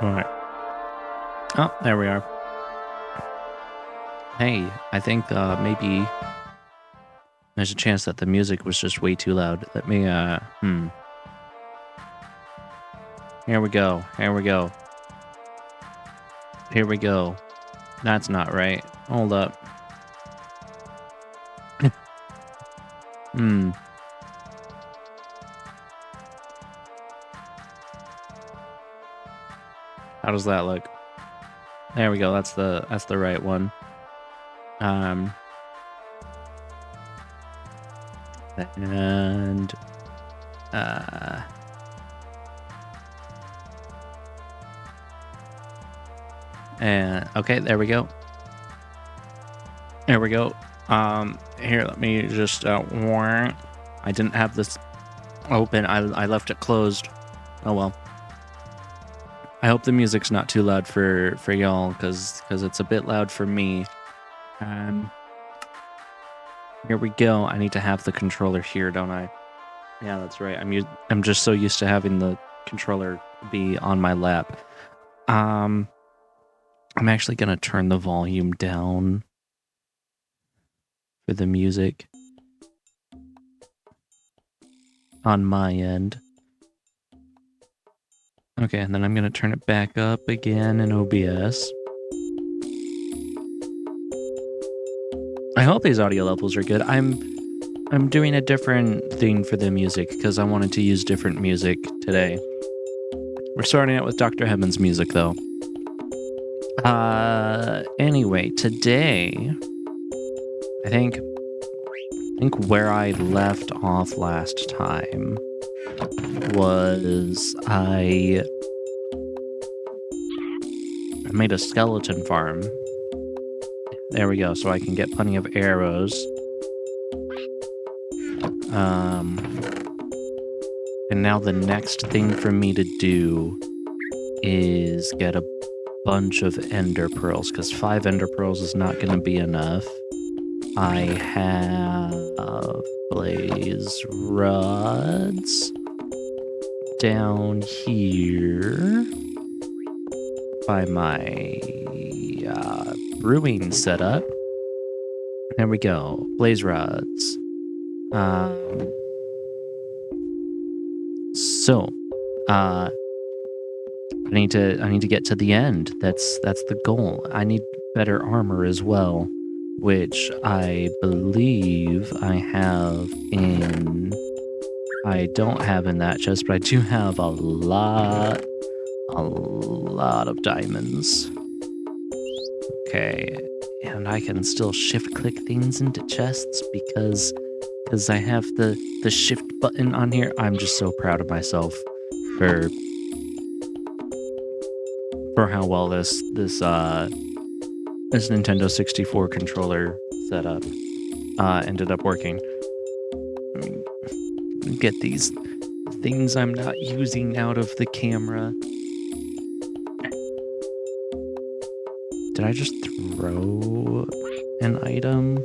All right. Oh, there we are. Hey, I think maybe there's a chance that the music was just way too loud. Let me, Here we go. Here we go. Here we go. That's not right. Hold up. How does that look? There we go. That's the right one. And okay, there we go. There we go. Here, let me just I didn't have this open. I left it closed. Oh well. I hope the music's not too loud for y'all, because it's a bit loud for me. Here we go. I need to have the controller here, don't I? Yeah, that's right. I'm just so used to having the controller be on my lap. I'm actually gonna turn the volume down for the music on my end. Okay, and then I'm gonna turn it back up again in OBS. I hope these audio levels are good. I'm doing a different thing for the music because I wanted to use different music today. We're starting out with Dr. Heaven's music, though. Anyway, today, I think where I left off last time was I made a skeleton farm. There we go, so I can get plenty of arrows. And now the next thing for me to do is get a bunch of ender pearls, because 5 ender pearls is not going to be enough. I have blaze rods down here by my brewing setup. There we go, blaze rods. So, I need to get to the end. That's the goal. I need better armor as well, which I believe I have in. I don't have in that chest, but I do have a lot of diamonds. Okay, and I can still shift click things into chests because I have the shift button on here. I'm just so proud of myself for how well this Nintendo 64 controller setup ended up working. Get these things I'm not using out of the camera. Did I just throw an item?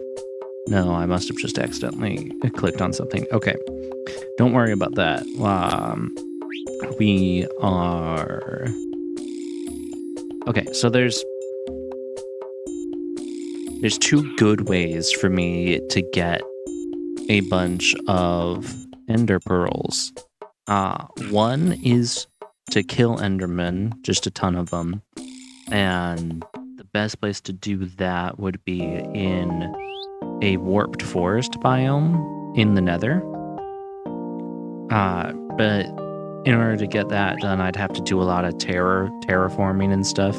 No, I must have just accidentally clicked on something. Okay, don't worry about that. We are... Okay, so there's 2 good ways for me to get a bunch of ender pearls. One is to kill endermen, just a ton of them, and the best place to do that would be in a warped forest biome in the nether. But in order to get that done, I'd have to do a lot of terraforming and stuff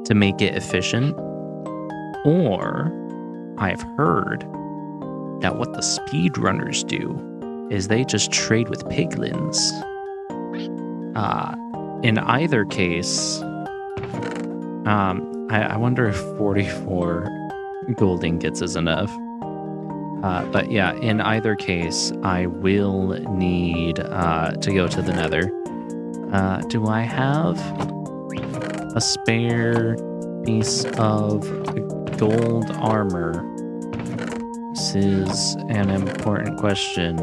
to make it efficient. Or I've heard that what the speedrunners do is they just trade with piglins. In either case, I wonder if 44 gold ingots is enough. But yeah, in either case, I will need to go to the nether. Do I have a spare piece of gold armor? This is an important question.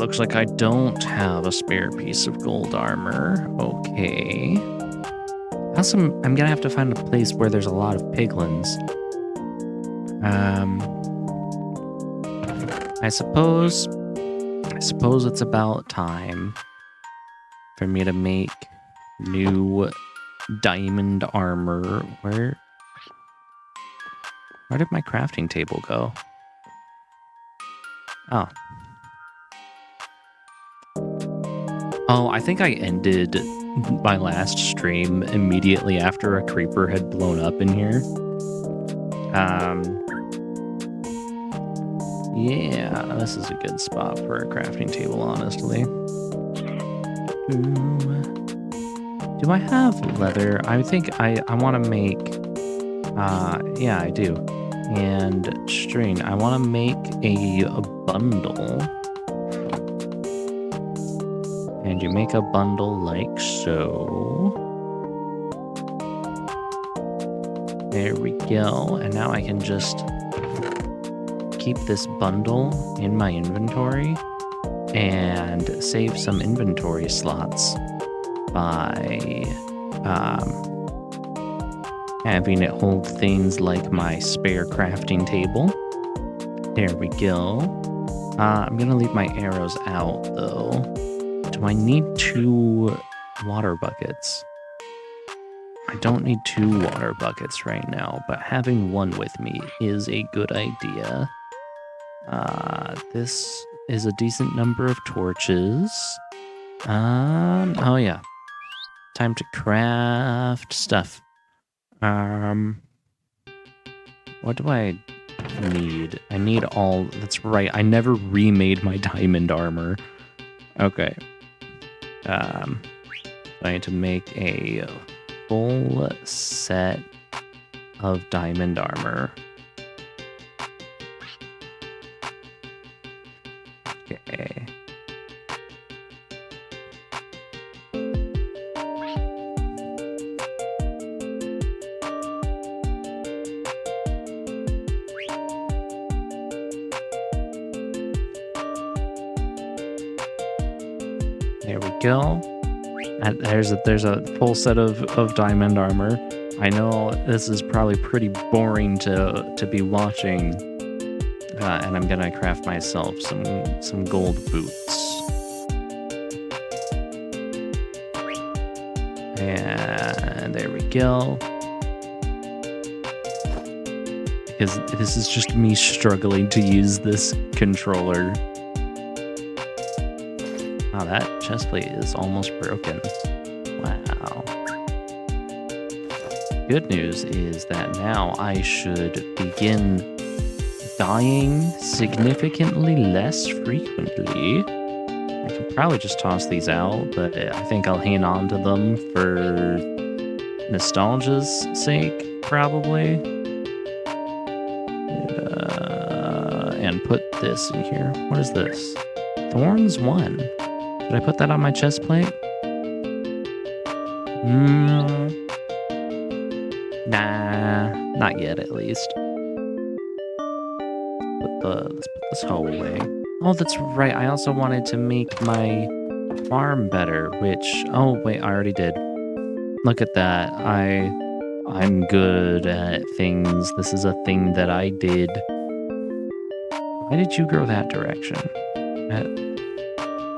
looks like I don't have a spare piece of gold armor. Okay. I'm gonna have to find a place where there's a lot of piglins. I suppose it's about time for me to make new diamond armor. Where did my crafting table go? Oh. Oh, I think I ended my last stream immediately after a creeper had blown up in here. Yeah, this is a good spot for a crafting table, honestly. Do I have leather? I think I want to make... yeah, I do. And string. I want to make a bundle. And you make a bundle like so. There we go. And now I can just keep this bundle in my inventory and save some inventory slots by having it hold things like my spare crafting table. There we go. I'm gonna leave my arrows out though. Do I need 2 water buckets? I don't need 2 water buckets right now, but having one with me is a good idea. This is a decent number of torches. Oh yeah. Time to craft stuff. What do I need? I need all... That's right, I never remade my diamond armor. Okay. I need to make a full set of diamond armor. Okay. There we go. And there's a full set of diamond armor. I know this is probably pretty boring to be watching, and I'm gonna craft myself some gold boots. And there we go. Because this is just me struggling to use this controller. Wow, that chestplate is almost broken. Wow. Good news is that now I should begin dying significantly less frequently. I could probably just toss these out, but I think I'll hang on to them for nostalgia's sake, probably. And put this in here. What is this? Thorns 1. Did I put that on my chest plate? Nah, not yet at least. Let's put this hoe away. Oh, that's right. I also wanted to make my farm better, which... Oh, wait, I already did. Look at that. I'm good at things. This is a thing that I did. Why did you grow that direction?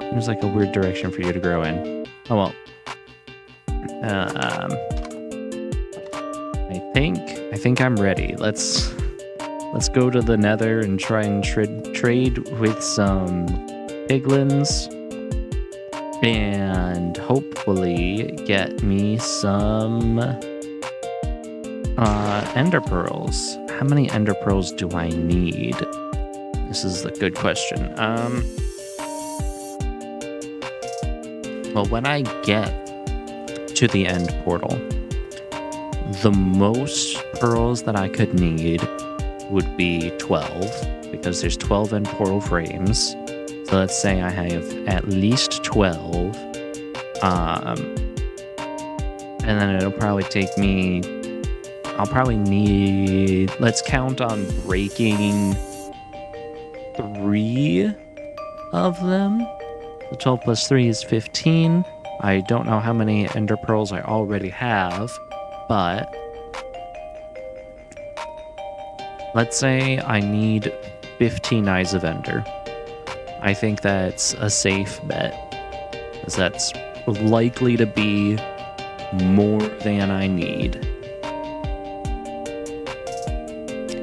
It was like a weird direction for you to grow in. Oh well. I think I'm ready. Let's go to the Nether and try and trade with some piglins and hopefully get me some ender pearls. How many ender pearls do I need? This is a good question. Well, when I get to the end portal, the most pearls that I could need would be 12, because there's 12 end portal frames. So let's say I have at least 12. And then it'll probably take me... I'll probably need... Let's count on breaking 3 of them. So 12 plus 3 is 15. I don't know how many ender pearls I already have, but let's say I need 15 Eyes of Ender. I think that's a safe bet, because that's likely to be more than I need.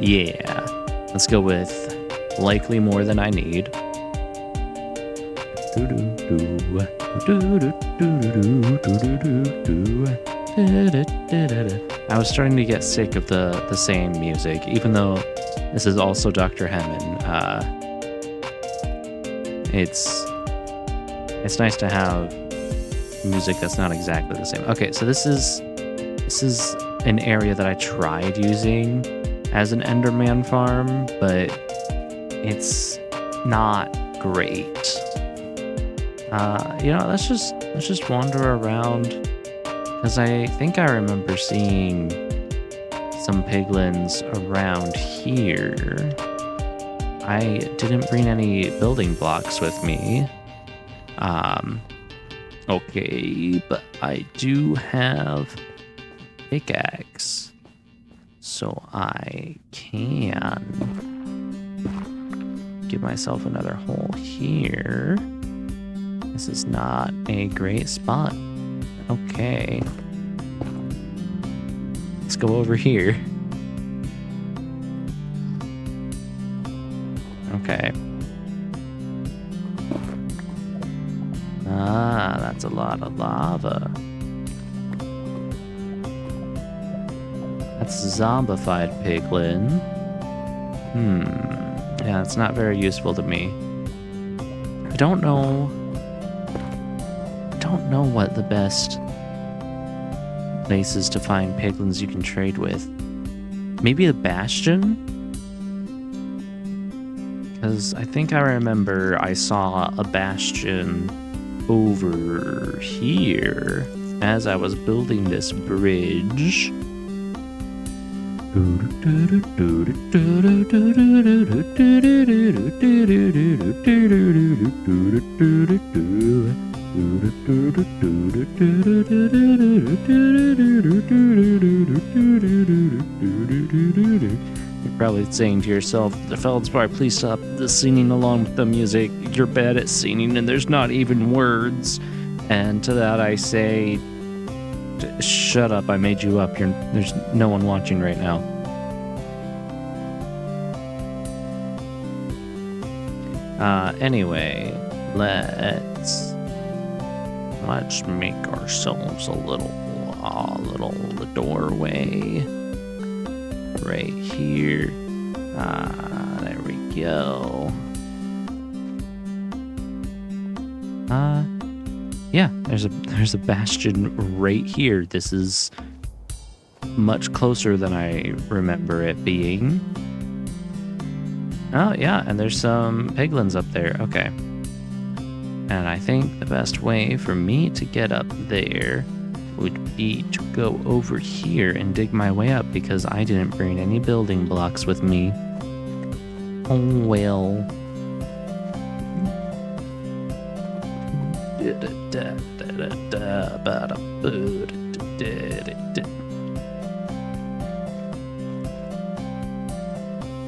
Yeah, let's go with likely more than I need. I was starting to get sick of the same music, even though this is also Dr. Hammond. It's nice to have music that's not exactly the same. Okay, so this is an area that I tried using as an Enderman farm, but it's not great. Let's just wander around, because I think I remember seeing some piglins around here. I didn't bring any building blocks with me. Okay, but I do have pickaxe, so I can give myself another hole here. This is not a great spot. Okay. Let's go over here. Okay. Ah, that's a lot of lava. That's zombified piglin. Yeah, it's not very useful to me. I don't know what the best places to find piglins you can trade with. Maybe the Bastion? Because I think I remember I saw a Bastion over here as I was building this bridge. You're probably saying to yourself, the Feldspar, please stop singing along with the music. You're bad at singing and there's not even words. And to that I say, shut up, I made you up. There's no one watching right now. Anyway, let's make ourselves a little doorway right here. There we go. Yeah, there's a bastion right here. This is much closer than I remember it being. Oh, yeah, and there's some piglins up there. Okay. And I think the best way for me to get up there would be to go over here and dig my way up, because I didn't bring any building blocks with me. Oh, well.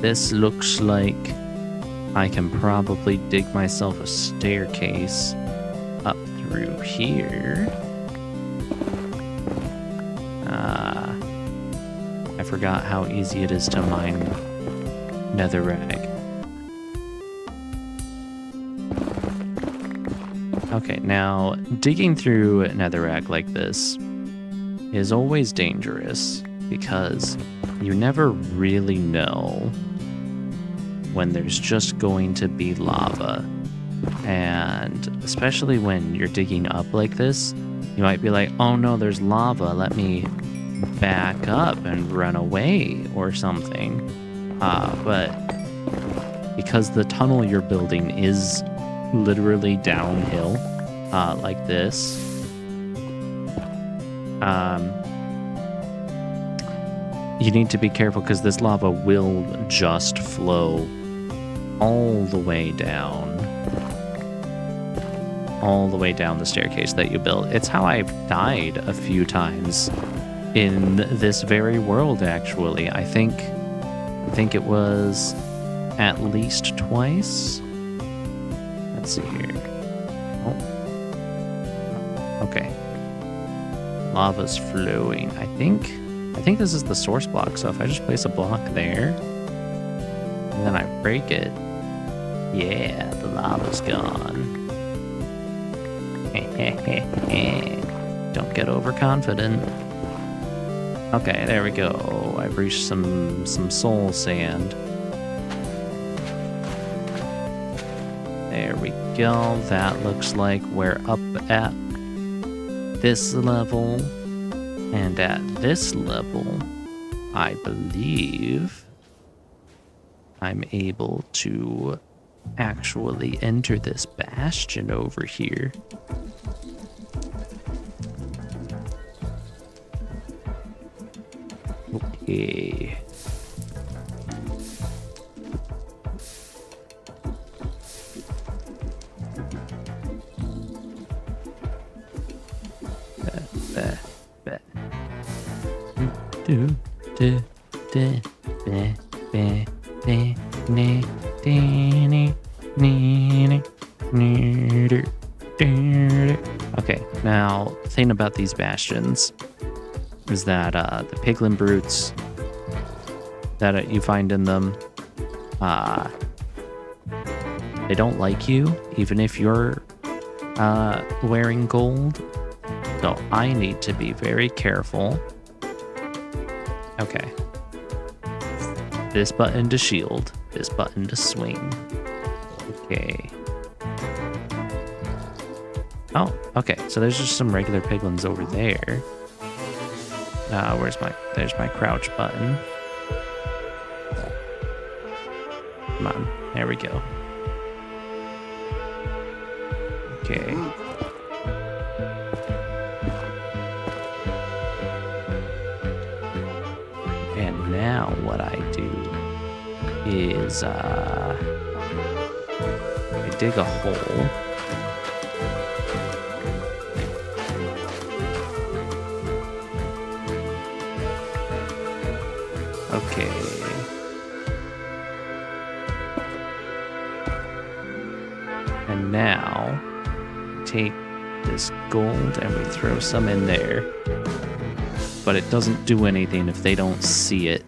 This looks like I can probably dig myself a staircase up through here. I forgot how easy it is to mine netherrack. Okay, now digging through netherrack like this is always dangerous, because you never really know when there's just going to be lava. And especially when you're digging up like this, you might be like, oh no, there's lava, let me back up and run away or something. But because the tunnel you're building is literally downhill, like this, you need to be careful, because this lava will just flow all the way down. all the way down the staircase that you built. It's how I've died a few times in this very world, actually. I think it was at least twice. Let's see here. Oh. Okay. Lava's flowing. I think this is the source block, so if I just place a block there, and then I break it, yeah, the lava's gone. Don't get overconfident. Okay, there we go. I've reached some soul sand. There we go. That looks like we're up at this level. And at this level, I believe I'm able to actually enter this bastion over here. Okay. Okay, now the thing about these bastions is that the piglin brutes that you find in them, they don't like you, even if you're wearing gold. So I need to be very careful. Okay. This button to shield, this button to swing. Okay. Oh, okay. So there's just some regular piglins over there. There's my crouch button. Come on, there we go. Okay. And now what I do is I dig a hole. Okay. And now take this gold and we throw some in there. But it doesn't do anything if they don't see it.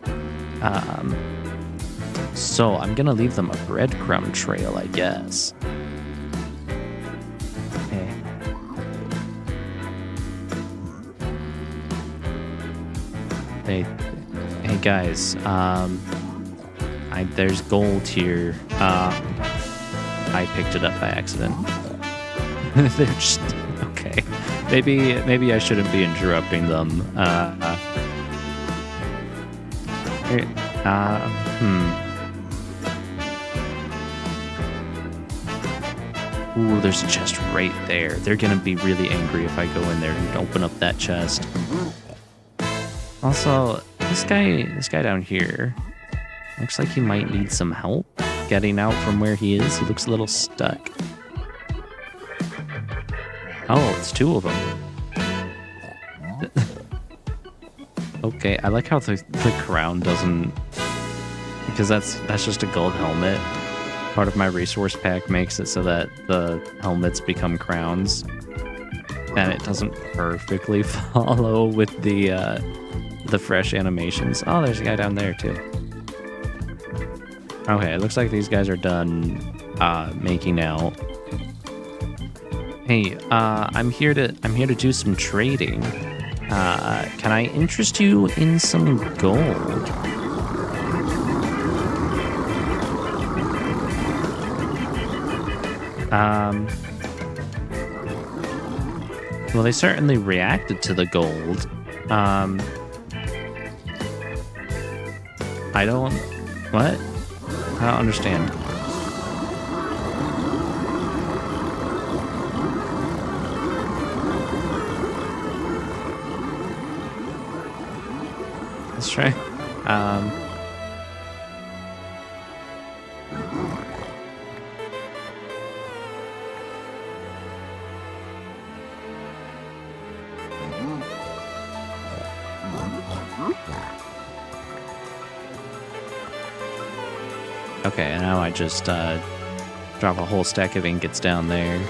So I'm gonna leave them a breadcrumb trail, I guess. Okay. Hey guys, there's gold here. I picked it up by accident. They're just okay. Maybe I shouldn't be interrupting them. Ooh, there's a chest right there. They're gonna be really angry if I go in there and open up that chest. Also, this guy down here looks like he might need some help getting out from where he is. He looks a little stuck. Oh, it's two of them. Okay, I like how the crown doesn't, because that's just a gold helmet. Part of my resource pack makes it so that the helmets become crowns, and it doesn't perfectly follow with the fresh animations. Oh, there's a guy down there too. Okay, it looks like these guys are done making out. Hey, I'm here to do some trading. Can I interest you in some gold? Well, they certainly reacted to the gold. What? I don't understand. Let's try. Okay, now I just drop a whole stack of ingots down there.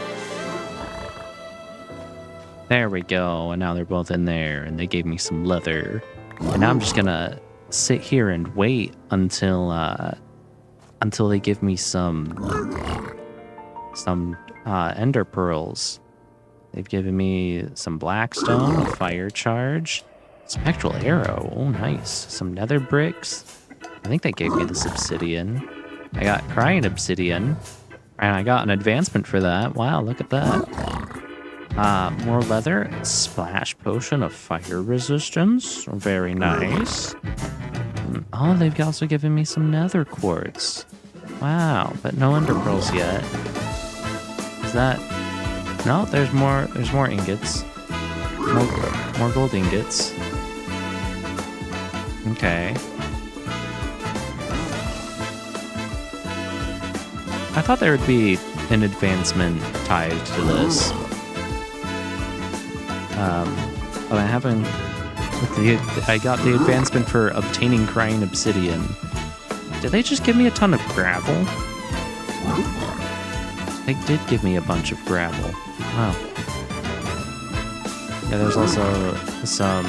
There we go, and now they're both in there, and they gave me some leather. And now I'm just gonna sit here and wait until they give me some ender pearls. They've given me some blackstone, a fire charge, spectral arrow. Oh, nice. Some nether bricks. I think they gave me this obsidian. I got crying obsidian, and I got an advancement for that. Wow, look at that. More leather, splash potion of fire resistance. Very nice. Oh, they've also given me some nether quartz. Wow, but no ender pearls yet. Is that... No, there's more ingots. More gold ingots. Okay. I thought there would be an advancement tied to this. But I haven't... I got the advancement for obtaining crying obsidian. Did they just give me a ton of gravel? They did give me a bunch of gravel. Wow. Yeah, there's also some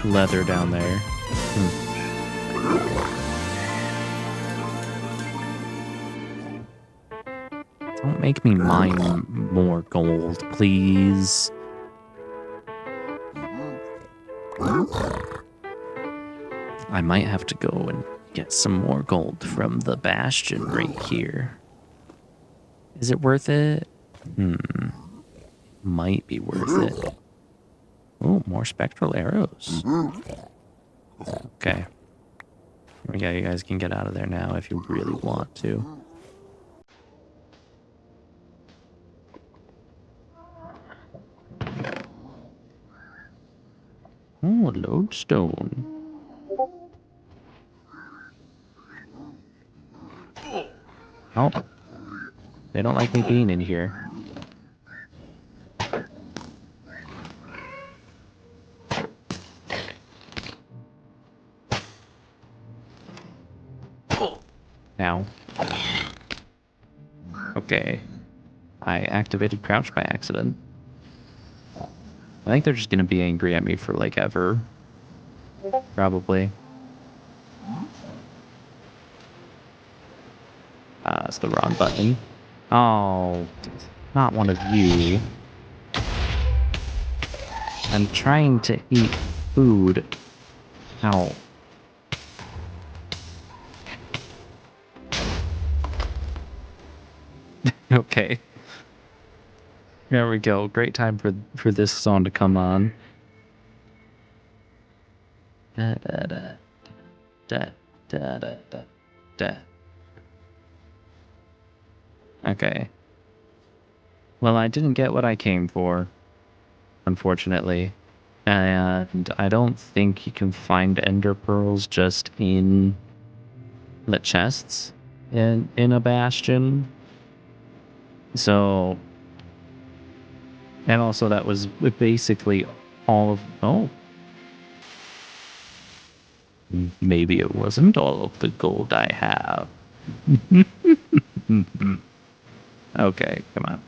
leather down there. Don't make me mine more gold, please. I might have to go and get some more gold from the bastion right here. Is it worth it? Might be worth it. Oh, more spectral arrows. Okay. There we go. You guys can get out of there now if you really want to. Oh, lodestone. Oh. They don't like me being in here. Now. Okay. I activated crouch by accident. I think they're just gonna be angry at me for like ever. Probably. It's the wrong button. Oh, not one of you. I'm trying to eat food. Ow. Okay. There we go. Great time for this song to come on. Da da da da da da da da. Okay. Well, I didn't get what I came for, unfortunately. And I don't think you can find ender pearls just in the chests in a bastion. So, and also that was basically all of... Oh. Maybe it wasn't all of the gold I have. Okay, come on.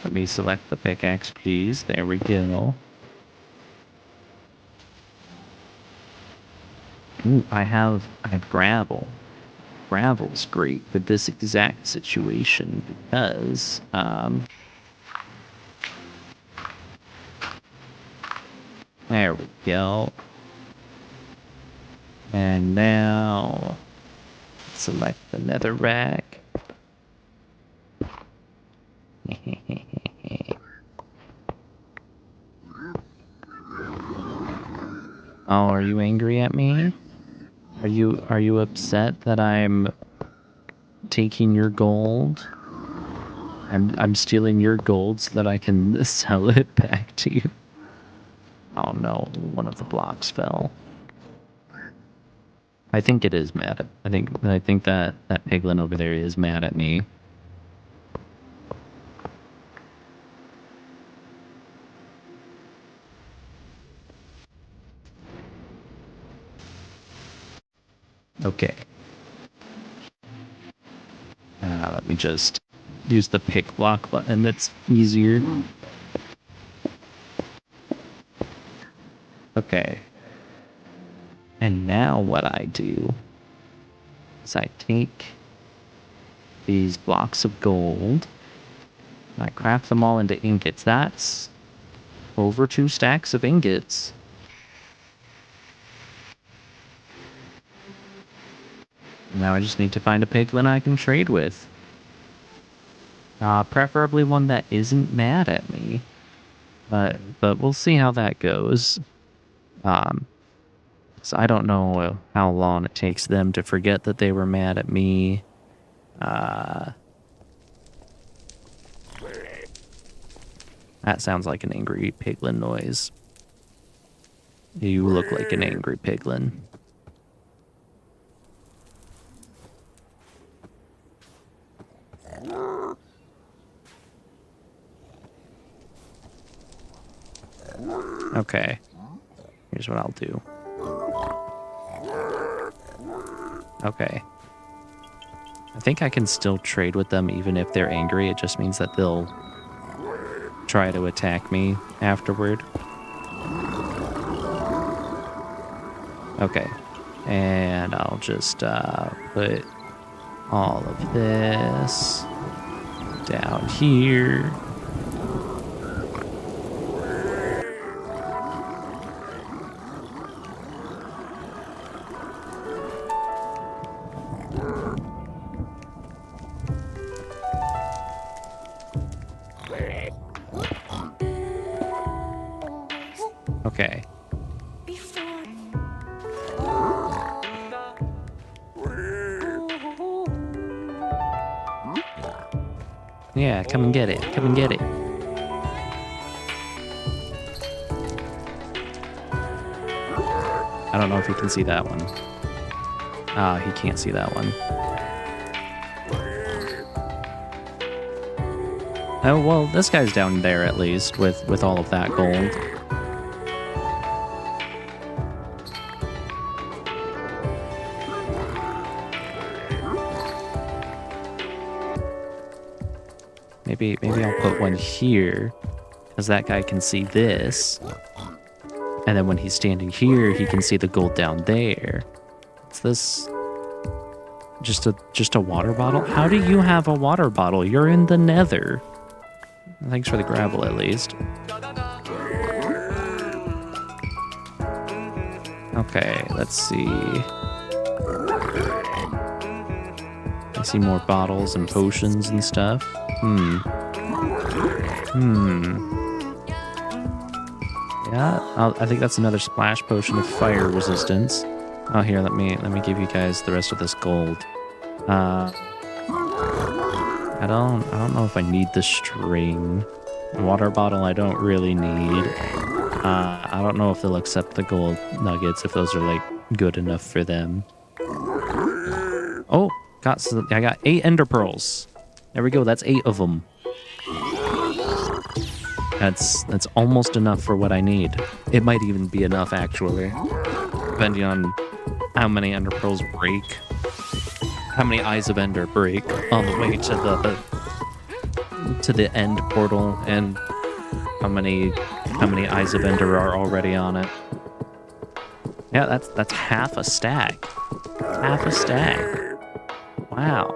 Let me select the pickaxe, please. There we go. Ooh, I have gravel. Gravel's great for this exact situation because there we go. And now select the nether rack. Oh, are you angry at me? Are you upset that I'm taking your gold? I'm stealing your gold so that I can sell it back to you. Oh no, one of the blocks fell. I think it is mad at... I think that piglin over there is mad at me. Okay. Let me just use the pick block button. That's easier. Okay. And now what I do is I take these blocks of gold, and I craft them all into ingots. That's over 2 stacks of ingots. Now I just need to find a piglin I can trade with. Preferably one that isn't mad at me. But we'll see how that goes. So I don't know how long it takes them to forget that they were mad at me. That sounds like an angry piglin noise. You look like an angry piglin. Okay. Here's what I'll do. Okay. I think I can still trade with them even if they're angry. It just means that they'll try to attack me afterward. Okay. And I'll just put all of this down here. Okay. Yeah, come and get it. Come and get it. I don't know if you can see that one. He can't see that one. Oh, well, this guy's down there at least with all of that gold. Maybe I'll put one here, because that guy can see this. And then when he's standing here, he can see the gold down there. Is this just a water bottle? How do you have a water bottle? You're in the nether. Thanks for the gravel, at least. Okay, let's see. I see more bottles and potions and stuff. Yeah, I think that's another splash potion of fire resistance. Oh, here, let me give you guys the rest of this gold. I don't know if I need the string. Water bottle I don't really need. I don't know if they'll accept the gold nuggets, if those are like good enough for them. Oh, I got 8 ender pearls. There we go, that's 8 of them. That's almost enough for what I need. It might even be enough, actually, depending on how many ender pearls break, how many eyes of ender break on the way to the end portal, and how many eyes of ender are already on it. Yeah, that's half a stack. Half a stack. Wow.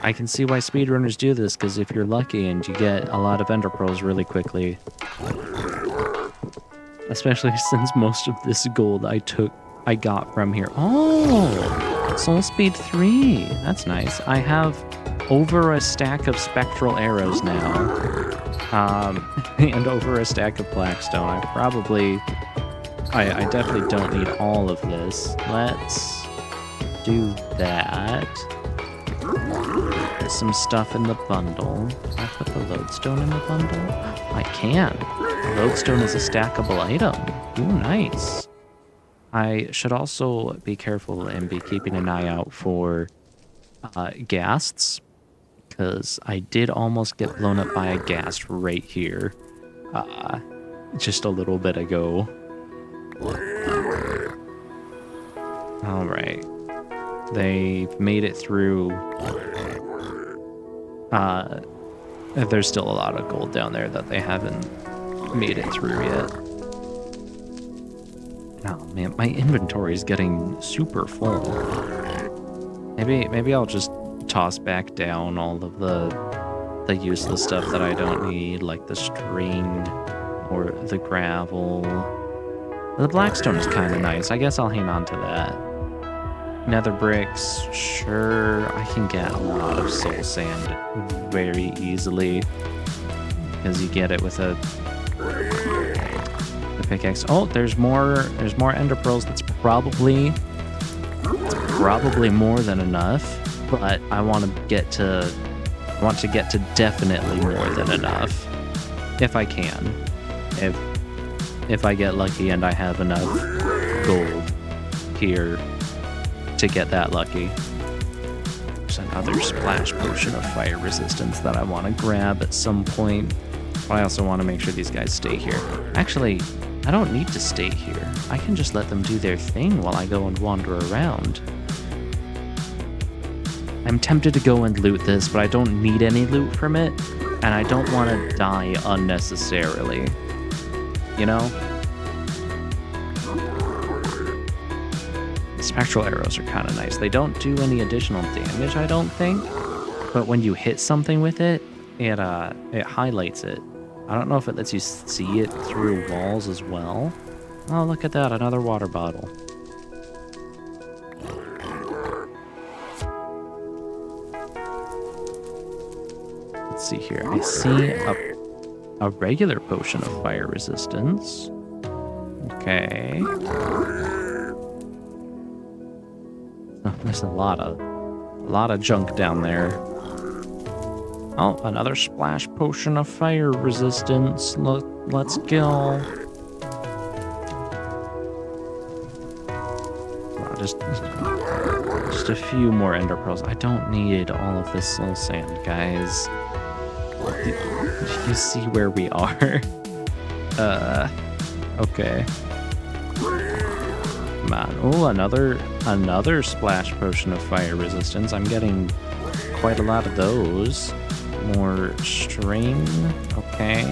I can see why speedrunners do this, because if you're lucky and you get a lot of ender pearls really quickly. Especially since most of this gold I got from here. Oh, Soul Speed 3. That's nice. I have over a stack of spectral arrows now. And over a stack of blackstone. I definitely don't need all of this. Let's do that. Put some stuff in the bundle. Can I put the lodestone in the bundle? I can. The lodestone is a stackable item. Ooh, nice. I should also be careful and be keeping an eye out for ghasts, because I did almost get blown up by a ghast right here just a little bit ago. All right. They've made it through. There's still a lot of gold down there that they haven't made it through yet. Oh man, my inventory is getting super full. Maybe I'll just toss back down all of the useless stuff that I don't need, like the string or the gravel. The blackstone is kind of nice. I guess I'll hang on to that. Nether bricks, sure. I can get a lot of soul sand very easily because you get it with the pickaxe. Oh, there's more ender pearls. That's probably more than enough, but I want to get to definitely more than enough if I can. If I get lucky and I have enough gold here to get that lucky. There's another splash potion of fire resistance that I want to grab at some point. But I also want to make sure these guys stay here. Actually, I don't need to stay here. I can just let them do their thing while I go and wander around. I'm tempted to go and loot this, but I don't need any loot from it, and I don't want to die unnecessarily. You know? Spectral arrows are kind of nice. They don't do any additional damage, I don't think, but when you hit something with it, it highlights it. I don't know if it lets you see it through walls as well. Oh, look at that, another water bottle. Let's see here. I see a regular potion of fire resistance. Okay. Oh, there's a lot of junk down there. Oh, another splash potion of fire resistance. Let's go. Oh, just a few more ender pearls. I don't need all of this soul sand, guys. You see where we are? Okay. Come on. Oh, another splash potion of fire resistance. I'm getting quite a lot of those. More string. Okay.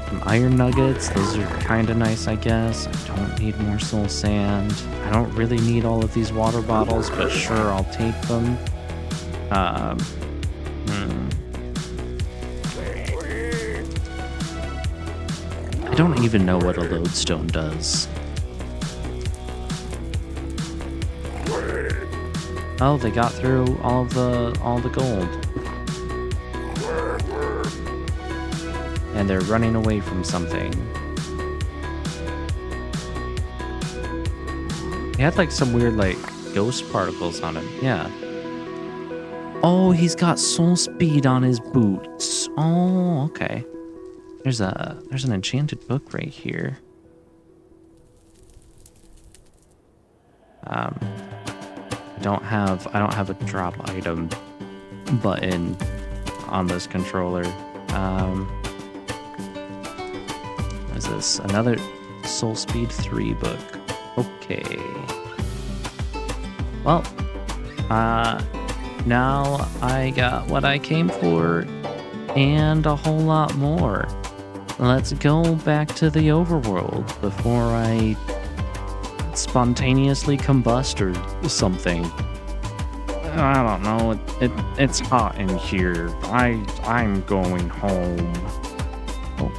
Some iron nuggets. Those are kind of nice, I guess. I don't need more soul sand. I don't really need all of these water bottles, but sure, I'll take them. I don't even know what a lodestone does. Oh, they got through all the gold. And they're running away from something. He had like some weird like ghost particles on him. Yeah. Oh, he's got soul speed on his boots. Oh, okay. There's an enchanted book right here. I don't have a drop item button on this controller. What is this? Another Soul Speed 3 book. Okay. Well, now I got what I came for and a whole lot more. Let's go back to the overworld before I spontaneously combust or something. I don't know. It's hot in here. I'm going home. Oh.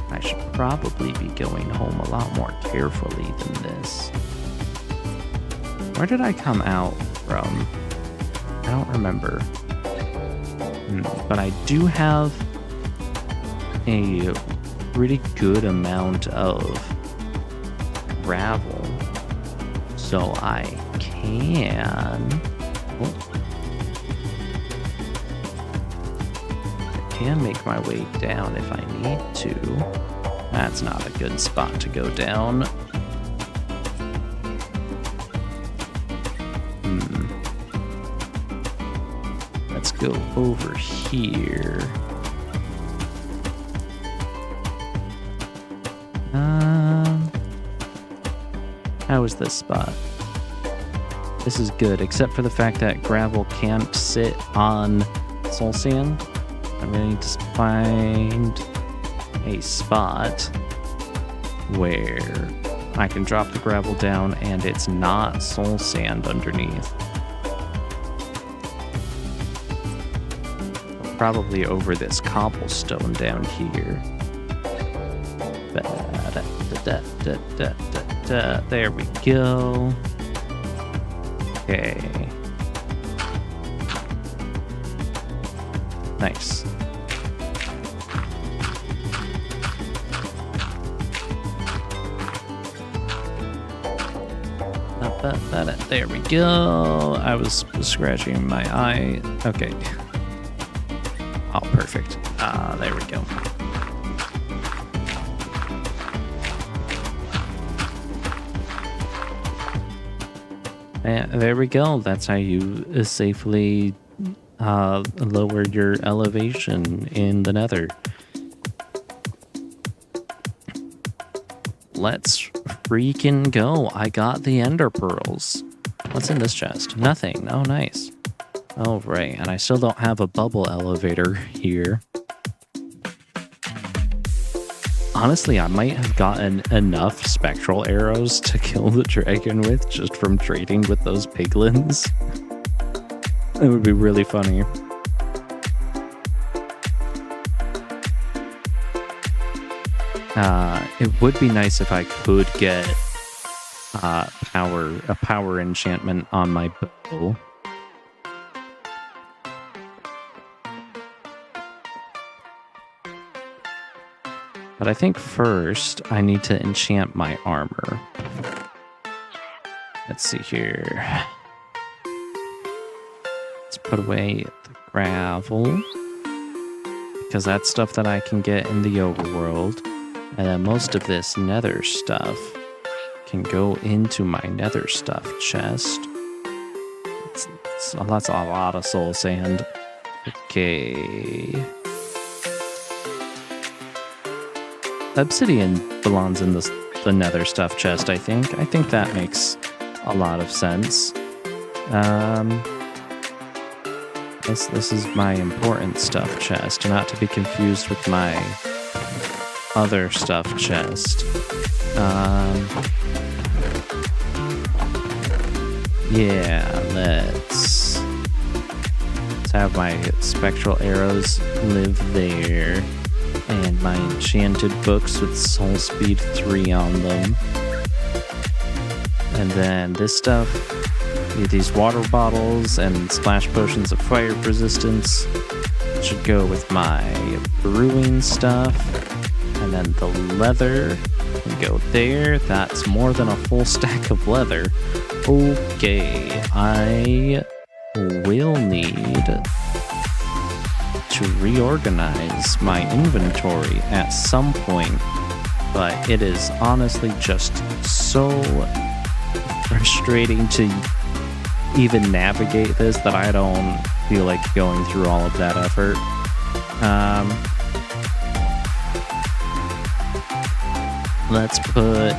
I should probably be going home a lot more carefully than this. Where did I come out from? I don't remember. But I do have a pretty good amount of gravel, so I can make my way down if I need to. That's not a good spot to go down. Let's go over here. How is this spot? This is good, except for the fact that gravel can't sit on soul sand. I'm gonna need to find a spot where I can drop the gravel down and it's not soul sand underneath. Probably over this cobblestone down here. There we go. Okay. Nice. There we go. I was scratching my eye. Okay. Oh, perfect. There we go. And there we go. That's how you safely lower your elevation in the Nether. Let's freaking go. I got the ender pearls. What's in this chest? Nothing. Oh, nice. Oh, right. And I still don't have a bubble elevator here. Honestly, I might have gotten enough spectral arrows to kill the dragon with just from trading with those piglins. It would be really funny. It would be nice if I could get a power enchantment on my bow. But I think first I need to enchant my armor. Let's see here. Let's put away the gravel, because that's stuff that I can get in the overworld. And then most of this nether stuff can go into my nether stuff chest. That's a lot of soul sand. Okay. Obsidian belongs in the nether stuff chest, I think. I think that makes a lot of sense. This is my important stuff chest, not to be confused with my other stuff chest. Yeah, let's have my spectral arrows live there. And my enchanted books with soul speed 3 on them. And then this stuff, these water bottles and splash potions of fire resistance should go with my brewing stuff. And then the leather can go there. That's more than a full stack of leather. Okay, I will need to reorganize my inventory at some point, but it is honestly just so frustrating to even navigate this that I don't feel like going through all of that effort. Let's put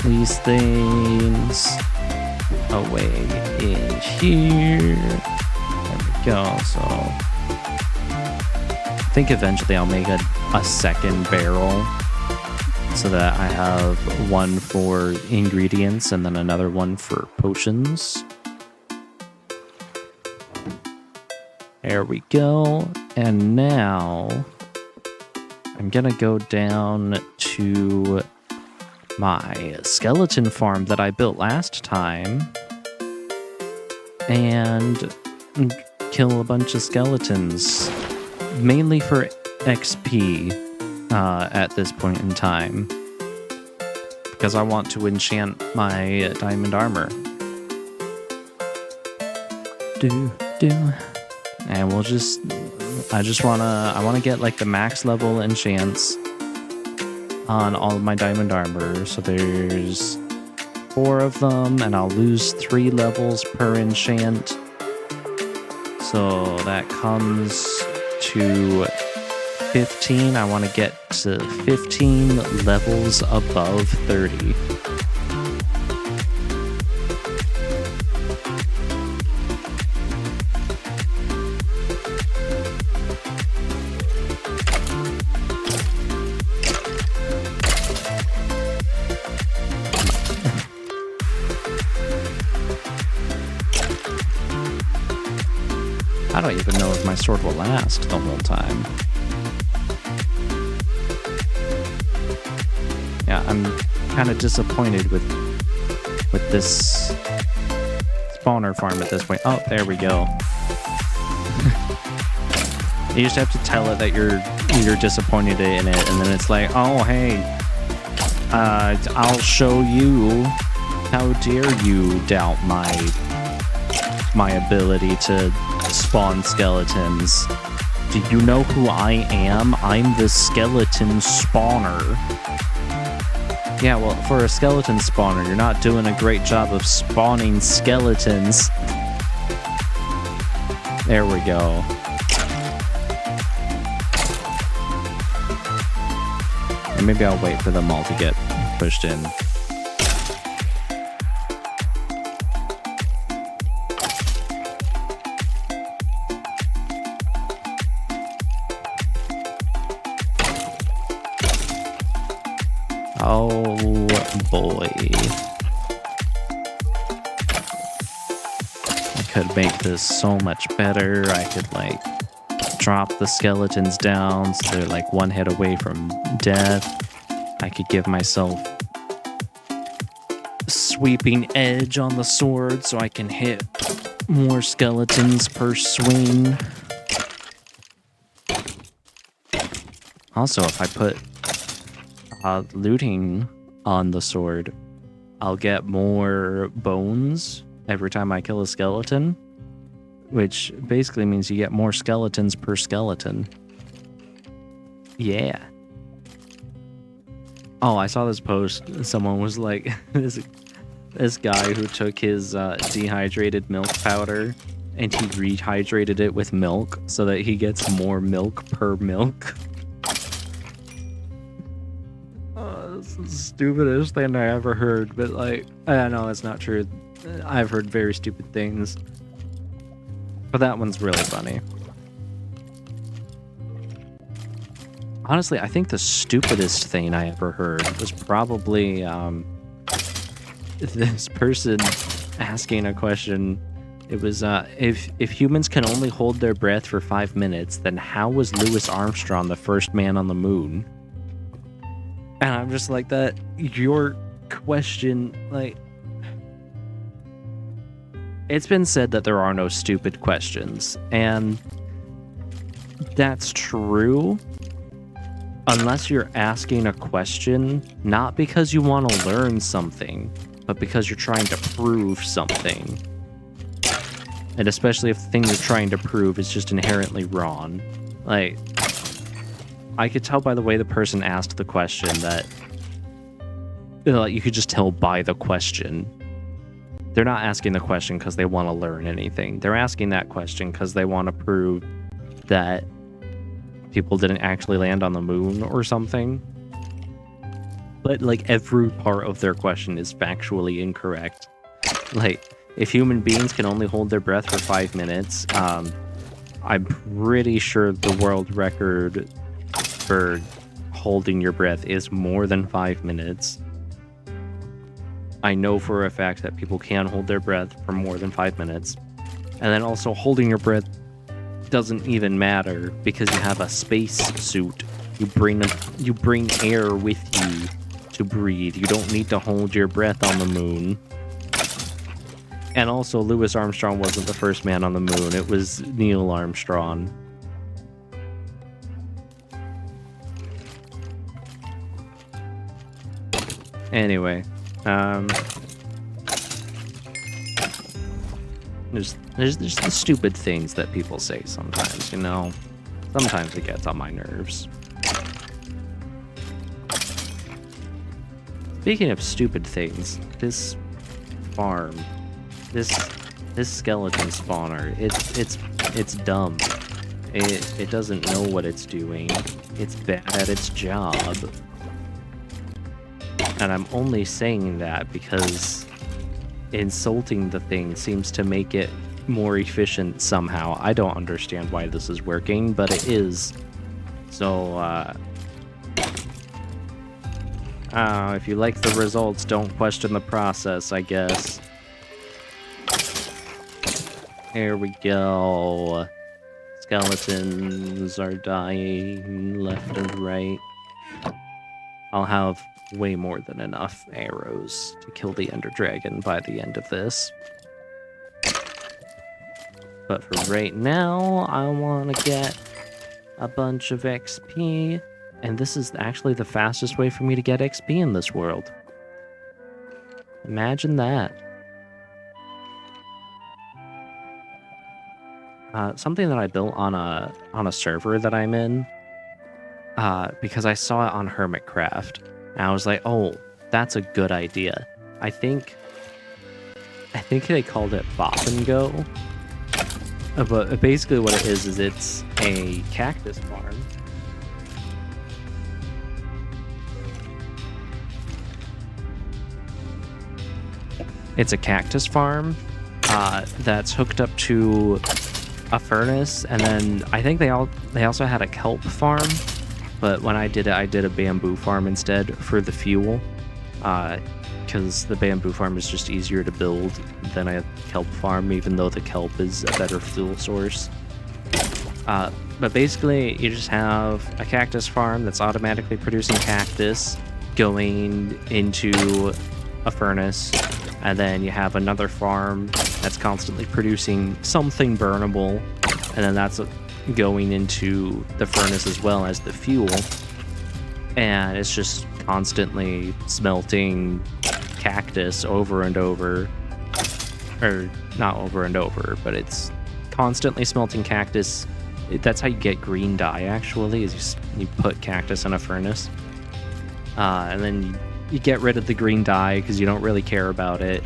these things away in here. There we go. So I think eventually I'll make a second barrel so that I have one for ingredients and then another one for potions. There we go. And now I'm gonna go down to my skeleton farm that I built last time and kill a bunch of skeletons. Mainly for XP at this point in time, because I want to enchant my diamond armor. And we'll just, I wanna get like the max level enchants on all of my diamond armor. So there's 4 of them, and I'll lose 3 levels per enchant. So that comes to 15. I want to get to 15 levels above 30. I don't even know if my sword will last the whole time. Yeah, I'm kind of disappointed with this spawner farm at this point. Oh, there we go. You just have to tell it that you're disappointed in it, and then it's like, oh hey, I'll show you. How dare you doubt my ability to spawn skeletons? Do you know who I am? I'm the skeleton spawner. Yeah, well, for a skeleton spawner, you're not doing a great job of spawning skeletons. There we go. And maybe I'll wait for them all to get pushed in. Oh boy. I could make this so much better. I could like drop the skeletons down so they're like one hit away from death. I could give myself sweeping edge on the sword so I can hit more skeletons per swing. Also, if I put looting on the sword, I'll get more bones every time I kill a skeleton, which basically means you get more skeletons per skeleton. Yeah. Oh, I saw this post. Someone was like, this guy who took his dehydrated milk powder and he rehydrated it with milk so that he gets more milk per milk. It's the stupidest thing I ever heard, but like, I know it's not true. I've heard very stupid things, but that one's really funny. Honestly, I think the stupidest thing I ever heard was probably this person asking a question. It was, if humans can only hold their breath for 5 minutes, then how was Louis Armstrong the first man on the moon? And I'm just like, that, your question, like, it's been said that there are no stupid questions, and that's true, unless you're asking a question, not because you want to learn something, but because you're trying to prove something. And especially if the thing you're trying to prove is just inherently wrong. Like, I could tell by the way the person asked the question that, you know, like, you could just tell by the question. They're not asking the question because they want to learn anything. They're asking that question because they want to prove that people didn't actually land on the moon or something. But, like, every part of their question is factually incorrect. Like, if human beings can only hold their breath for 5 minutes, I'm pretty sure the world record for holding your breath is more than 5 minutes. I know for a fact that people can hold their breath for more than 5 minutes. And then also, holding your breath doesn't even matter because you have a space suit. You bring air with you to breathe. You don't need to hold your breath on the moon. And also, Louis Armstrong wasn't the first man on the moon. It was Neil Armstrong. Anyway, there's the stupid things that people say sometimes, you know? Sometimes it gets on my nerves. Speaking of stupid things, this farm, this skeleton spawner, it's It's dumb. It doesn't know what it's doing. It's bad at its job. And I'm only saying that because insulting the thing seems to make it more efficient somehow. I don't understand why this is working, but it is. So, if you like the results, don't question the process, I guess. Here we go. Skeletons are dying left and right. I'll have way more than enough arrows to kill the Ender Dragon by the end of this. But for right now, I want to get a bunch of XP. And this is actually the fastest way for me to get XP in this world. Imagine that. Something that I built on a server that I'm in, because I saw it on Hermitcraft, and I was like, oh, that's a good idea. I think they called it Bop and Go, but basically what it is it's a cactus farm. It's a cactus farm that's hooked up to a furnace, and then I think they also had a kelp farm, but when I did a bamboo farm instead for the fuel, because the bamboo farm is just easier to build than a kelp farm, even though the kelp is a better fuel source. But basically, you just have a cactus farm that's automatically producing cactus going into a furnace, and then you have another farm that's constantly producing something burnable, and then that's going into the furnace as well as the fuel, and it's just constantly smelting cactus over and over, or not over and over, but it's constantly smelting cactus. That's how you get green dye, actually, is you put cactus in a furnace, and then you get rid of the green dye because you don't really care about it.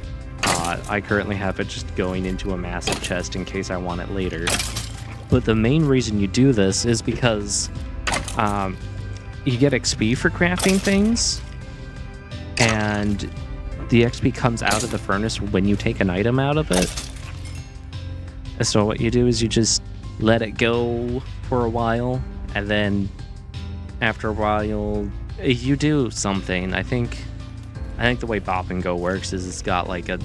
I currently have it just going into a massive chest in case I want it later. But the main reason you do this is because you get XP for crafting things, and the XP comes out of the furnace when you take an item out of it. So what you do is you just let it go for a while, and then after a while you do something. I think the way Bop and Go works is it's got like a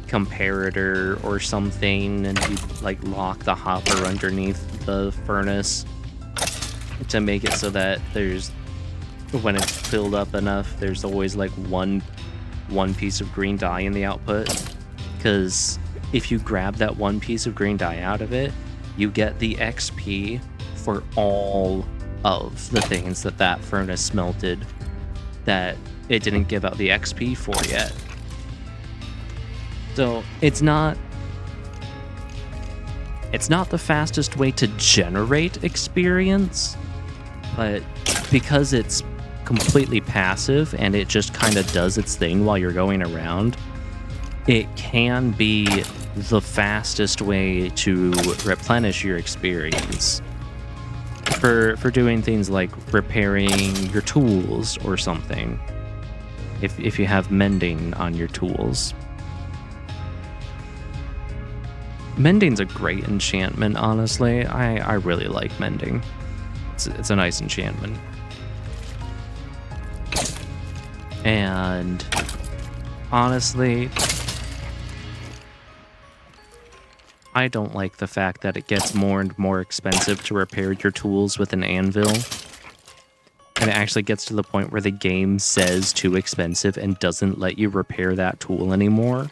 comparator or something, and you like lock the hopper underneath the furnace to make it so that there's, when it's filled up enough, there's always like one piece of green dye in the output. Because if you grab that one piece of green dye out of it, you get the XP for all of the things that furnace smelted that it didn't give out the XP for yet. So it's not the fastest way to generate experience, but because it's completely passive and it just kind of does its thing while you're going around, it can be the fastest way to replenish your experience for doing things like repairing your tools or something, if you have mending on your tools. Mending's a great enchantment, honestly. I really like mending. It's a nice enchantment. And honestly, I don't like the fact that it gets more and more expensive to repair your tools with an anvil. And it actually gets to the point where the game says too expensive and doesn't let you repair that tool anymore.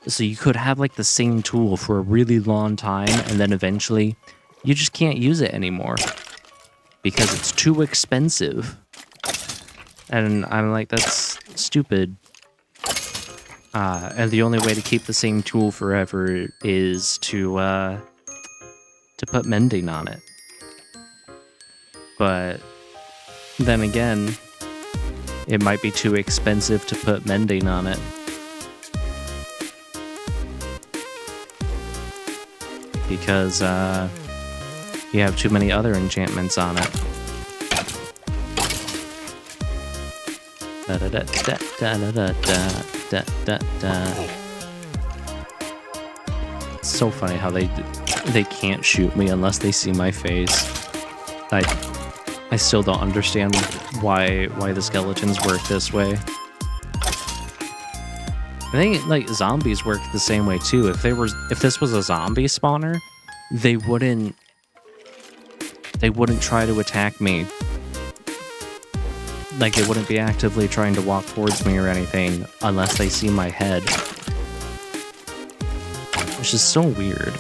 So you could have like the same tool for a really long time, and then eventually you just can't use it anymore because it's too expensive. And I'm like, that's stupid. And the only way to keep the same tool forever is to put mending on it. But then again, it might be too expensive to put mending on it. because you have too many other enchantments on it. It's so funny how they can't shoot me unless they see my face. I still don't understand why the skeletons work this way. I think like zombies work the same way too. If this was a zombie spawner, they wouldn't try to attack me. Like, they wouldn't be actively trying to walk towards me or anything unless they see my head. Which is so weird.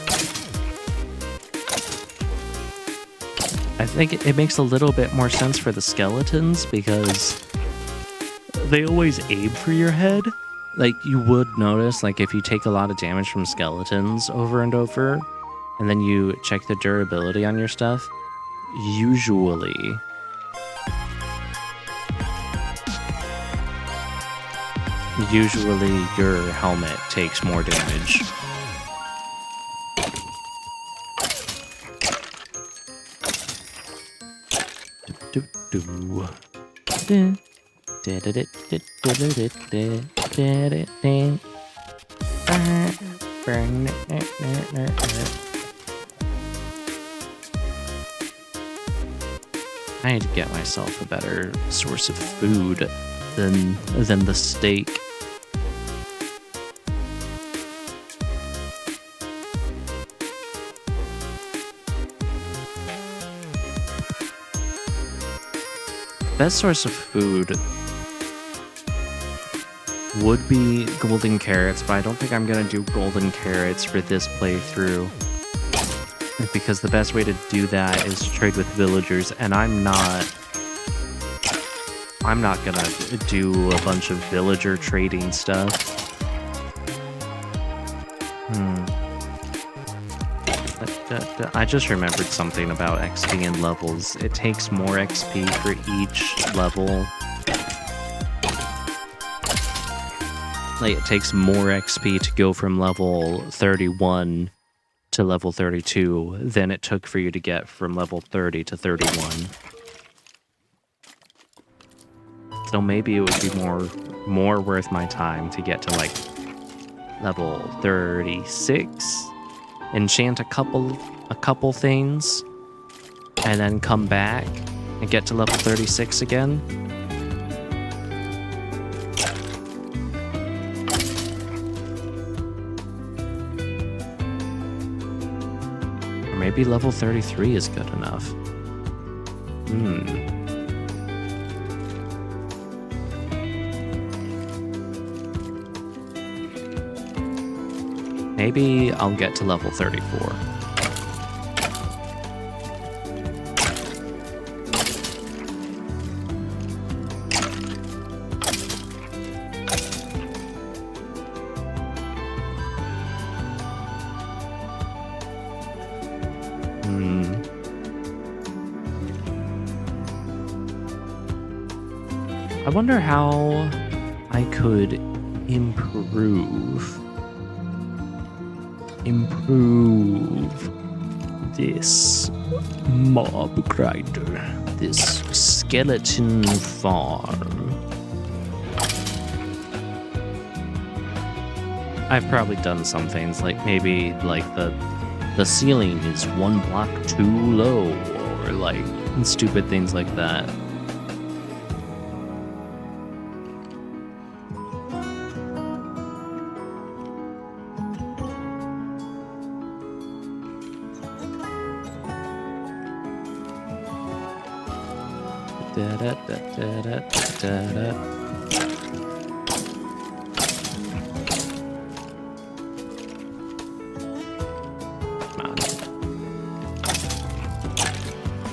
I think it makes a little bit more sense for the skeletons because they always aim for your head. Like, you would notice, like, if you take a lot of damage from skeletons over and over, and then you check the durability on your stuff, usually your helmet takes more damage. I need to get myself a better source of food than the steak. Best source of food would be golden carrots, but I don't think I'm gonna do golden carrots for this playthrough. Because the best way to do that is to trade with villagers, and I'm not gonna do a bunch of villager trading stuff. I just remembered something about XP and levels. It takes more XP for each level. Like, it takes more XP to go from level 31 to level 32 than it took for you to get from level 30 to 31. So maybe it would be more worth my time to get to like level 36, enchant a couple things, and then come back and get to level 36 again. Or maybe level 33 is good enough. Maybe I'll get to level 34. I wonder how I could improve this mob grinder, this skeleton farm. I've probably done some things, like maybe like the ceiling is one block too low, or like stupid things like that.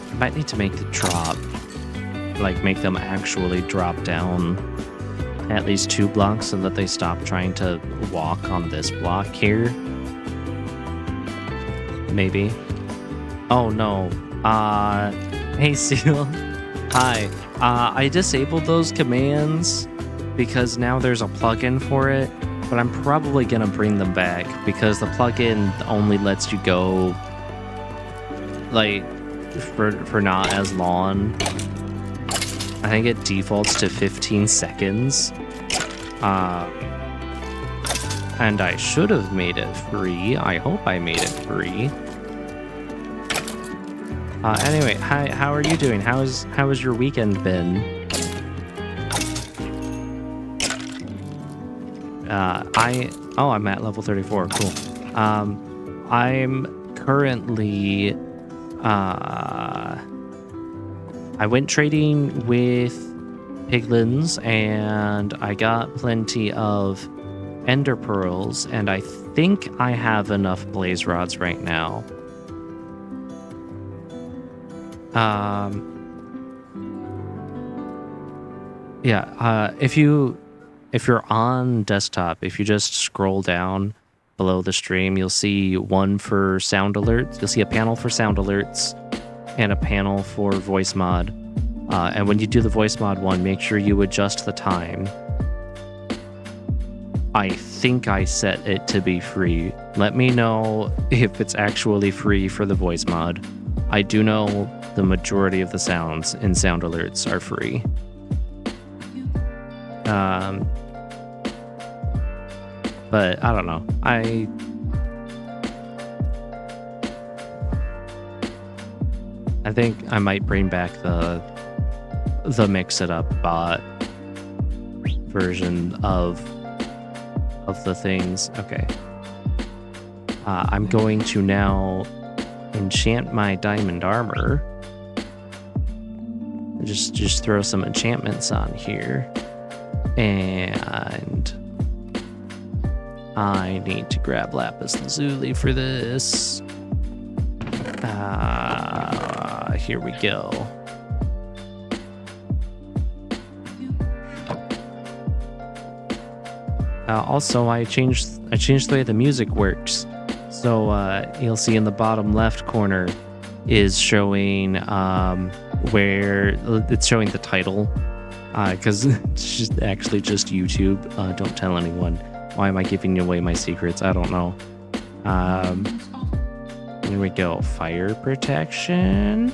I might need to make the drop, like make them actually drop down at least 2 blocks so that they stop trying to walk on this block here. Maybe. Oh no. Hey Seal. Hi. I disabled those commands because now there's a plugin for it, but I'm probably gonna bring them back because the plugin only lets you go like for not as long. I think it defaults to 15 seconds. And I should have made it free. I hope I made it free. Anyway, hi, how are you doing? How has your weekend been? I'm at level 34. Cool. I'm currently I went trading with piglins and I got plenty of ender pearls, and I think I have enough blaze rods right now. If you're on desktop, if you just scroll down below the stream, you'll see one for sound alerts. You'll see a panel for sound alerts and a panel for voice mod. And when you do the voice mod one, make sure you adjust the time. I think I set it to be free. Let me know if it's actually free for the voice mod. I do know the majority of the sounds in sound alerts are free. But I don't know. I think I might bring back the mix it up bot version of the things. Okay. I'm going to now enchant my diamond armor. Just throw some enchantments on here. And I need to grab lapis lazuli for this. Here we go. Also, I changed the way the music works. So you'll see in the bottom left corner is showing where it's showing the title, because it's actually just YouTube. Don't tell anyone. Why am I giving away my secrets? I don't know. Here we go. Fire protection.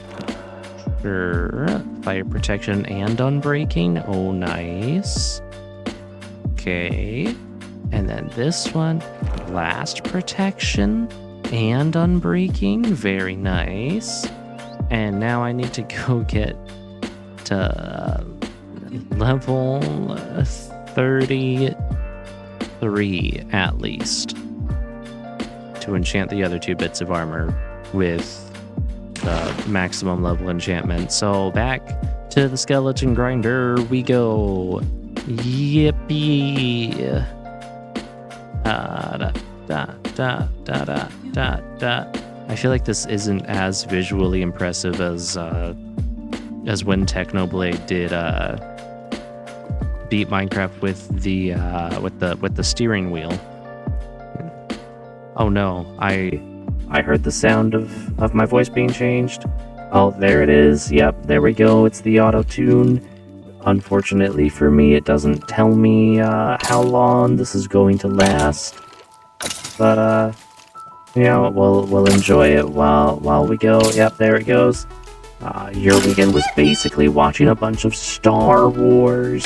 Sure. Fire protection and unbreaking. Oh, nice. Okay. And then this one, blast protection and unbreaking. Very nice. And now I need to go get to level 33 at least to enchant the other 2 bits of armor with the maximum level enchantment. So back to the skeleton grinder we go. Yippee. I feel like this isn't as visually impressive as when Technoblade did beat Minecraft with the steering wheel. Oh no, I heard the sound of my voice being changed. Oh, there it is. Yep, there we go. It's the auto-tune. Unfortunately for me, it doesn't tell me how long this is going to last. But we'll enjoy it while we go. Yep, there it goes. Your weekend was basically watching a bunch of Star Wars.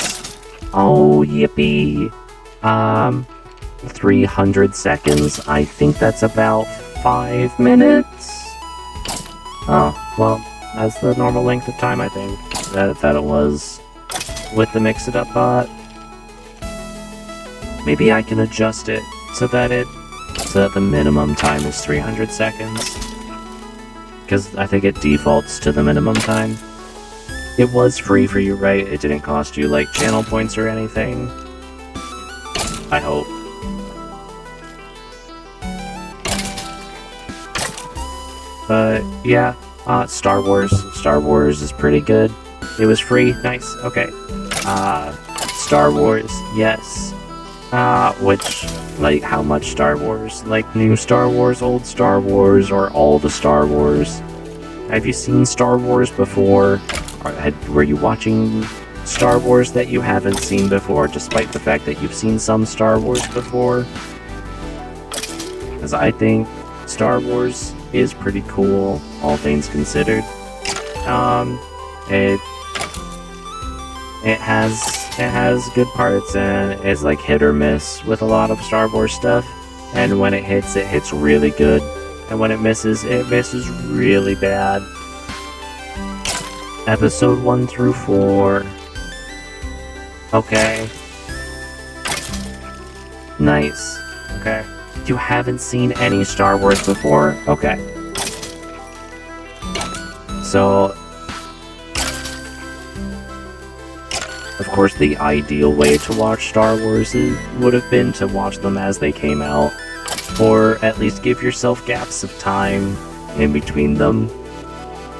Oh, yippee. 300 seconds. I think that's about 5 minutes. Oh, well, that's the normal length of time, I think, that it was with the Mix It Up bot. Maybe I can adjust it so that the minimum time is 300 seconds. Because I think it defaults to the minimum time. It was free for you, right? It didn't cost you, like, channel points or anything. I hope. But, yeah. Star Wars. Star Wars is pretty good. It was free. Nice. Okay. Star Wars. Yes. Which, like, how much Star Wars? Like, new Star Wars, old Star Wars, or all the Star Wars? Have you seen Star Wars before? Were you watching Star Wars that you haven't seen before, despite the fact that you've seen some Star Wars before. Because I think Star Wars is pretty cool, all things considered. It has good parts, and it's like hit or miss with a lot of Star Wars stuff. And when it hits really good. And when it misses really bad. Episode 1 through 4. Okay. Nice. Okay. You haven't seen any Star Wars before? Okay. So, of course, the ideal way to watch Star Wars would have been to watch them as they came out, or at least give yourself gaps of time in between them.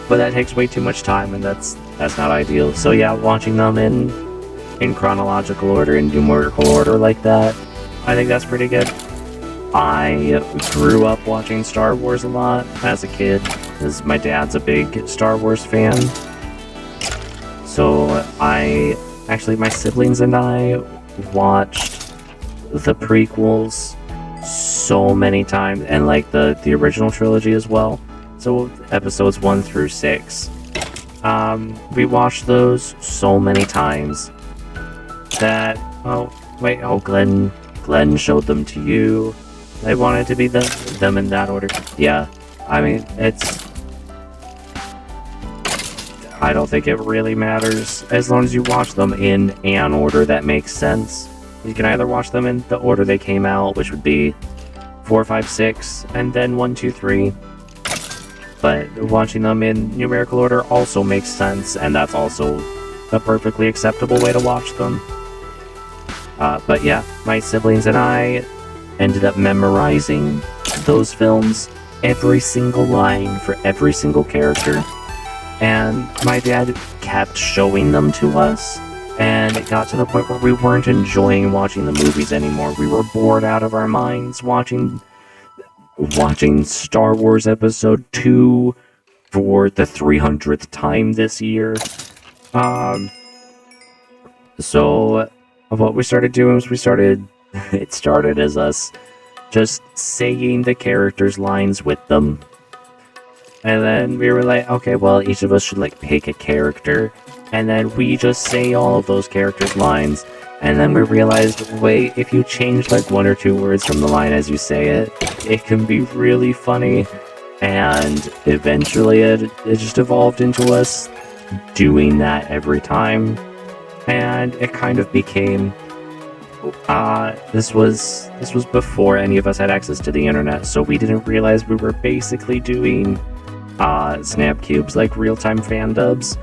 But that takes way too much time, and that's not ideal. So yeah, watching them in chronological order, in numerical order like that, I think that's pretty good. I grew up watching Star Wars a lot as a kid, because my dad's a big Star Wars fan. So my siblings and I watched the prequels so many times, and like the original trilogy as well. So episodes 1 through 6. We watched those so many times that, Glenn showed them to you. They wanted to be them in that order. Yeah, I mean, I don't think it really matters, as long as you watch them in an order that makes sense. You can either watch them in the order they came out, which would be 4, 5, 6, and then 1, 2, 3. But watching them in numerical order also makes sense, and that's also a perfectly acceptable way to watch them. But yeah, my siblings and I ended up memorizing those films, every single line for every single character. And my dad kept showing them to us, and it got to the point where we weren't enjoying watching the movies anymore. We were bored out of our minds watching Star Wars Episode 2 for the 300th time this year. So what we started doing was it started as us just saying the characters' lines with them. And then we were like, okay, well, each of us should like pick a character, and then we just say all of those characters' lines. And then we realized, wait, if you change like 1 or 2 words from the line as you say it, it can be really funny. And eventually it just evolved into us doing that every time. And it kind of became, this was before any of us had access to the internet, so we didn't realize we were basically doing snap cubes, like real-time fan dubs.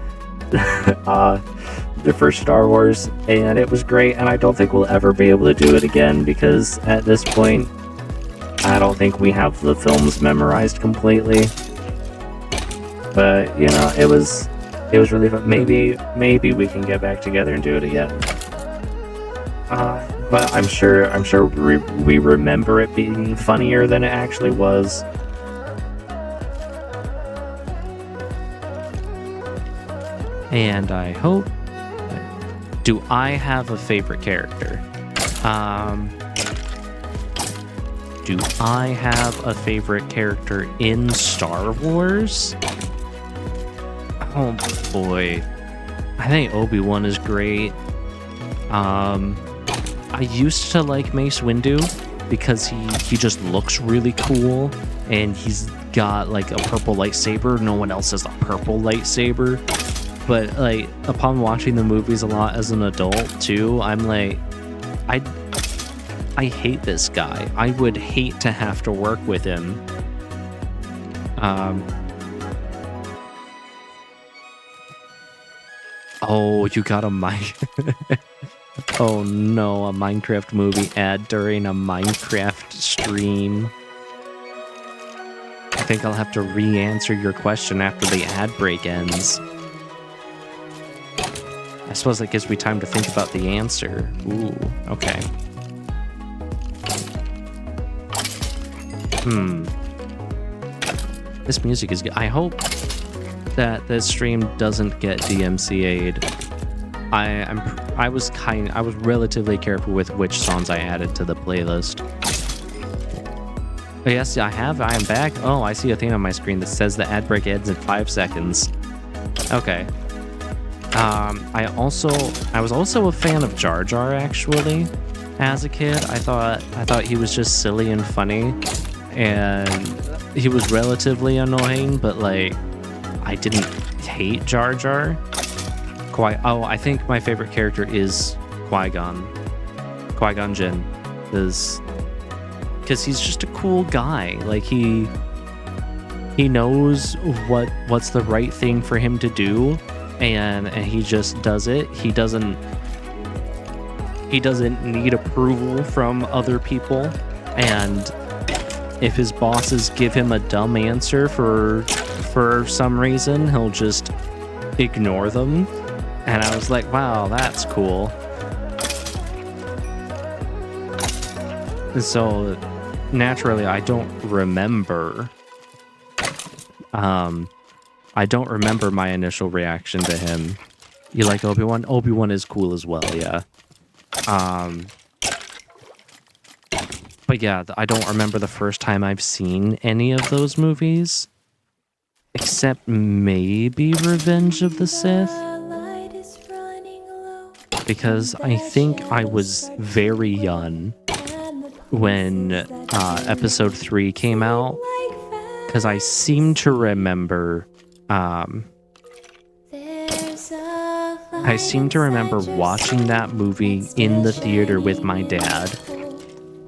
The first Star Wars, and it was great, and I don't think we'll ever be able to do it again, because at this point I don't think we have the films memorized completely. But you know, it was really fun. Maybe we can get back together and do it again. But I'm sure we remember it being funnier than it actually was. And I hope... Do I have a favorite character? Do I have a favorite character in Star Wars? Oh boy. I think Obi-Wan is great. I used to like Mace Windu because he just looks really cool, and he's got like a purple lightsaber. No one else has a purple lightsaber. But like, upon watching the movies a lot as an adult too, I'm like, I hate this guy. I would hate to have to work with him. Oh, you got a mic. Oh no, a Minecraft movie ad during a Minecraft stream. I think I'll have to re-answer your question after the ad break ends. I suppose that gives me time to think about the answer. Ooh, okay. This music is good. I hope that this stream doesn't get DMCA'd. I was relatively careful with which songs I added to the playlist. Oh, yes, I am back. Oh, I see a thing on my screen that says the ad break ends in 5 seconds. Okay. I was also a fan of Jar Jar actually. As a kid, I thought he was just silly and funny, and he was relatively annoying, but like I didn't hate Jar Jar. I think my favorite character is Qui-Gon Jinn, because he's just a cool guy. Like he knows what's the right thing for him to do, and he just does it. He doesn't need approval from other people, and if his bosses give him a dumb answer for some reason, he'll just ignore them. And I was like, wow, that's cool. And so naturally, I don't remember my initial reaction to him. You like Obi-Wan? Obi-Wan is cool as well, yeah. But yeah, I don't remember the first time I've seen any of those movies, except maybe Revenge of the Sith, because I think I was very young when episode 3 came out, because I seem to remember watching that movie in the theater with my dad,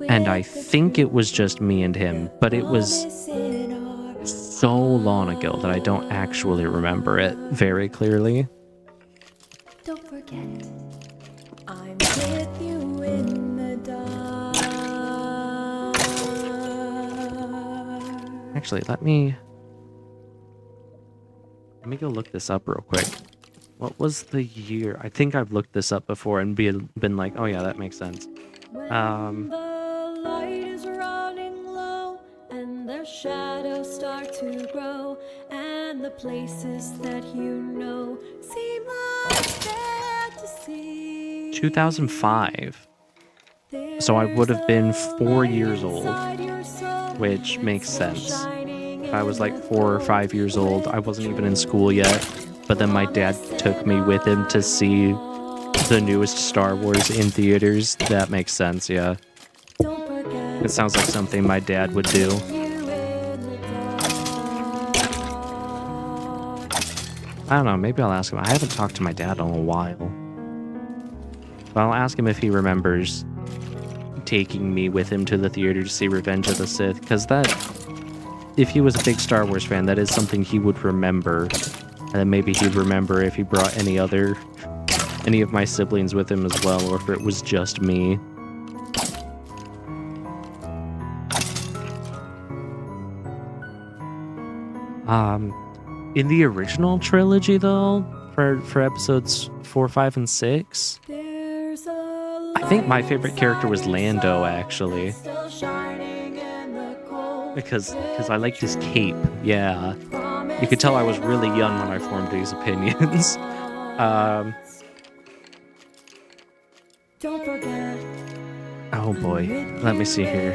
and I think it was just me and him, but it was so long ago that I don't actually remember it very clearly. Don't forget, I'm with you in the dark. Actually, let me go look this up real quick. What was the year? I think I've looked this up before and been like, oh yeah, that makes sense. When the light is running low and the shadows start to grow and the places that you know seem like fantasy. 2005. So I would have been 4 years old, which makes sense. I was like 4 or 5 years old. I wasn't even in school yet, but then my dad took me with him to see the newest Star Wars in theaters. That makes sense, yeah. It sounds like something my dad would do. I don't know, maybe I'll ask him. I haven't talked to my dad in a while. But I'll ask him if he remembers taking me with him to the theater to see Revenge of the Sith, because if he was a big Star Wars fan, that is something he would remember. And then maybe he'd remember if he brought any of my siblings with him as well, or if it was just me. In the original trilogy, though, for episodes 4, 5, and 6, I think my favorite character was Lando, actually. Because I liked his cape, yeah. You could tell I was really young when I formed these opinions. Oh boy, let me see here.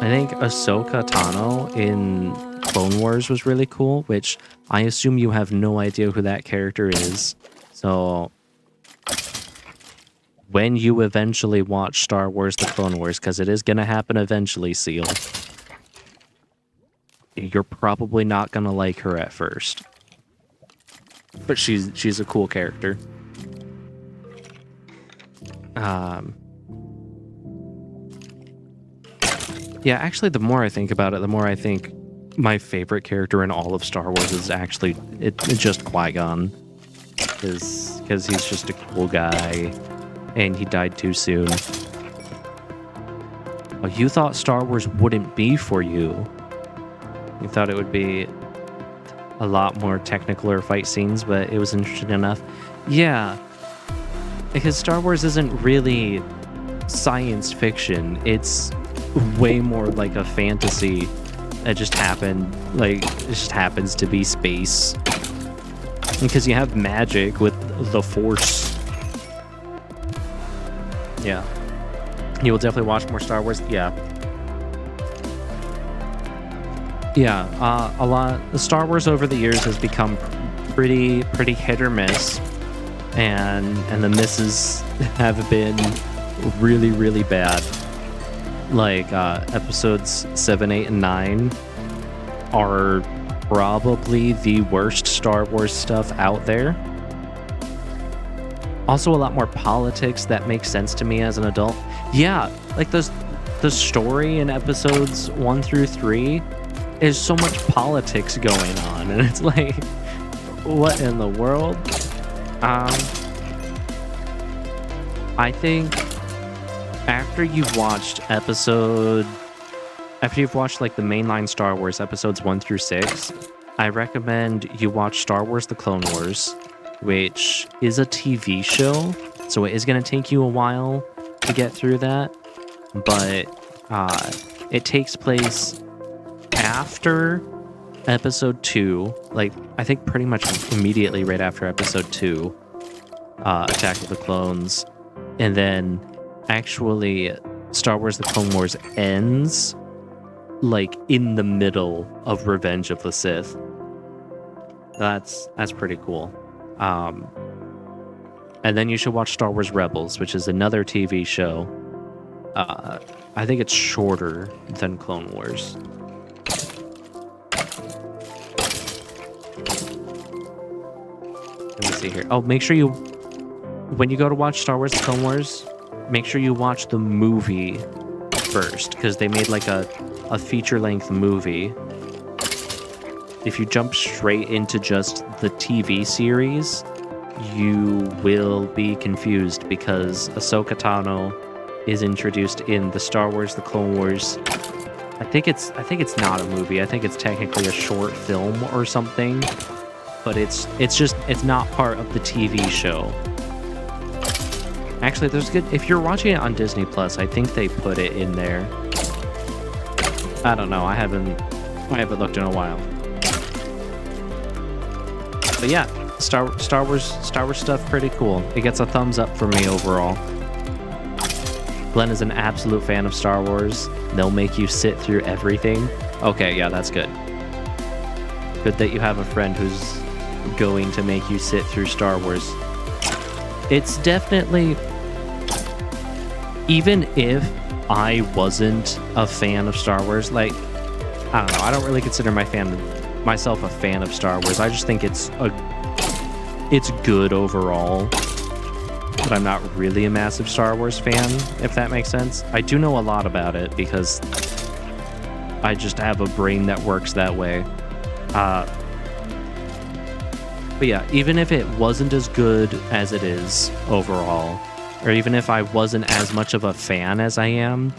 I think Ahsoka Tano in Clone Wars was really cool, which I assume you have no idea who that character is. So when you eventually watch Star Wars The Clone Wars, because it is going to happen eventually, Seal, you're probably not going to like her at first. But she's a cool character. Yeah, actually, the more I think about it, the more I think my favorite character in all of Star Wars is actually it's just Qui-Gon. Because he's just a cool guy, and he died too soon. Oh, you thought Star Wars wouldn't be for you. You thought it would be a lot more technical or fight scenes, but it was interesting enough. Yeah, because Star Wars isn't really science fiction. It's way more like a fantasy that just happens to be space. Because you have magic with the Force. Yeah. You will definitely watch more Star Wars. Yeah. Yeah, a lot. Star Wars over the years has become pretty hit or miss, and the misses have been really bad. Like episodes 7, 8, and 9 are probably the worst Star Wars stuff out there. Also, a lot more politics that makes sense to me as an adult. Yeah, like the story in episodes 1 through 3 is so much politics going on, and it's like, what in the world? I think after you've watched like the mainline Star Wars episodes 1 through 6, I recommend you watch Star Wars: The Clone Wars, which is a TV show, so it is going to take you a while to get through that, but it takes place after episode 2, like I think pretty much immediately right after episode 2, Attack of the Clones, and then actually Star Wars: The Clone Wars ends like in the middle of Revenge of the Sith. That's pretty cool. And then you should watch Star Wars Rebels, which is another TV show. I think it's shorter than Clone Wars. Let me see here. Oh, make sure when you go to watch Star Wars: The Clone Wars, make sure you watch the movie first, because they made like a feature-length movie. If you jump straight into just the TV series, you will be confused, because Ahsoka Tano is introduced in the Star Wars: The Clone Wars. I think it's not a movie. I think it's technically a short film or something, but it's not part of the TV show. Actually, there's good, if you're watching it on Disney Plus, I think they put it in there. I don't know. I haven't looked in a while. But yeah, Star Wars stuff pretty cool. It gets a thumbs up for me overall. Glenn is an absolute fan of Star Wars. They'll make you sit through everything. Okay, yeah, that's good. Good that you have a friend who's going to make you sit through Star Wars. It's definitely, even if I wasn't a fan of Star Wars, like, I don't know, I don't really consider myself a fan of Star Wars. I just think it's good overall, but I'm not really a massive Star Wars fan, if that makes sense. I do know a lot about it because I just have a brain that works that way. But yeah, even if it wasn't as good as it is overall, or even if I wasn't as much of a fan as I am,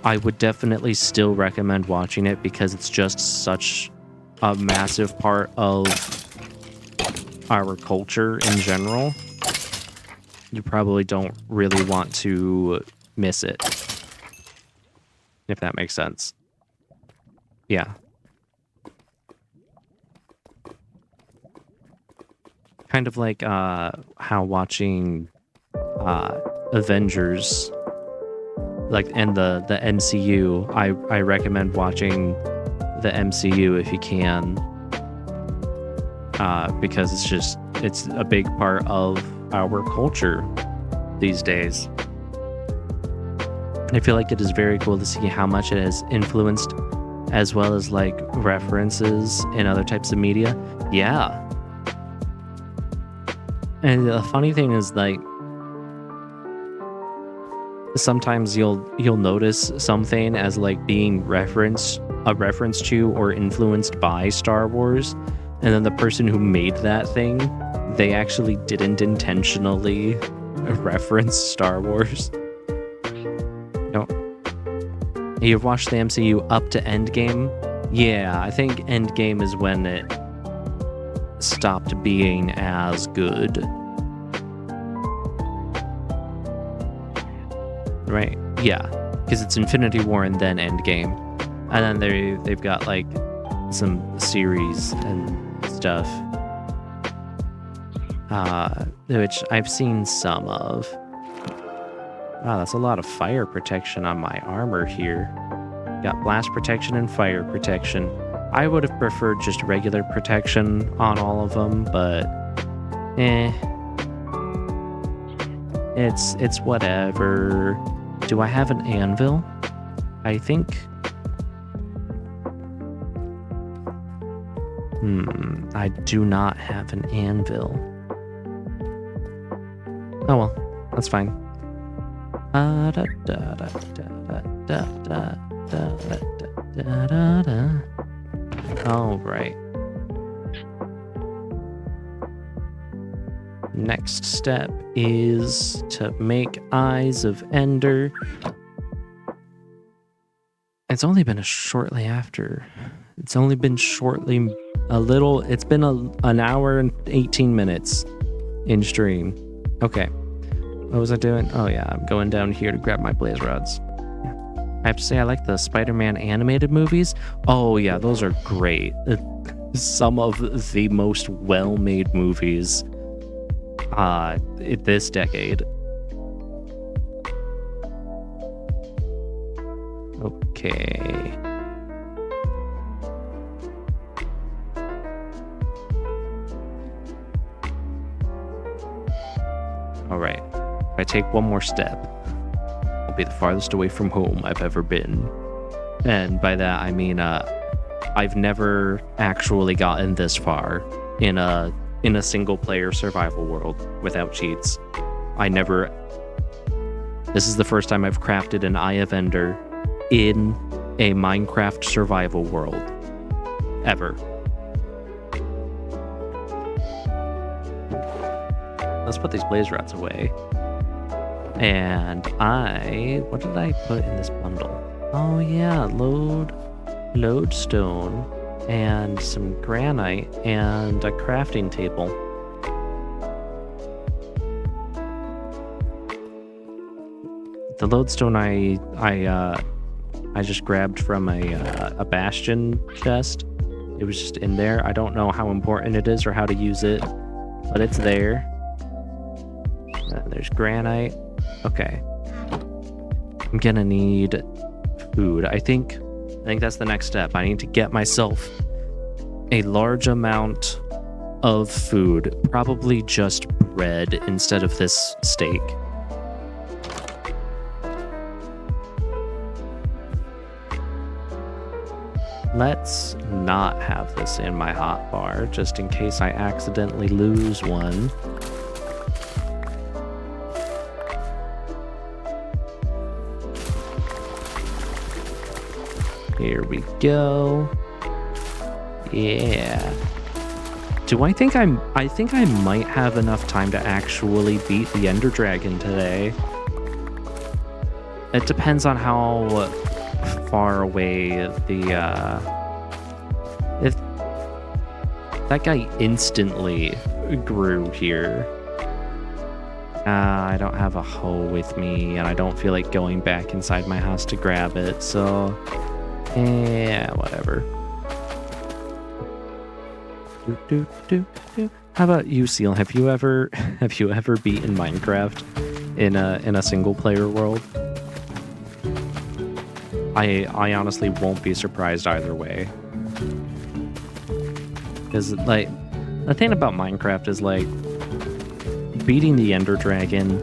I would definitely still recommend watching it, because it's just such a massive part of our culture in general. You probably don't really want to miss it, if that makes sense. Yeah. Kind of like how watching Avengers, like, and the MCU, I recommend watching the MCU if you can, because it's a big part of our culture these days. I feel like it is very cool to see how much it has influenced, as well as like references in other types of media. Yeah. And the funny thing is, like, sometimes you'll notice something as like being a reference to or influenced by Star Wars, and then the person who made that thing, they actually didn't intentionally reference Star Wars. No. You've watched the MCU up to Endgame? Yeah, I think Endgame is when it stopped being as good. Right? Yeah, because it's Infinity War and then Endgame, and then they've got like some series and stuff. which I've seen some of. Wow, that's a lot of fire protection on my armor here. Got blast protection and fire protection. I would have preferred just regular protection on all of them, but it's whatever. Do I have an anvil? I think. I do not have an anvil. Oh well, that's fine. All right. Next step is to make Eyes of Ender. It's only been It's only been it's been an hour and 18 minutes in stream. Okay. What was I doing? Oh yeah, I'm going down here to grab my blaze rods. I have to say I like the Spider-Man animated movies. Oh yeah, those are great. Some of the most well-made movies this decade. Okay. All right. If I take one more step, I'll be the farthest away from home I've ever been. And by that, I mean, I've never actually gotten this far in a single player survival world without cheats. This is the first time I've crafted an Eye of Ender in a Minecraft survival world. Ever. Let's put these blaze rods away. And what did I put in this bundle? Oh yeah, lodestone and some granite and a crafting table. The lodestone I just grabbed from a bastion chest. It was just in there. I don't know how important it is or how to use it, but it's there. There's granite. Okay. I'm gonna need food. I think that's the next step. I need to get myself a large amount of food, probably just bread instead of this steak. Let's not have this in my hotbar, just in case I accidentally lose one. Here we go. Yeah. I think I might have enough time to actually beat the Ender Dragon today. It depends on how far away if that guy instantly grew here. I don't have a hoe with me, and I don't feel like going back inside my house to grab it, so yeah, whatever. How about you, Seal? Have you ever beaten Minecraft in a single player world? I honestly won't be surprised either way. Because like the thing about Minecraft is like beating the Ender Dragon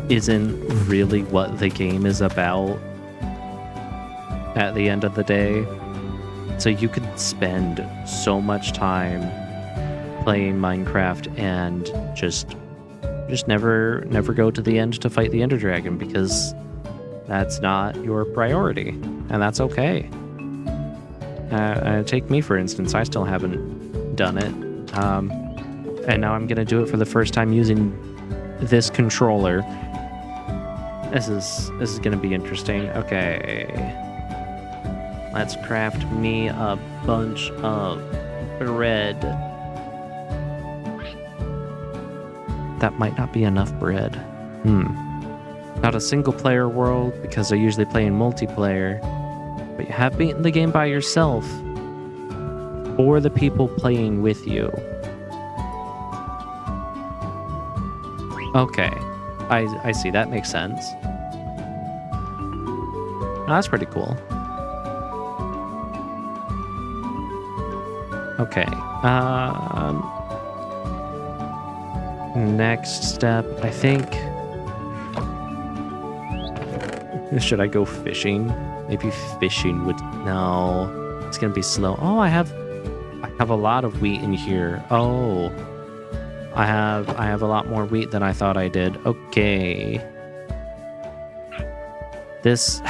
isn't really what the game is about at the end of the day. So you could spend so much time playing Minecraft and just never go to the end to fight the Ender Dragon because that's not your priority, and that's okay. Take me for instance, I still haven't done it, and now I'm gonna do it for the first time using this controller. This is gonna be interesting. Okay, let's craft me a bunch of bread. That might not be enough bread. Not a single player world because I usually play in multiplayer, but you have beaten the game by yourself or the people playing with you. Okay. I see. That makes sense. Oh, that's pretty cool. Okay. Next step, I think. Should I go fishing? Maybe fishing would. No, it's gonna be slow. Oh, I have a lot of wheat in here. Oh, I have a lot more wheat than I thought I did. Okay. This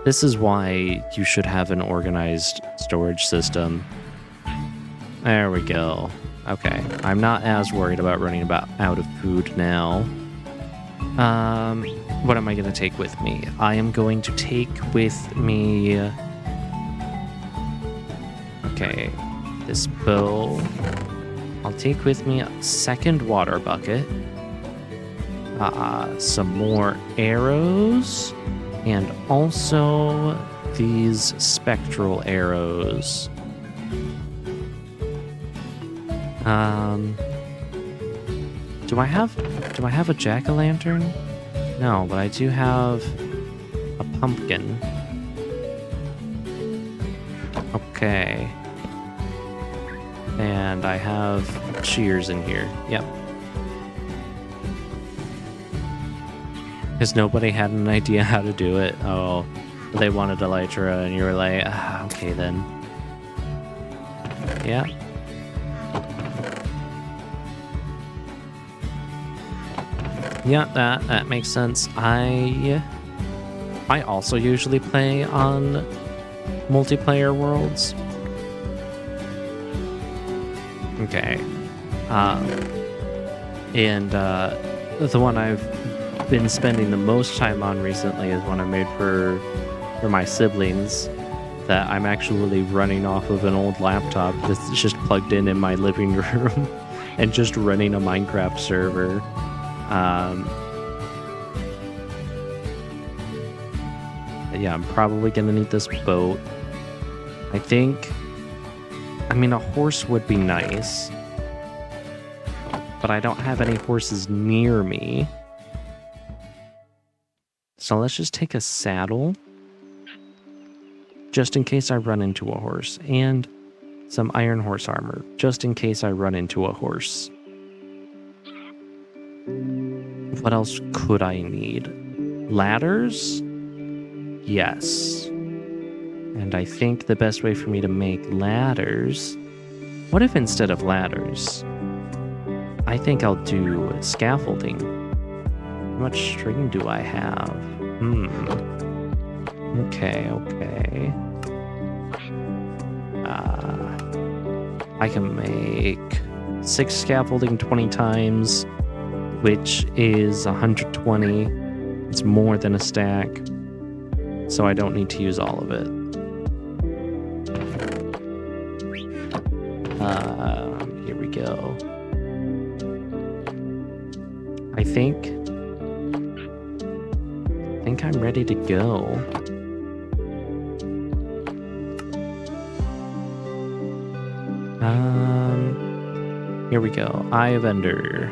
this is why you should have an organized storage system. There we go. Okay, I'm not as worried about running out of food now. What am I going to take with me? I am going to take with me... Okay, this bow. I'll take with me a second water bucket. Some more arrows. And also these spectral arrows. Do I have a jack-o'-lantern? No, but I do have a pumpkin. Okay. And I have shears in here. Yep. Because nobody had an idea how to do it. Oh, they wanted elytra, and you were like, okay then. Yeah. Yeah, that makes sense. I also usually play on multiplayer worlds. Okay. And the one I've been spending the most time on recently is one I made for my siblings that I'm actually running off of an old laptop that's just plugged in my living room and just running a Minecraft server. Yeah, I'm probably gonna need this boat. I mean, a horse would be nice, but I don't have any horses near me. So let's just take a saddle, just in case I run into a horse, and some iron horse armor, just in case I run into a horse. What else could I need? Ladders? Yes. And I think the best way for me to make ladders... What if instead of ladders, I think I'll do scaffolding. How much string do I have? Okay. I can make 6 scaffolding 20 times, which is 120. It's more than a stack, so I don't need to use all of it. Here we go. I think I'm ready to go. Here we go. Eye of Ender.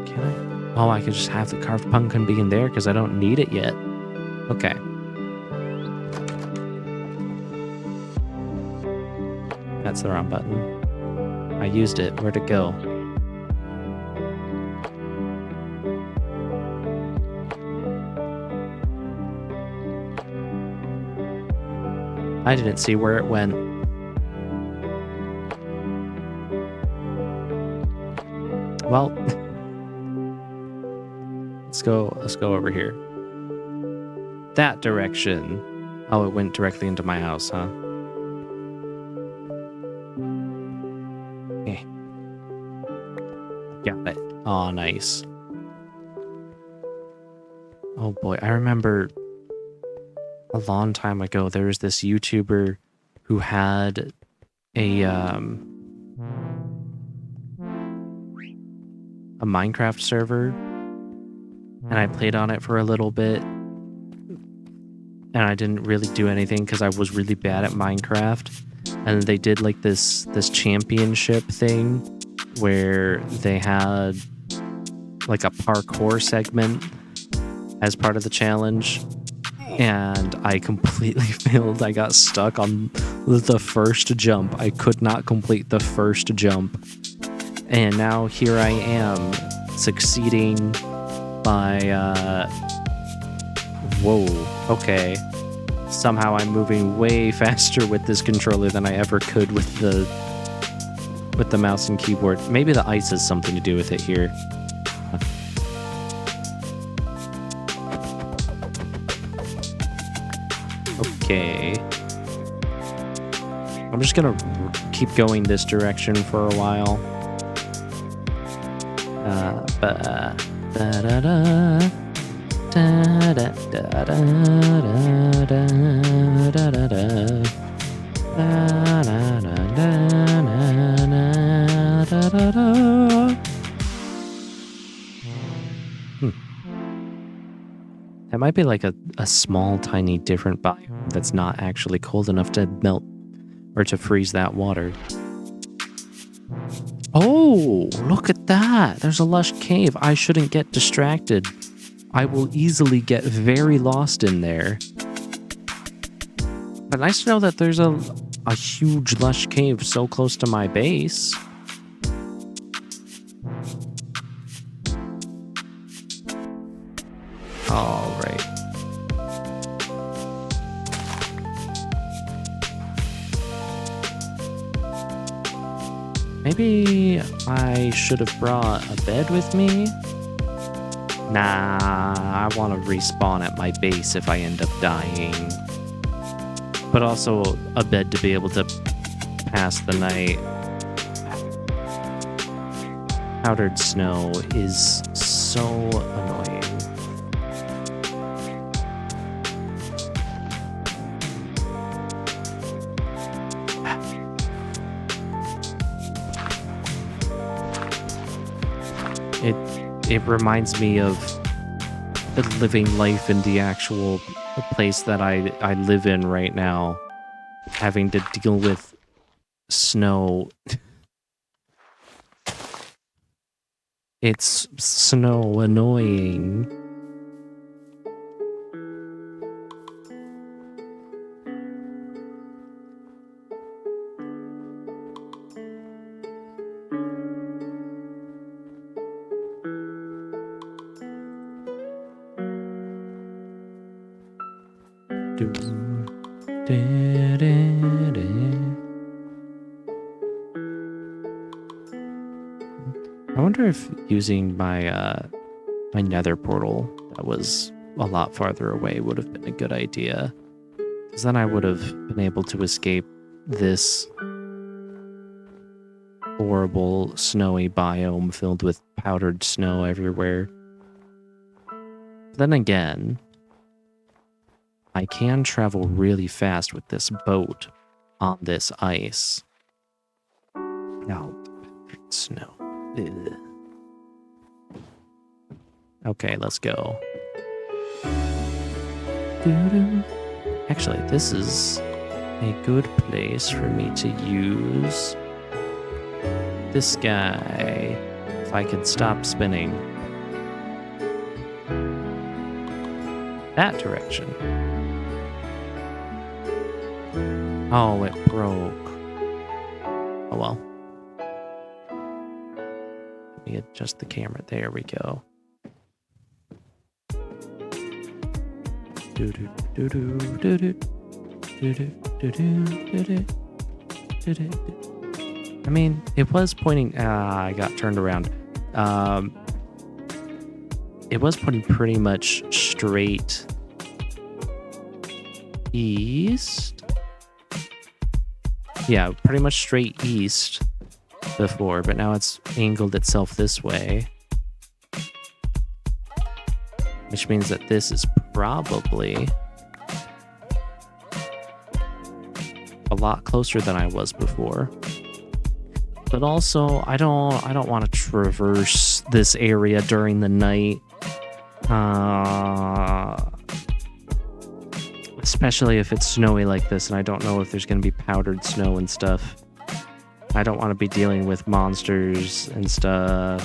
Can I? Oh, I could just have the carved pumpkin be in there because I don't need it yet. Okay. That's the wrong button. I used it. Where'd it go? I didn't see where it went. Well, let's go over here. That direction. Oh, it went directly into my house, huh? Okay. Got it. Oh, nice. Oh boy, I remember a long time ago, there was this YouTuber who had a Minecraft server, and I played on it for a little bit. and I didn't really do anything because I was really bad at Minecraft. And they did like this championship thing where they had like a parkour segment as part of the challenge, and I completely failed. I got stuck on the first jump. I could not complete the first jump, and now here I am succeeding by whoa, okay. Somehow I'm moving way faster with this controller than I ever could with the mouse and keyboard. Maybe the ice has something to do with it here. Okay. I'm just gonna keep going this direction for a while. That might be like a small, tiny, different biome that's not actually cold enough to melt or to freeze that water. Oh, look at that. There's a lush cave. I shouldn't get distracted. I will easily get very lost in there. But nice to know that there's a huge lush cave so close to my base. All right. Maybe I should have brought a bed with me. Nah, I want to respawn at my base if I end up dying. But also a bed to be able to pass the night. Powdered snow is so annoying. It reminds me of living life in the actual place that I live in right now, having to deal with snow. It's snow annoying. I wonder if using my my nether portal that was a lot farther away would have been a good idea. Because then I would have been able to escape this horrible snowy biome filled with powdered snow everywhere. Then again, I can travel really fast with this boat on this ice. Oh, powdered snow. Ugh. Okay, let's go. Actually, this is a good place for me to use this guy. If I could stop spinning. That direction. Oh, it broke. Oh well. Let me adjust the camera. There we go. I mean, it was pointing. I got turned around. It was pointing pretty much straight east. Yeah, pretty much straight east before, but now it's angled itself this way. Which means that this is probably a lot closer than I was before. But also, I don't want to traverse this area during the night. Especially if it's snowy like this and I don't know if there's going to be powdered snow and stuff. I don't want to be dealing with monsters and stuff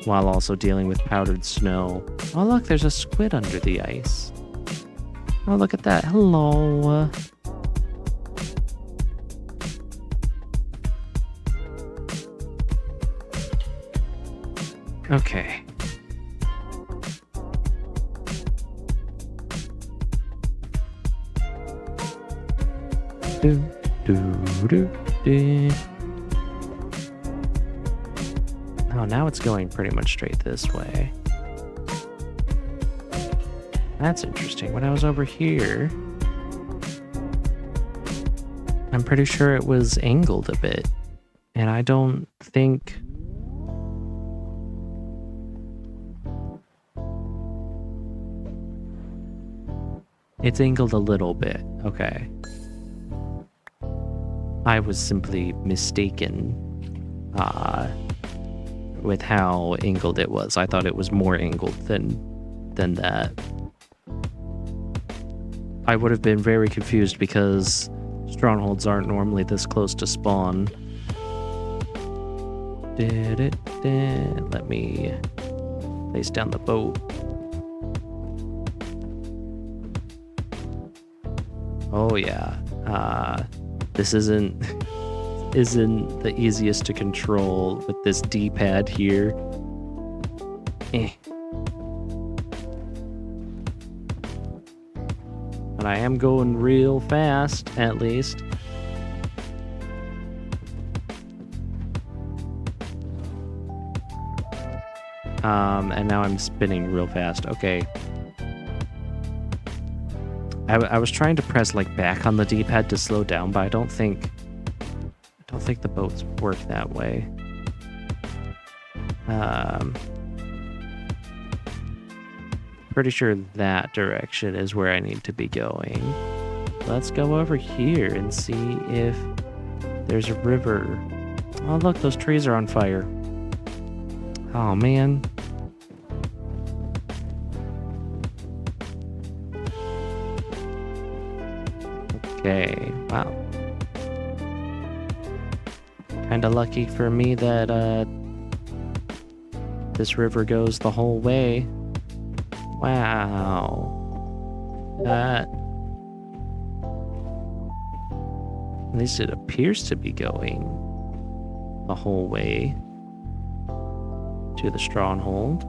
while also dealing with powdered snow. Oh, look, there's a squid under the ice. Oh, look at that. Hello. Okay. Do, do, do, do. Oh, now it's going pretty much straight this way. That's interesting. When I was over here, I'm pretty sure it was angled a bit. And I don't think... It's angled a little bit. Okay. I was simply mistaken with how angled it was. I thought it was more angled than that. I would have been very confused because strongholds aren't normally this close to spawn. Let me place down the boat. Oh yeah. This isn't the easiest to control with this D-pad here. But I am going real fast, at least. And now I'm spinning real fast. Okay. I was trying to press like back on the D-pad to slow down, but I don't think the boats work that way. Pretty sure that direction is where I need to be going. Let's go over here and see if there's a river. Oh, look, those trees are on fire. Oh, man. Okay, wow. Kinda lucky for me that this river goes the whole way. Wow. At least it appears to be going the whole way to the stronghold.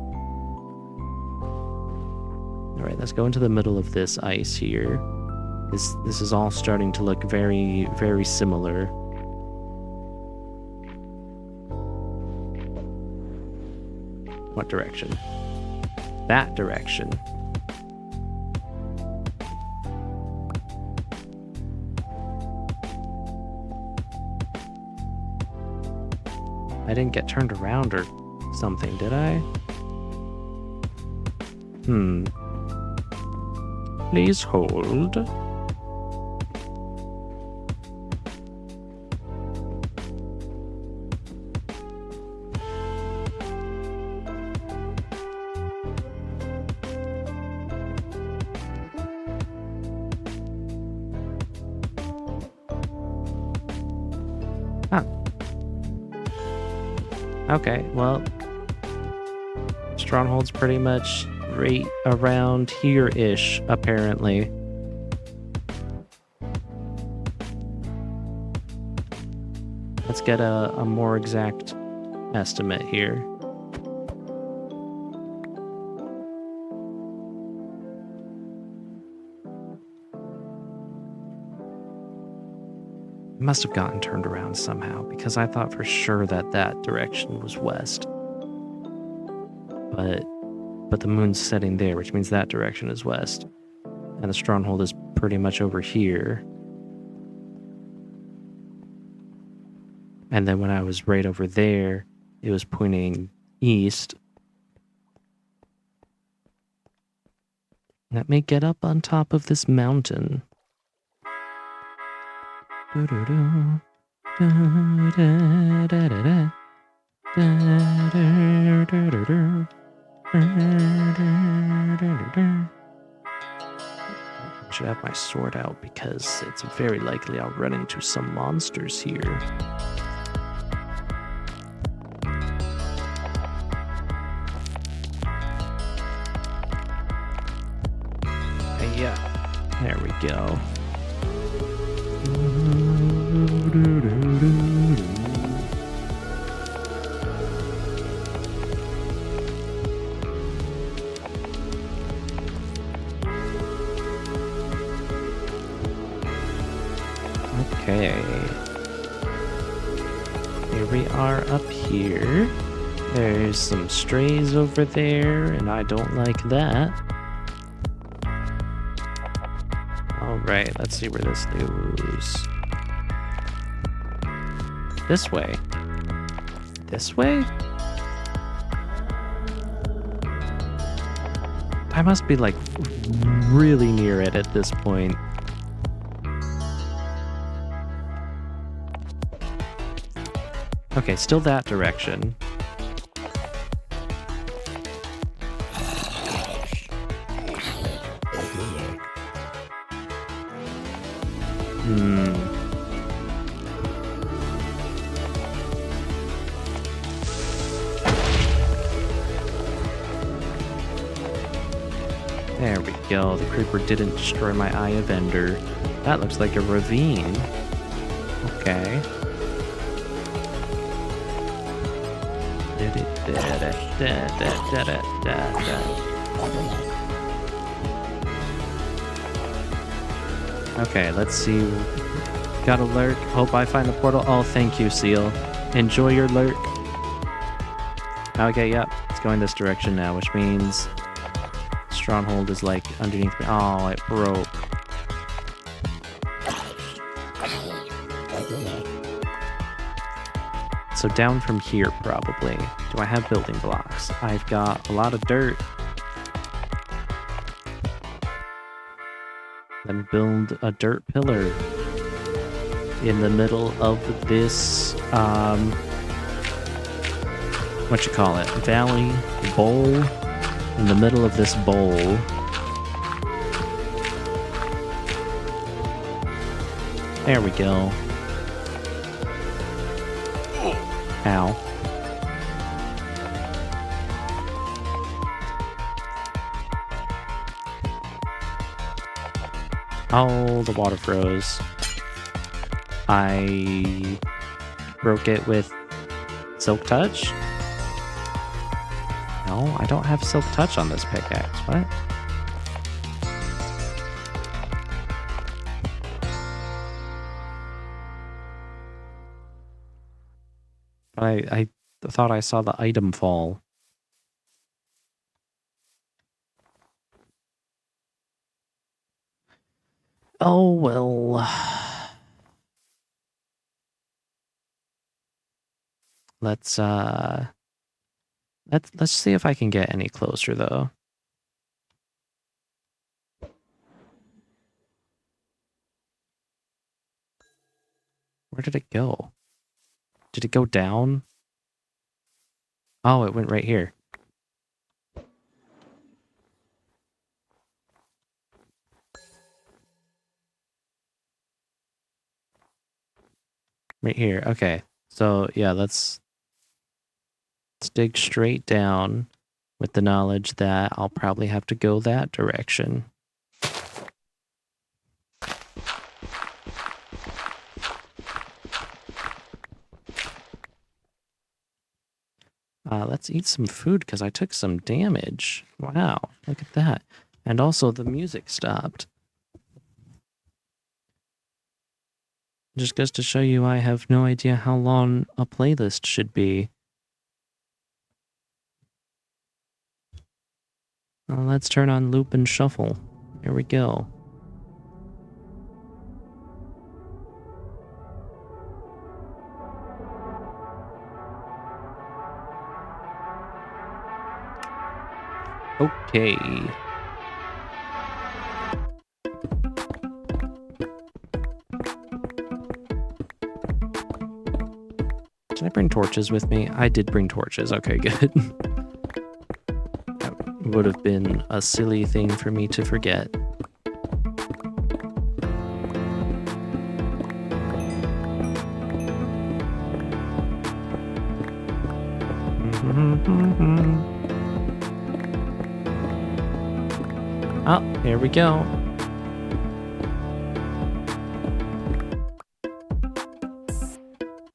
Alright, let's go into the middle of this ice here. This is all starting to look very, very similar. What direction? That direction. I didn't get turned around or something, did I? Please hold. Okay, well, stronghold's pretty much right around here-ish, apparently. Let's get a more exact estimate here. Must have gotten turned around somehow because I thought for sure that direction was west. But the moon's setting there, which means that direction is west. And the stronghold is pretty much over here. And then when I was right over there, it was pointing east. Let me get up on top of this mountain. I should have my sword out because it's very likely I'll run into some monsters here. Yeah, there we go. Okay. Here we are up here. There's some strays over there, and I don't like that. Alright, let's see where this goes. This way. This way? I must be like really near it at this point. Okay, still that direction. There we go. The creeper didn't destroy my Eye of Ender. That looks like a ravine. Okay. Okay, let's see. Got a lurk. Hope I find the portal. Oh, thank you, Seal. Enjoy your lurk. Okay, yep. It's going this direction now, which means Stronghold is like underneath me. Oh, it broke. So down from here, probably. Do I have building blocks? I've got a lot of dirt. Let me build a dirt pillar in the middle of this, what you call it? Valley bowl. In the middle of this bowl. There we go. Ow. Oh, the water froze. I broke it with Silk Touch? No, I don't have Silk Touch on this pickaxe. What? I thought I saw the item fall. Oh, well. Let's see if I can get any closer, though. Where did it go? Did it go down? Oh, it went right here. Right here. Okay. So, yeah, let's dig straight down with the knowledge that I'll probably have to go that direction. Let's eat some food because I took some damage. Wow, look at that. And also the music stopped. Just goes to show you I have no idea how long a playlist should be. Let's turn on loop and shuffle. Here we go. Okay. Did I bring torches with me? I did bring torches. Okay, good. That would have been a silly thing for me to forget. Oh, here we go.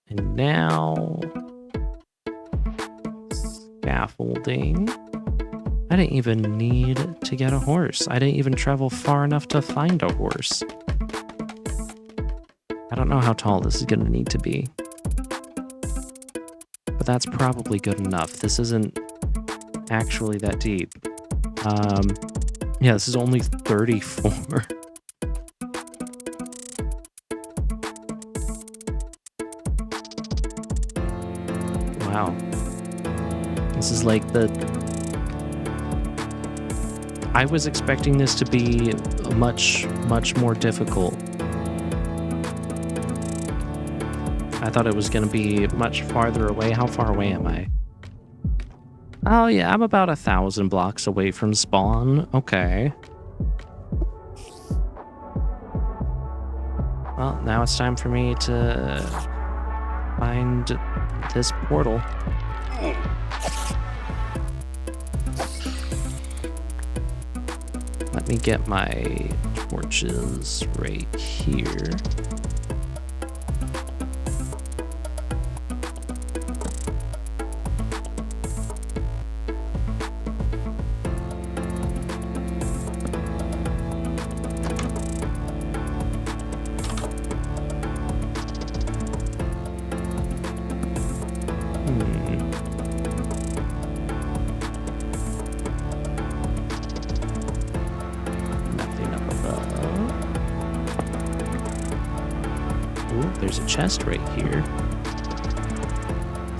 And now... scaffolding. I didn't even need to get a horse. I didn't even travel far enough to find a horse. I don't know how tall this is going to need to be. But that's probably good enough. This isn't actually that deep. Yeah, this is only 34. Wow. This is like the... I was expecting this to be much, much more difficult. I thought it was going to be much farther away. How far away am I? Oh yeah, I'm about 1,000 blocks away from spawn. Okay. Well, now it's time for me to find this portal. Let me get my torches right here. There's a chest right here.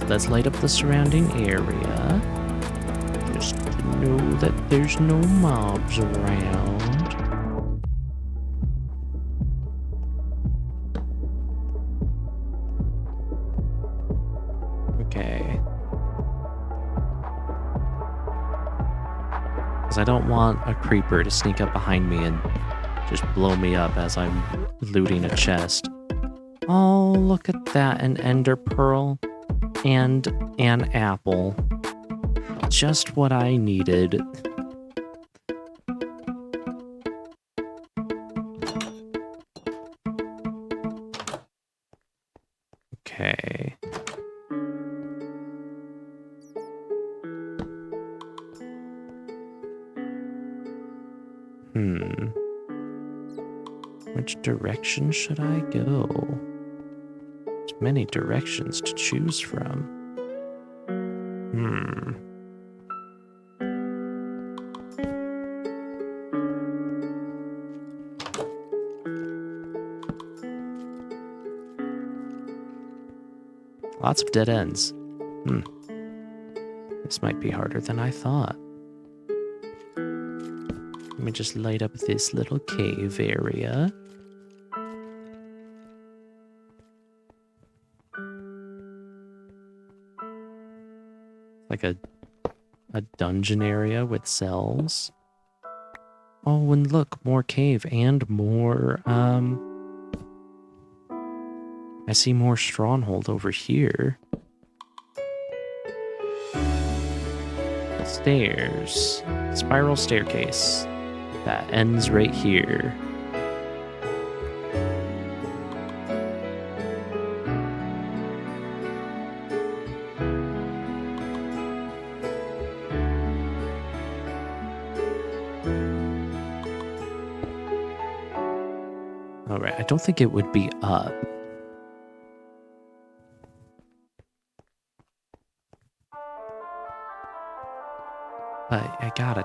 Let's light up the surrounding area. Just to know that there's no mobs around. Okay. Because I don't want a creeper to sneak up behind me and just blow me up as I'm looting a chest. Oh, look at that, an ender pearl and an apple. Just what I needed. Okay. Which direction should I go? There's many directions to choose from. Lots of dead ends. This might be harder than I thought. Let me just light up this little cave area. Like a dungeon area with cells. Oh, and look, more cave and more, I see more stronghold over here. Stairs. Spiral staircase. That ends right here. Alright, I don't think it would be up. But I gotta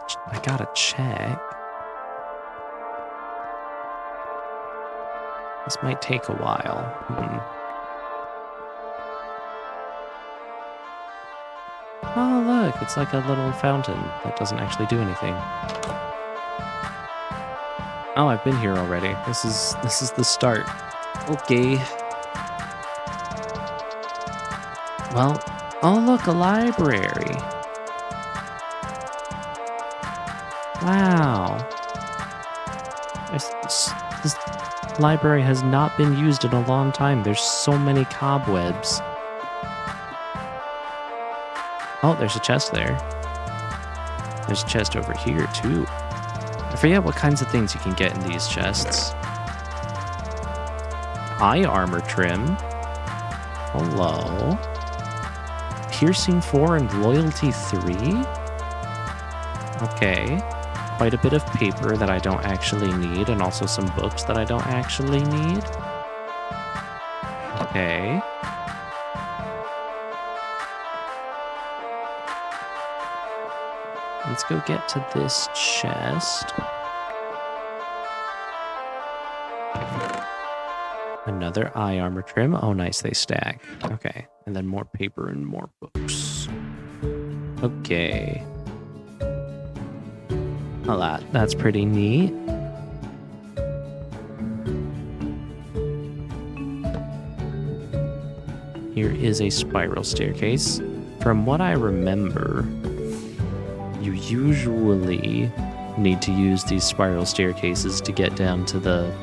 check. This might take a while. Oh, look, it's like a little fountain that doesn't actually do anything. Oh, I've been here already. This is the start. Okay. Well, oh look, a library. Wow. This library has not been used in a long time. There's so many cobwebs. Oh, there's a chest there. There's a chest over here, too. I forget what kinds of things you can get in these chests. Eye armor trim. Hello. Piercing 4 and loyalty 3? Okay. Quite a bit of paper that I don't actually need, and also some books that I don't actually need. Okay. Let's go get to this chest. Another eye armor trim. Oh, nice, they stack. Okay, and then more paper and more books. Okay. A lot. That's pretty neat. Here is a spiral staircase. From what I remember, you usually need to use these spiral staircases to get down to the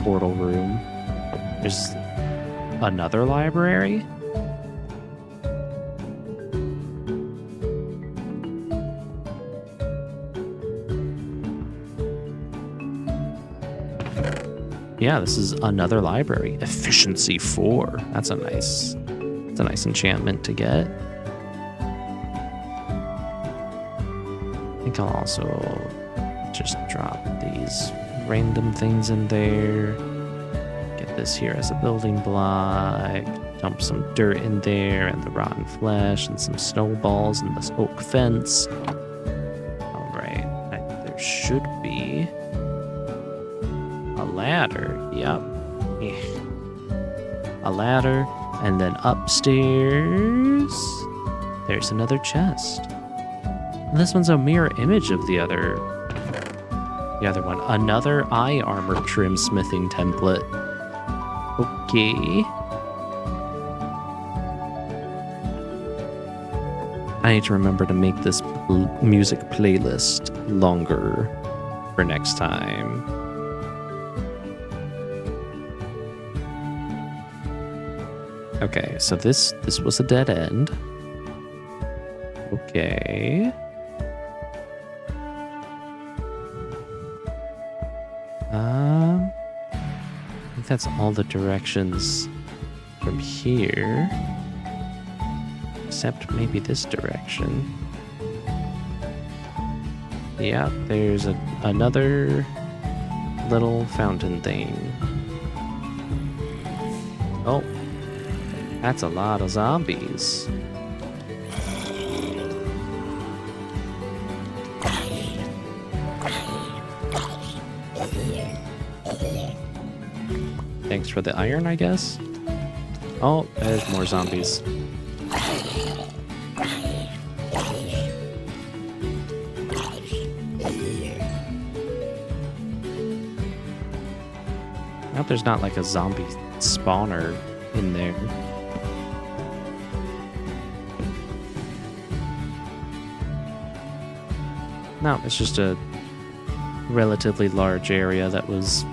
portal room. There's another library? Yeah, this is another library. Efficiency 4. That's a nice enchantment to get. I think I'll also just drop these random things in there. Get this here as a building block. Dump some dirt in there and the rotten flesh and some snowballs and this oak fence. All right, there should be a ladder. Yep. A ladder, and then upstairs there's another chest. This one's a mirror image of the other one. Another eye armor trim smithing template. Okay. I need to remember to make this music playlist longer for next time. Okay, so this was a dead end. Okay. I think that's all the directions from here. Except maybe this direction. Yeah, there's another little fountain thing. Oh, that's a lot of zombies. Thanks for the iron, I guess. Oh, there's more zombies. I hope there's not like a zombie spawner in there. No, it's just a relatively large area that was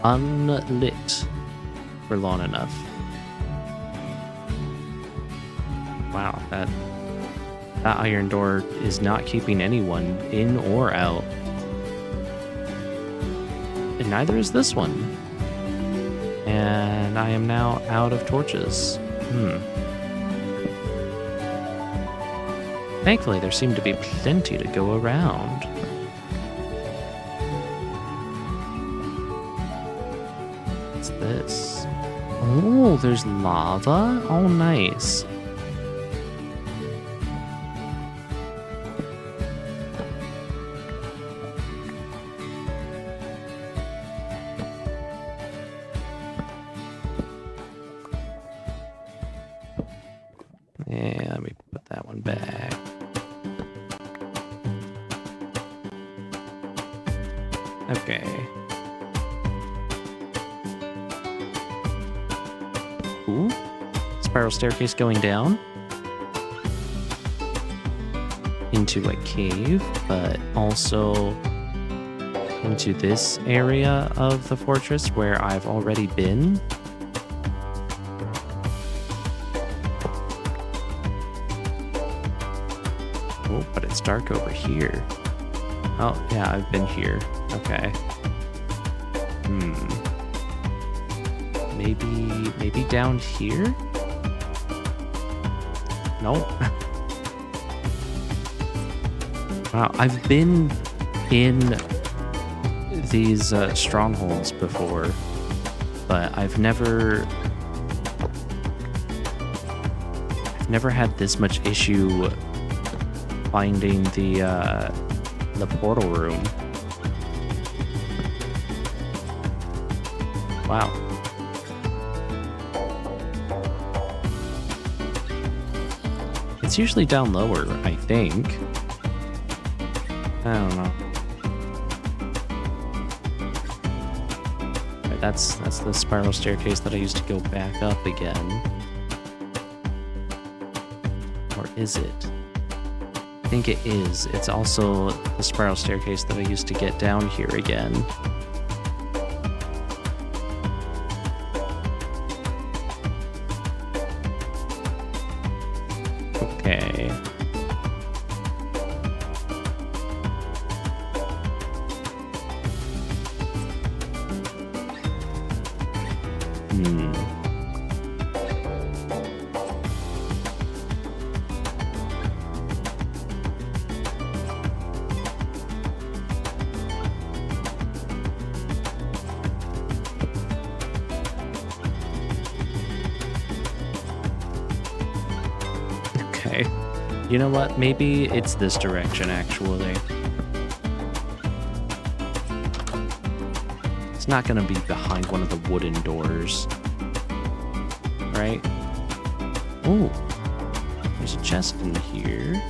unlit for long enough. Wow, that iron door is not keeping anyone in or out. And neither is this one. And I am now out of torches. Thankfully, there seem to be plenty to go around. What's this? Oh, there's lava? Oh, nice. Yeah, let me put that one back. Okay. Ooh. Spiral staircase going down into a cave, but also into this area of the fortress where I've already been. Oh, but it's dark over here. Oh, yeah, I've been here. Okay. Maybe down here? Nope. Wow, I've been in these strongholds before, but I've never had this much issue finding the portal room. Wow. It's usually down lower, I think. I don't know. Right, that's the spiral staircase that I used to go back up again. Or is it? I think it is. It's also the spiral staircase that I used to get down here again. Okay. Okay. You know what? Maybe it's this direction, actually. It's not gonna be behind one of the wooden doors. Right? Oh, there's a chest in here.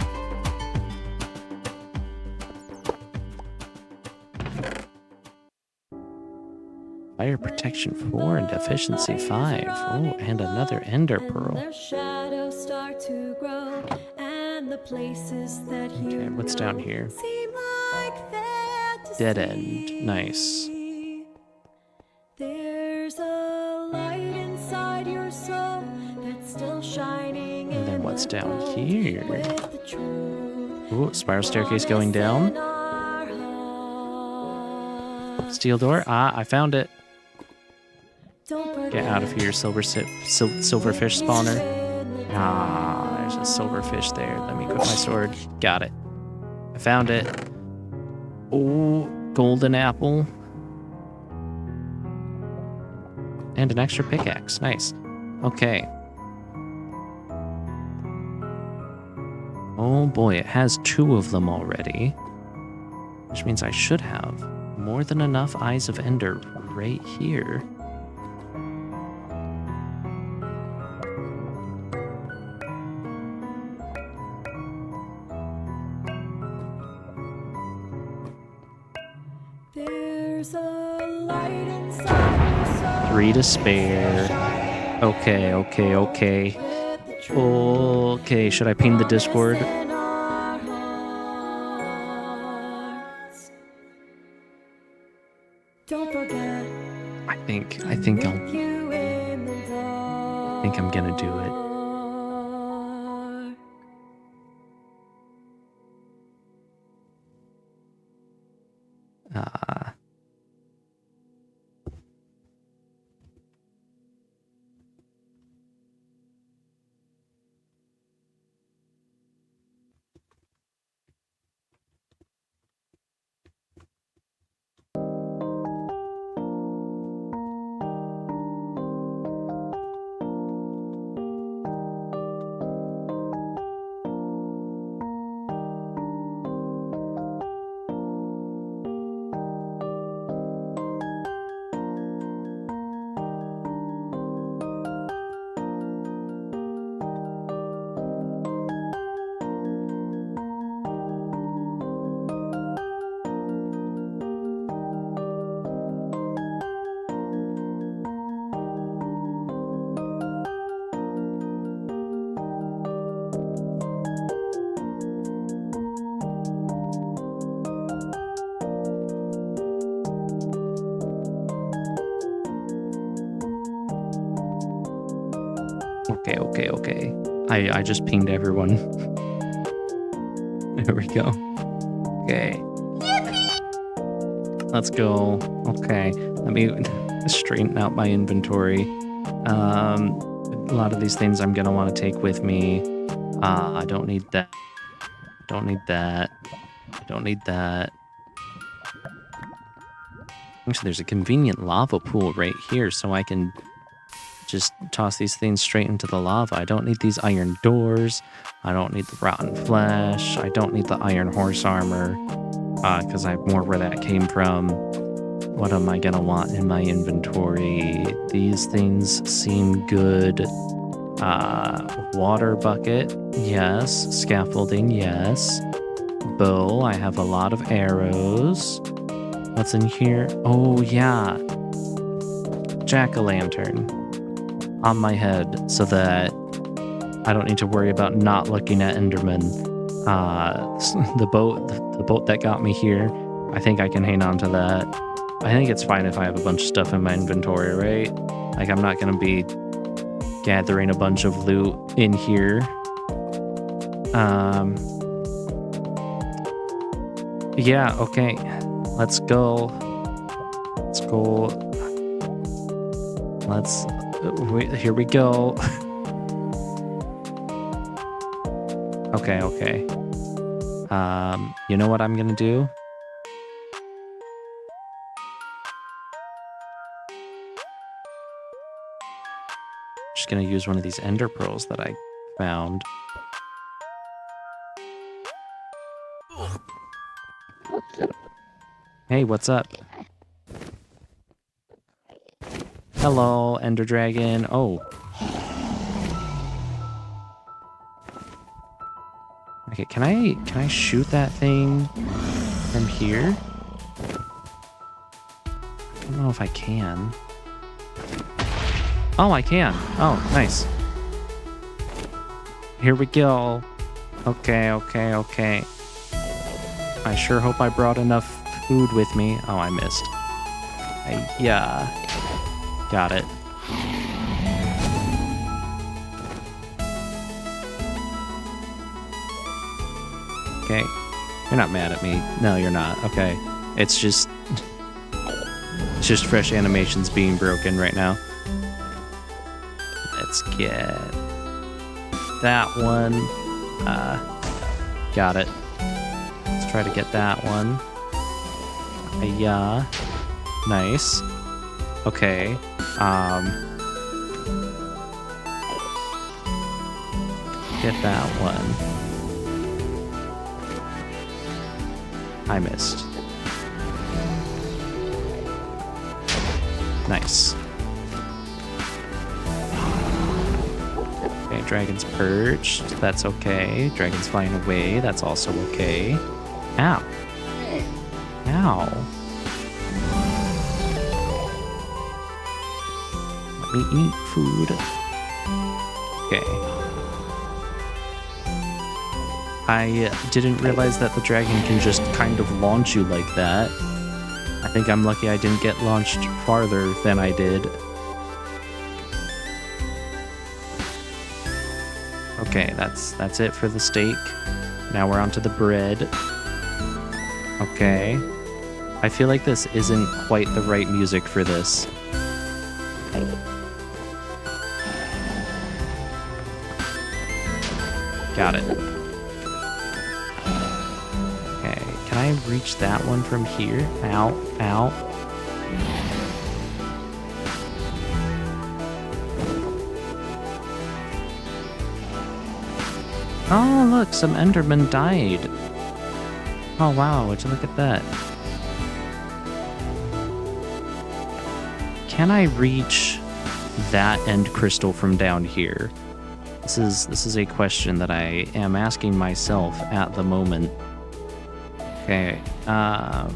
Fire protection 4 and efficiency 5. Oh, and another ender pearl. Okay, what's down here? Dead end. Nice. There's a light inside your soul that's still shining. And then what's down here? Ooh, spiral staircase going down. Steel door. Ah, I found it. Get out of here, silverfish spawner. Ah, there's a silverfish there. Let me equip my sword. Got it. I found it. Oh, golden apple. And an extra pickaxe. Nice. Okay. Oh boy, it has 2 of them already. Which means I should have more than enough Eyes of Ender right here. There's a light inside 3 to spare. Okay. Okay, should I ping the Discord? Don't forget. I think I'm gonna do it. Okay. I just pinged everyone. There we go. Okay. Let's go. Okay. Let me straighten out my inventory. A lot of these things I'm going to want to take with me. I don't need that. Don't need that. I don't need that. Actually, there's a convenient lava pool right here, so I can just toss these things straight into the lava. I don't need these iron doors. I don't need the rotten flesh. I don't need the iron horse armor, because I have more where that came from. What am I gonna want in my inventory? These things seem good. Water bucket, yes. Scaffolding, yes. Bow, I have a lot of arrows. What's in here? Oh, yeah. Jack-o'-lantern on my head so that I don't need to worry about not looking at Enderman. The boat that got me here, I think I can hang on to that. I think it's fine if I have a bunch of stuff in my inventory, right? Like, I'm not going to be gathering a bunch of loot in here. Yeah, okay. Let's go. Here we go. Okay. You know what I'm gonna do? Just gonna use one of these ender pearls that I found. Hey, what's up? Hello, Ender Dragon. Oh. Okay, can I shoot that thing from here? I don't know if I can. Oh, I can. Oh, nice. Here we go. Okay. I sure hope I brought enough food with me. Oh, I missed. Yeah. Got it. Okay. You're not mad at me. No, you're not. Okay. It's just fresh animations being broken right now. Let's get that one. Got it. Let's try to get that one. Yeah. Nice. Okay. Get that one. I missed. Nice. Okay, dragon's perched. That's okay. Dragon's flying away. That's also okay. Ow. Ow. Let me eat food. Okay. I didn't realize that the dragon can just kind of launch you like that. I think I'm lucky I didn't get launched farther than I did. Okay, that's it for the steak. Now we're on to the bread. Okay. I feel like this isn't quite the right music for this. Got it. Okay, can I reach that one from here? Ow, ow. Oh, look, some Endermen died. Oh, wow, would you look at that? Can I reach that end crystal from down here? This is a question that I am asking myself at the moment. Okay, I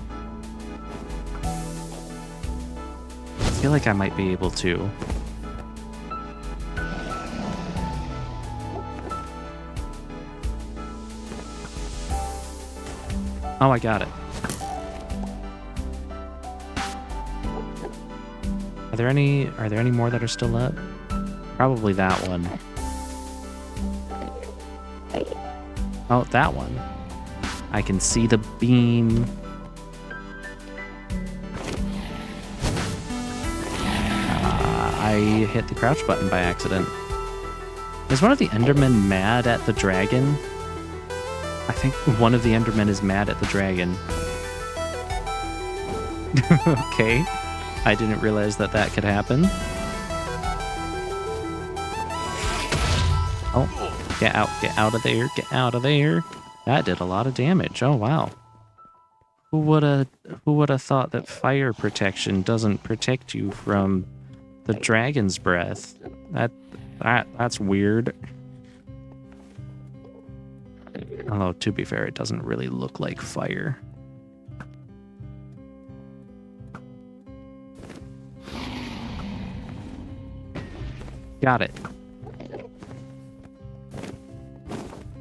feel like I might be able to. Oh, I got it. Are there any more that are still up? Probably that one. Oh, that one. I can see the beam. I hit the crouch button by accident. Is one of the Endermen mad at the dragon? I think one of the Endermen is mad at the dragon. Okay. I didn't realize that that could happen. Oh, get out of there, get out of there. That did a lot of damage. Oh, wow. Who would have thought that fire protection doesn't protect you from the dragon's breath? That's weird. Although, to be fair, it doesn't really look like fire. Got it.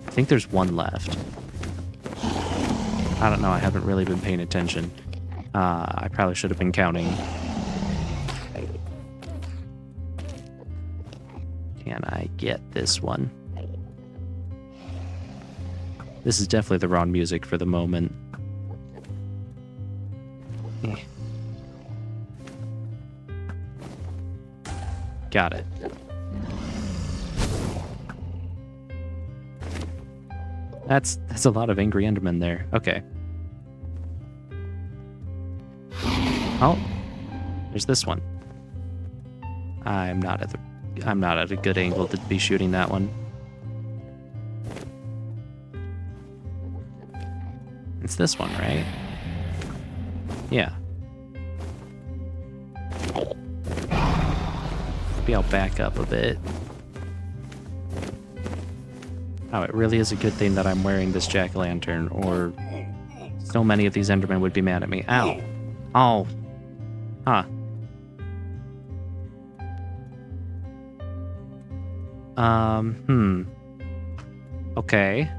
I think there's one left. I don't know, I haven't really been paying attention. I probably should have been counting. Can I get this one? This is definitely the wrong music for the moment. Got it. That's a lot of angry Endermen there. Okay. Oh, there's this one. I'm not at a good angle to be shooting that one. It's this one, right? Yeah. Maybe I'll back up a bit. Oh, it really is a good thing that I'm wearing this jack-o'-lantern, or so many of these Endermen would be mad at me. Ow. Oh. Huh. Okay.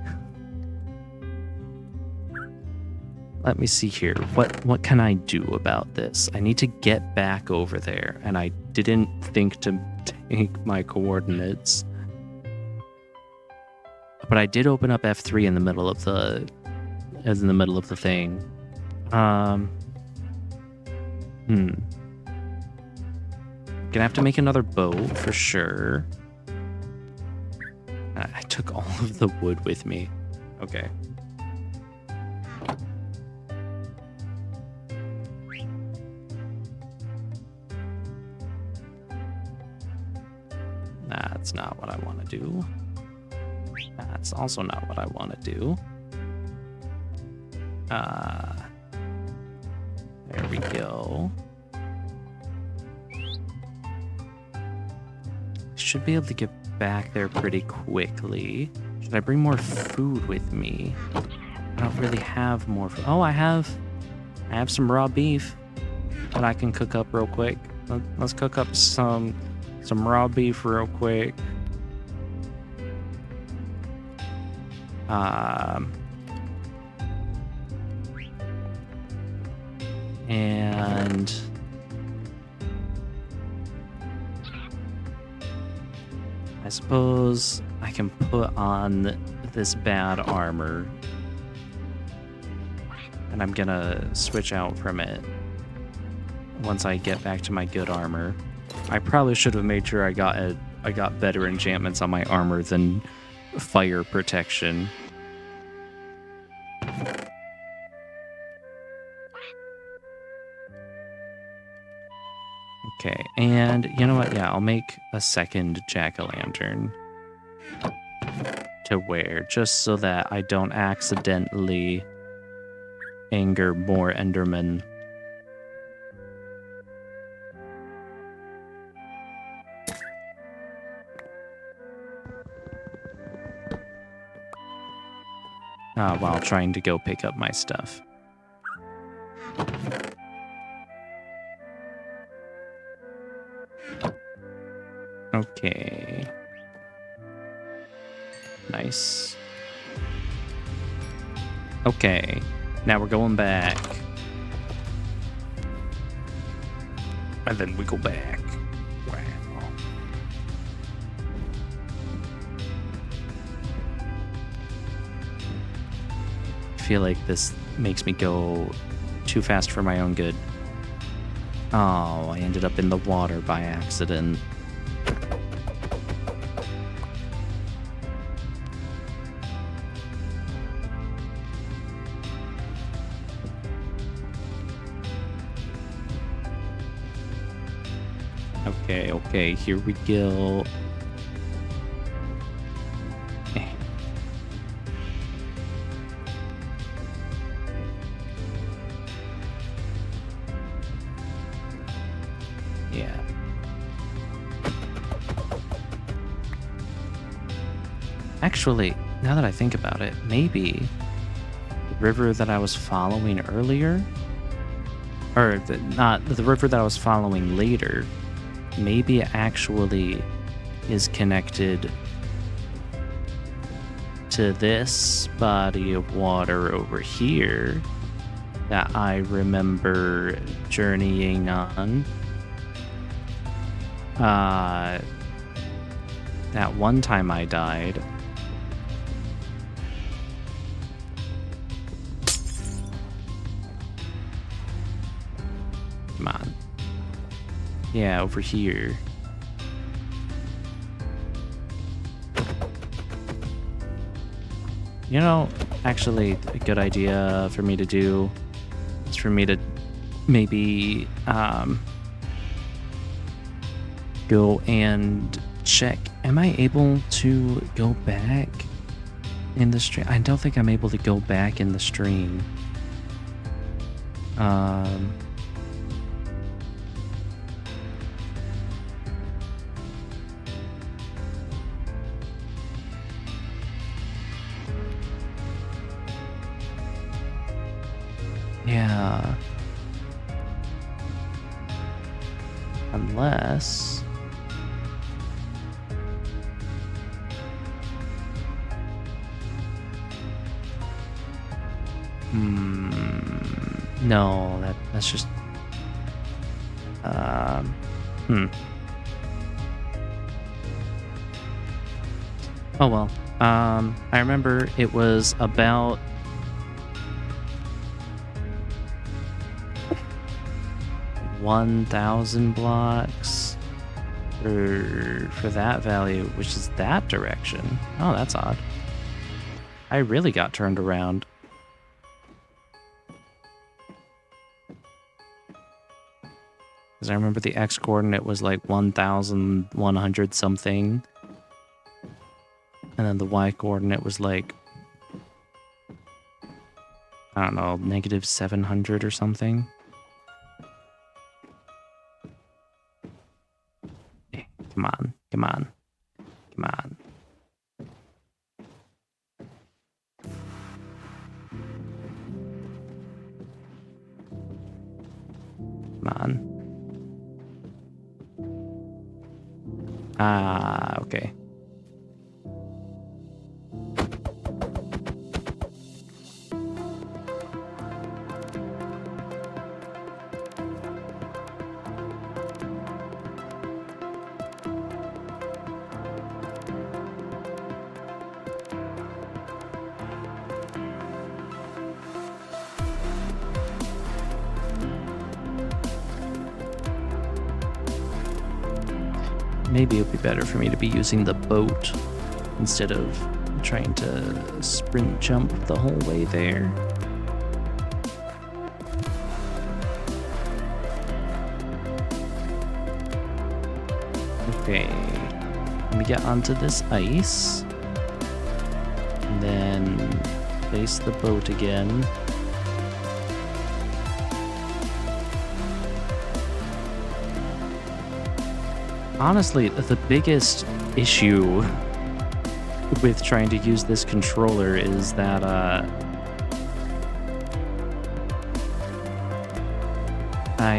Let me see here. What can I do about this? I need to get back over there, and I didn't think to take my coordinates. But I did open up F3 in the middle of the thing. Gonna have to make another boat for sure. I took all of the wood with me. Okay. That's not what I want to do. That's also not what I want to do. There we go. Should be able to get back there pretty quickly. Should I bring more food with me? I don't really have more food. Oh, I have some raw beef that I can cook up real quick. Let's cook up some raw beef real quick. And I suppose I can put on this bad armor, and I'm gonna switch out from it once I get back to my good armor. I probably should have made sure I got better enchantments on my armor than fire protection. Okay, and you know what? Yeah, I'll make a second jack-o'-lantern to wear, just so that I don't accidentally anger more Endermen. While trying to go pick up my stuff. Okay. Nice. Okay. Now we're going back. And then we go back. Wow. feel like this makes me go too fast for my own good. Oh, I ended up in the water by accident. Okay, here we go. Yeah. Actually, now that I think about it, maybe the river that I was following earlier, or not the river that I was following later, maybe it actually is connected to this body of water over here that I remember journeying on. That one time I died. Come on. Yeah, over here. You know, actually, a good idea for me to do is for me to maybe go and check. Am I able to go back in the stream? I don't think I'm able to go back in the stream. Yeah. Unless... No, that's just... Oh well. I remember it was about... 1,000 blocks for that value, which is that direction. Oh, that's odd. I really got turned around. Because I remember the X coordinate was like 1,100 something. And then the Y coordinate was like, I don't know, negative 700 or something. Come on, come on, come on. Come on. Okay. Maybe it would be better for me to be using the boat instead of trying to sprint jump the whole way there. Okay, let me get onto this ice and then place the boat again. Honestly, the biggest issue with trying to use this controller is that I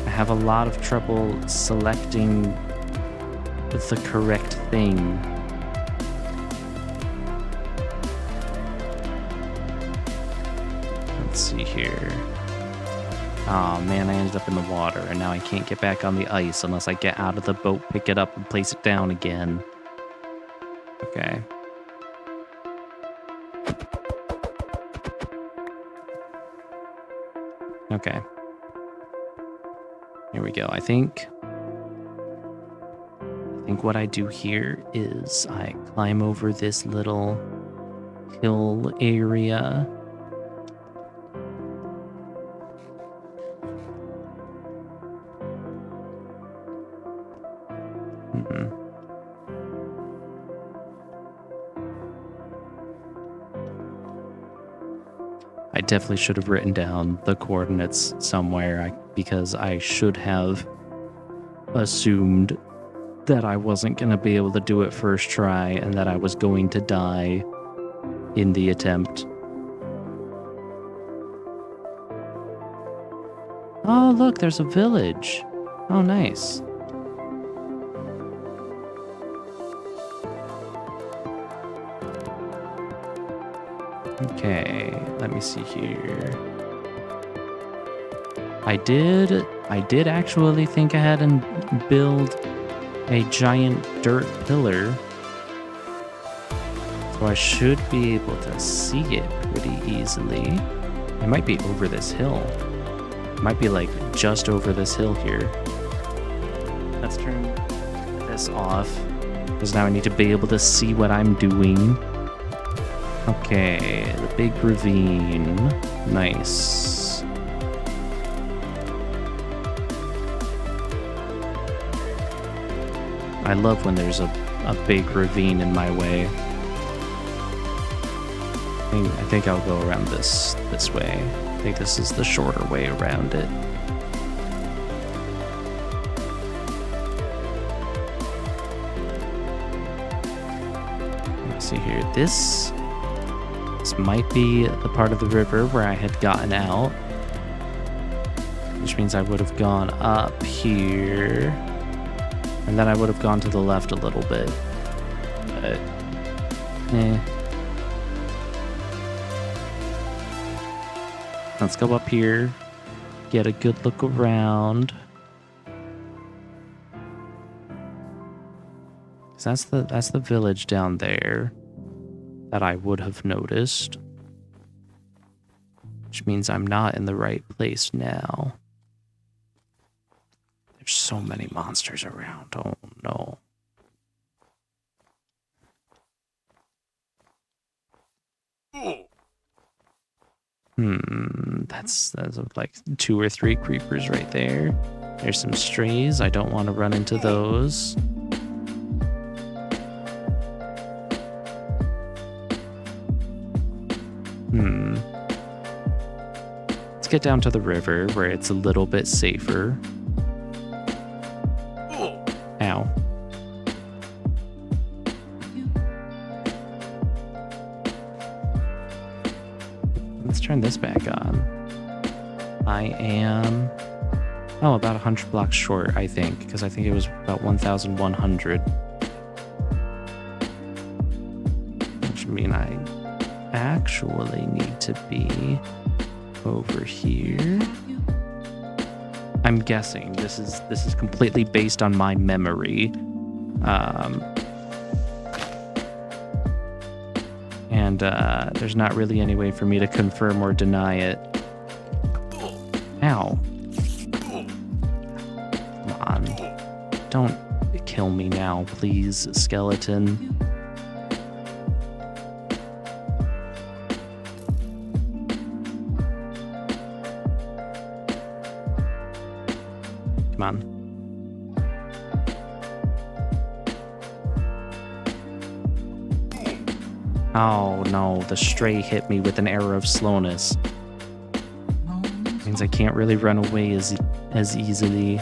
have a lot of trouble selecting the correct thing. Let's see here. Oh man, I ended up in the water, and now I can't get back on the ice unless I get out of the boat, pick it up, and place it down again. Okay. Okay. Here we go. I think what I do here is I climb over this little hill area. I definitely should have written down the coordinates somewhere because I should have assumed that I wasn't going to be able to do it first try and that I was going to die in the attempt. Oh, look, there's a village. Oh, nice. Okay, let me see here. I did actually think ahead and build a giant dirt pillar. So I should be able to see it pretty easily. It might be over this hill. It might be like just over this hill here. Let's turn this off, because now I need to be able to see what I'm doing. Okay, the big ravine. Nice. I love when there's a big ravine in my way. I think I'll go around this way. I think this is the shorter way around it. Let's see here. This might be the part of the river where I had gotten out, which means I would have gone up here, and then I would have gone to the left a little bit. But, let's go up here, get a good look around. That's the village down there that I would have noticed, which means I'm not in the right place now. There's so many monsters around. Oh no. That's like 2 or 3 creepers right there. There's some strays. I don't want to run into those. Let's get down to the river where it's a little bit safer. Ow. Let's turn this back on. I am about 100 blocks short, I think, because I think it was about 1,100. Which means I actually need to be over here. I'm guessing this is completely based on my memory. And there's not really any way for me to confirm or deny it. Ow. Come on. Don't kill me now, please, skeleton. Come on. Oh no, the stray hit me with an arrow of slowness. Means I can't really run away as easily.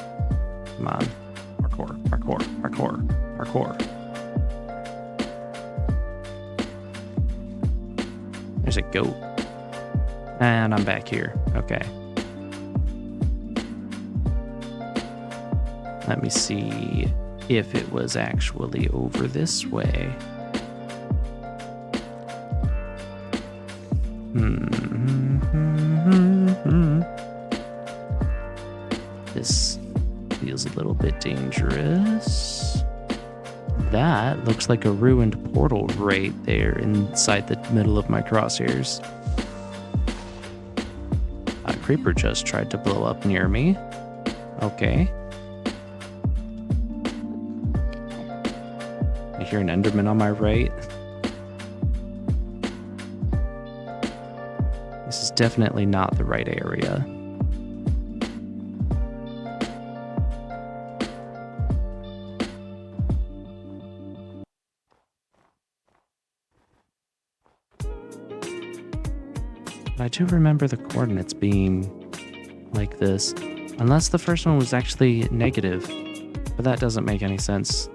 Come on. Parkour, parkour, parkour, parkour. There's a goat. And I'm back here. Okay. Let me see if it was actually over this way. This feels a little bit dangerous. That looks like a ruined portal right there inside the middle of my crosshairs. creeper just tried to blow up near me. Okay. I hear an Enderman on my right. This is definitely not the right area. But I do remember the coordinates being like this. Unless the first one was actually negative. But that doesn't make any sense.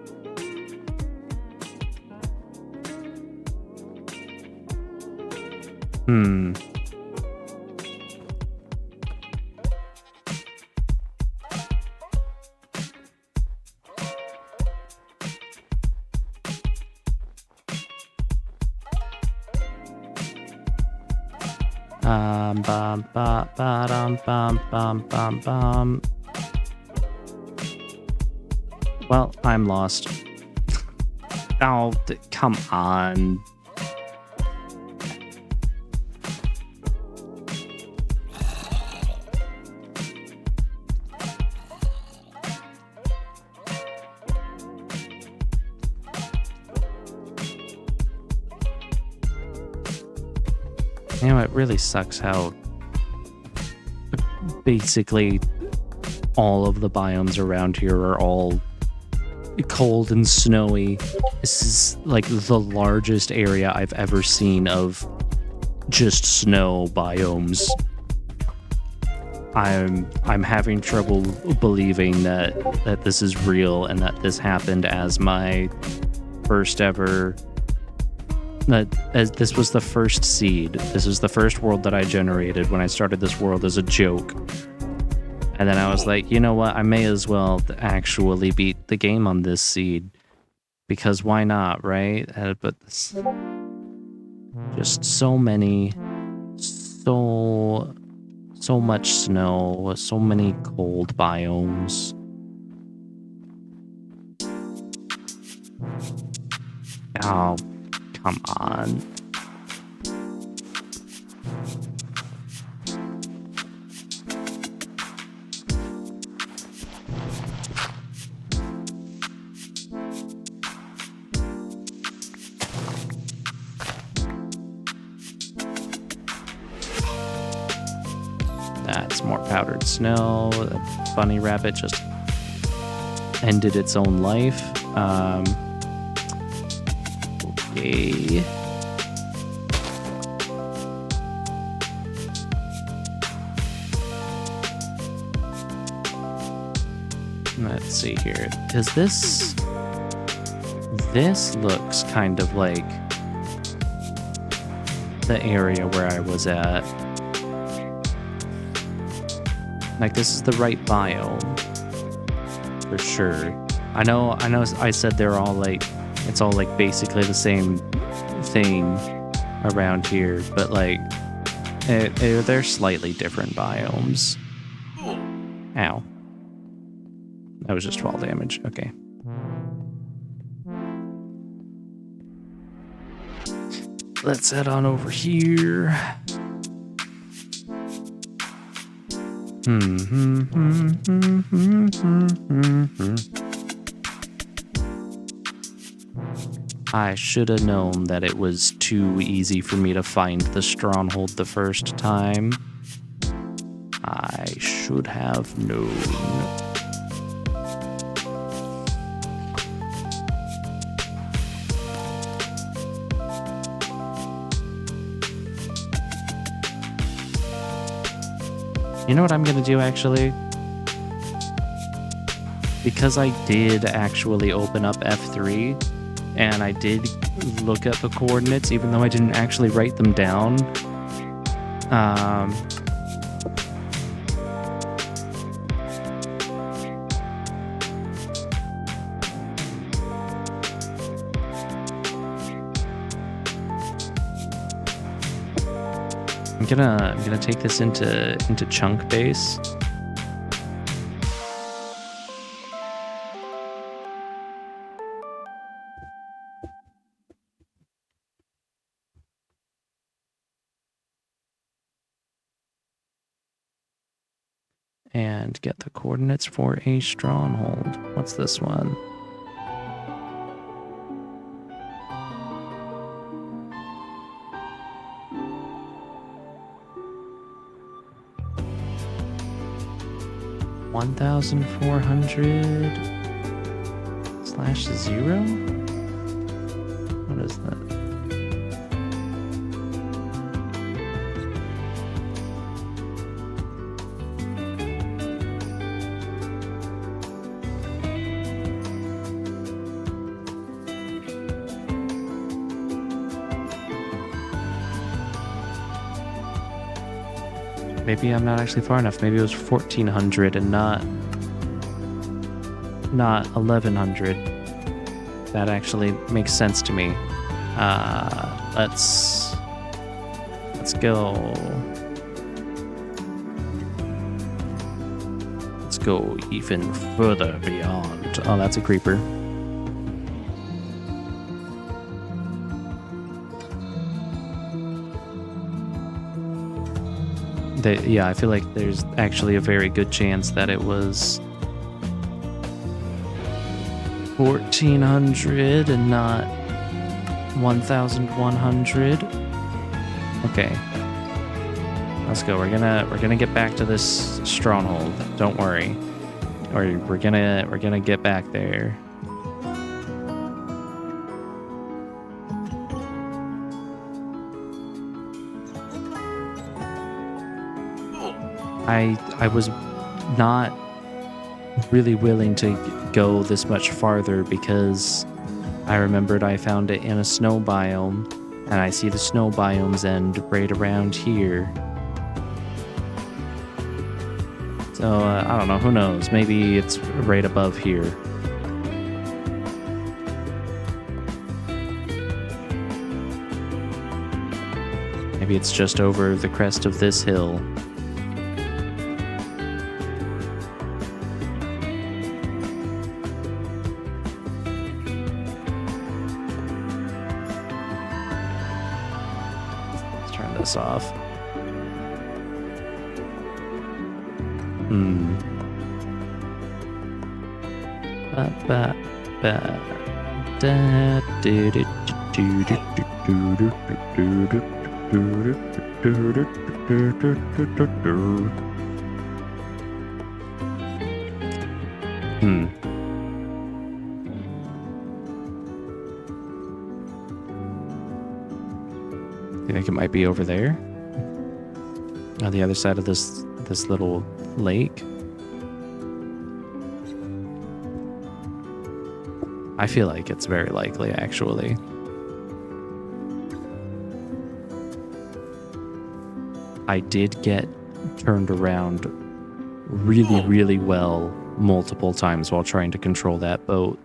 Bum, ba, ba, dum, bum. Well, I'm lost. Oh, come on. You know, it really sucks how basically all of the biomes around here are all cold and snowy. This is like the largest area I've ever seen of just snow biomes. I'm having trouble believing that this is real and that this happened as my first ever. As this was the first seed. This is the first world that I generated when I started this world as a joke. And then I was like, you know what? I may as well actually beat the game on this seed. Because why not, right? But just so many, so much snow, so many cold biomes. Oh, come on. That's more powdered snow. The bunny rabbit just ended its own life. Okay. Let's see here. Is this... This looks kind of like the area where I was at. Like, this is the right biome. For sure. I know I said they're all like... It's all like basically the same thing around here, but like they're slightly different biomes. Ow. That was just fall damage. Okay. Let's head on over here. I should have known that it was too easy for me to find the stronghold the first time. I should have known. You know what I'm gonna do, actually? Because I did actually open up F3, and I did look at the coordinates, even though I didn't actually write them down. I'm gonna take this into chunk base. and get the coordinates for a stronghold. What's this one? (1,400/0? What is that? Maybe I'm not actually far enough. Maybe it was 1,400 and not 1,100. That actually makes sense to me. Let's go. Let's go even further beyond. Oh, that's a creeper. Yeah, I feel like there's actually a very good chance that it was 1,400 and not 1,100. Okay, let's go. We're gonna get back to this stronghold. Don't worry, or we're gonna get back there. I was not really willing to go this much farther because I remembered I found it in a snow biome, and I see the snow biomes end right around here. So, I don't know, who knows? Maybe it's right above here. Maybe it's just over the crest of this hill. This off. I think it might be over there, on the other side of this little lake. I feel like it's very likely, actually. I did get turned around really, really well multiple times while trying to control that boat.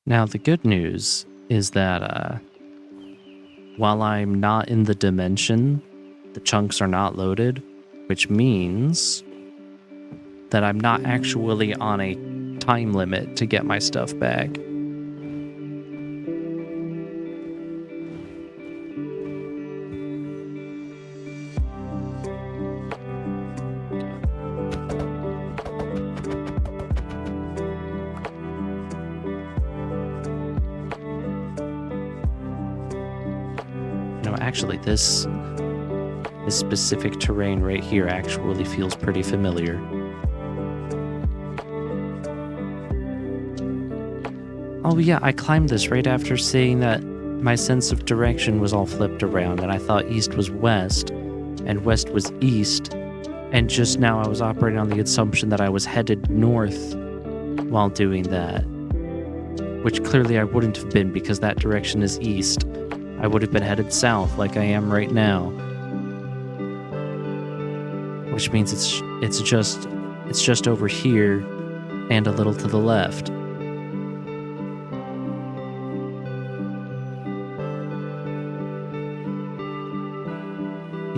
Now, the good news is that while I'm not in the dimension, the chunks are not loaded, which means that I'm not actually on a time limit to get my stuff back. Actually, this specific terrain right here actually feels pretty familiar. Oh yeah, I climbed this right after saying that my sense of direction was all flipped around and I thought east was west and west was east, and just now I was operating on the assumption that I was headed north while doing that, which clearly I wouldn't have been because that direction is east. I would have been headed south like I am right now. Which means it's just over here and a little to the left.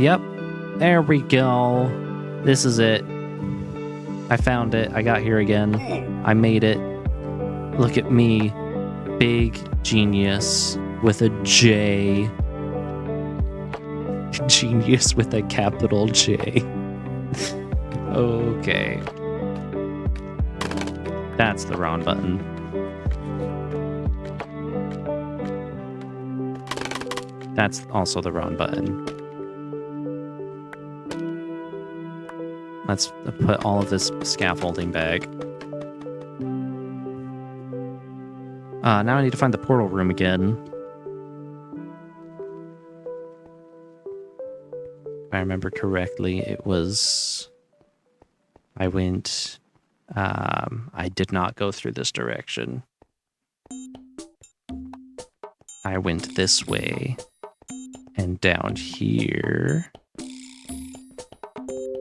Yep. There we go. This is it. I found it. I got here again. I made it. Look at me. Big genius. With a J. Genius with a capital J. Okay. That's the wrong button. That's also the wrong button. Let's put all of this scaffolding back. Now I need to find the portal room again. If I remember correctly, it was... I went... I did not go through this direction. I went this way. And down here.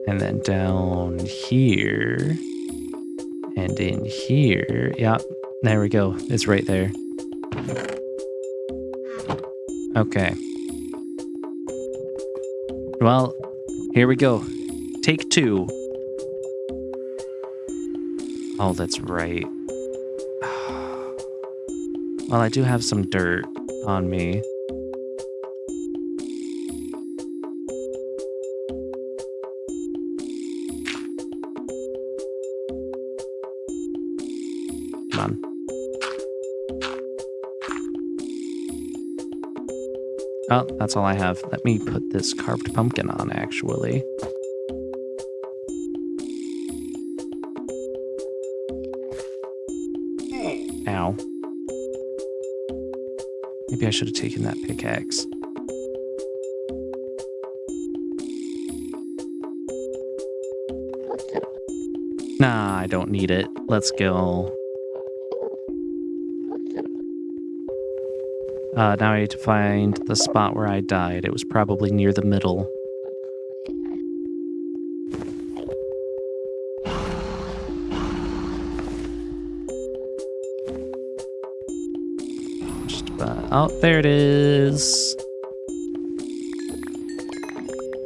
And then down here. And in here. Yep. There we go. It's right there. Okay. Well, here we go. Take 2. Oh, that's right. Well, I do have some dirt on me. Come on. Oh, that's all I have. Let me put this carved pumpkin on, actually. Ow. Maybe I should have taken that pickaxe. Nah, I don't need it. Let's go. Now I need to find the spot where I died. It was probably near the middle. Just about... Oh, there it is.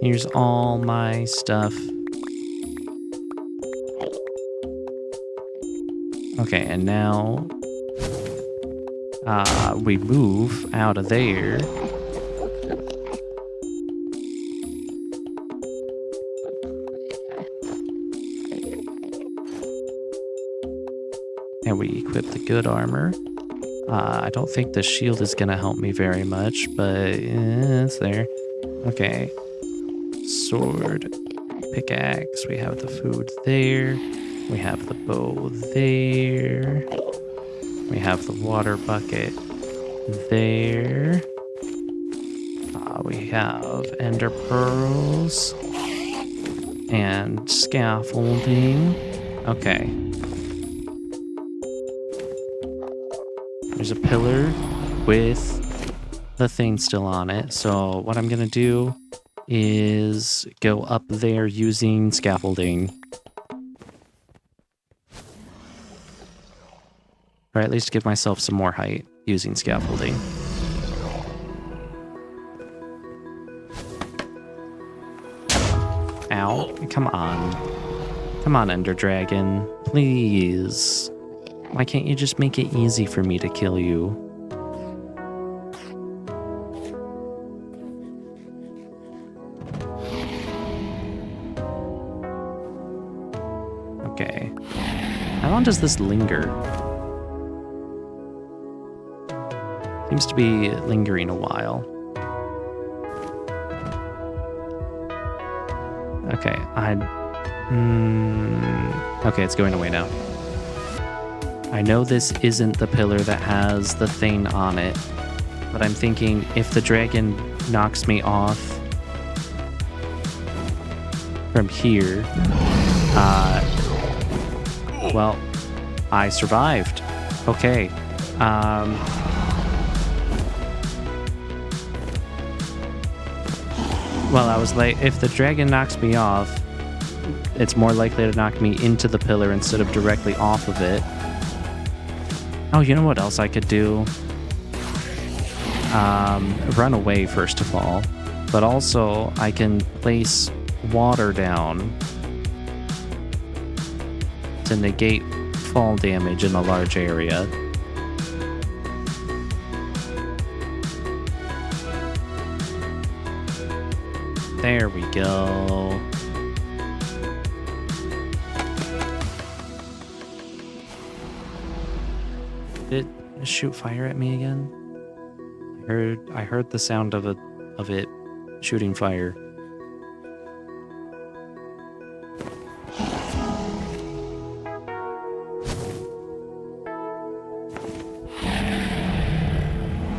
Here's all my stuff. Okay, and now... we move out of there. And we equip the good armor. I don't think the shield is going to help me very much, but it's there. Okay. Sword. Pickaxe. We have the food there. We have the bow there. We have the water bucket there. We have ender pearls and scaffolding. Okay. There's a pillar with the thing still on it. So what I'm gonna do is go up there using scaffolding. Or at least give myself some more height using scaffolding. Ow. Come on. Come on, Ender Dragon. Please. Why can't you just make it easy for me to kill you? Okay. How long does this linger? Seems to be lingering a while. Okay, okay, it's going away now. I know this isn't the pillar that has the thing on it, but I'm thinking if the dragon knocks me off from here, well, I survived. Okay. Well, I was like, if the dragon knocks me off, it's more likely to knock me into the pillar instead of directly off of it. Oh, you know what else I could do? Run away, first of all. But also, I can place water down to negate fall damage in a large area. There we go. Did it shoot fire at me again? I heard the sound of it shooting fire.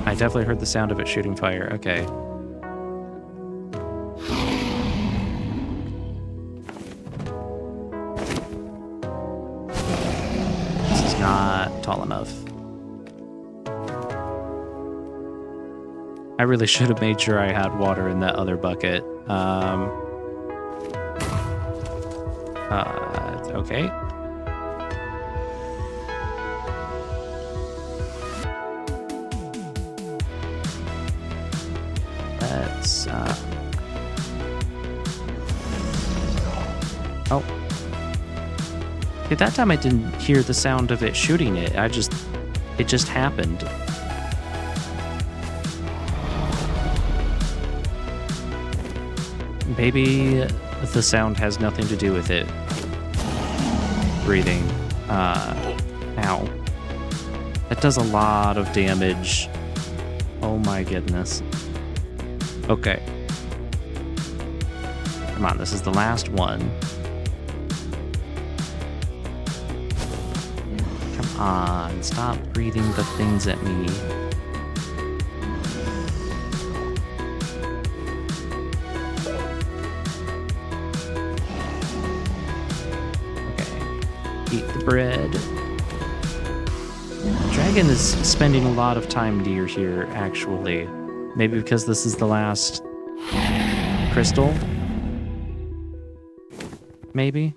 I definitely heard the sound of it shooting fire. Okay. This is not tall enough. I really should have made sure I had water in that other bucket. Okay. Let's, oh. Okay, that time I didn't hear the sound of it shooting it. It just happened. Maybe the sound has nothing to do with it breathing. Ow. That does a lot of damage. Oh my goodness. Okay. Come on, this is the last one. Come on, stop breathing the things at me. Eat the bread. The dragon is spending a lot of time near here, actually. Maybe because this is the last crystal? Maybe?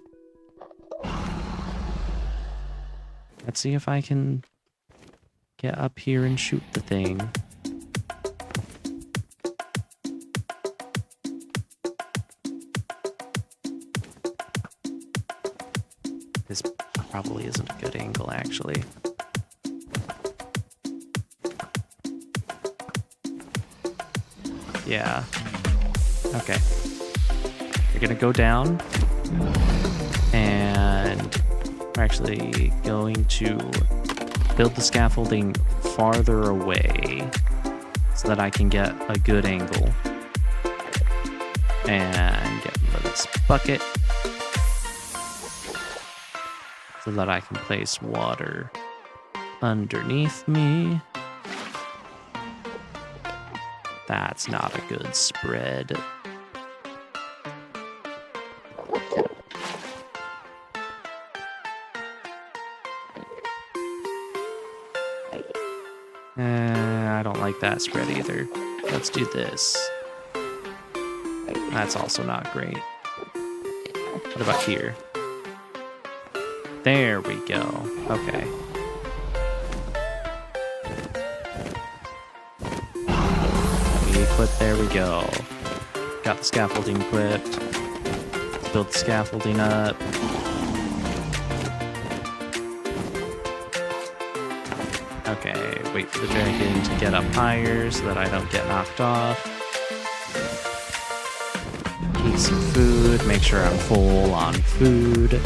Let's see if I can get up here and shoot the thing. This probably isn't a good angle, actually. Yeah. Okay. You're gonna go down, and we're actually going to build the scaffolding farther away so that I can get a good angle. And get rid of this bucket so that I can place water underneath me. That's not a good spread. I don't like that spread either. Let's do this. That's also not great. What about here? There we go. Okay. Equip, there we go. Got the scaffolding equipped. Let's build the scaffolding up. Okay, wait for the dragon to get up higher so that I don't get knocked off. Eat some food, make sure I'm full on food.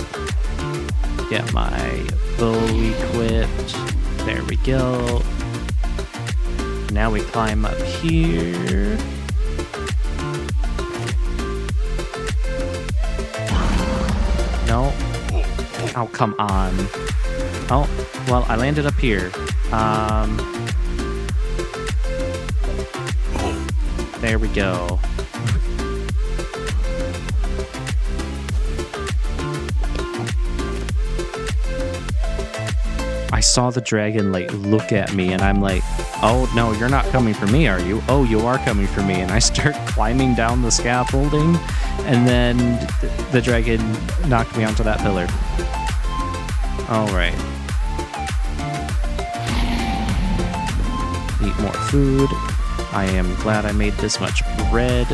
Get my bow equipped. There we go. Now we climb up here. No. Oh, come on. Oh, well, I landed up here. There we go. I saw the dragon, like, look at me, and I'm like, oh, no, you're not coming for me, are you? Oh, you are coming for me. And I start climbing down the scaffolding, and then the dragon knocked me onto that pillar. All right. Eat more food. I am glad I made this much bread.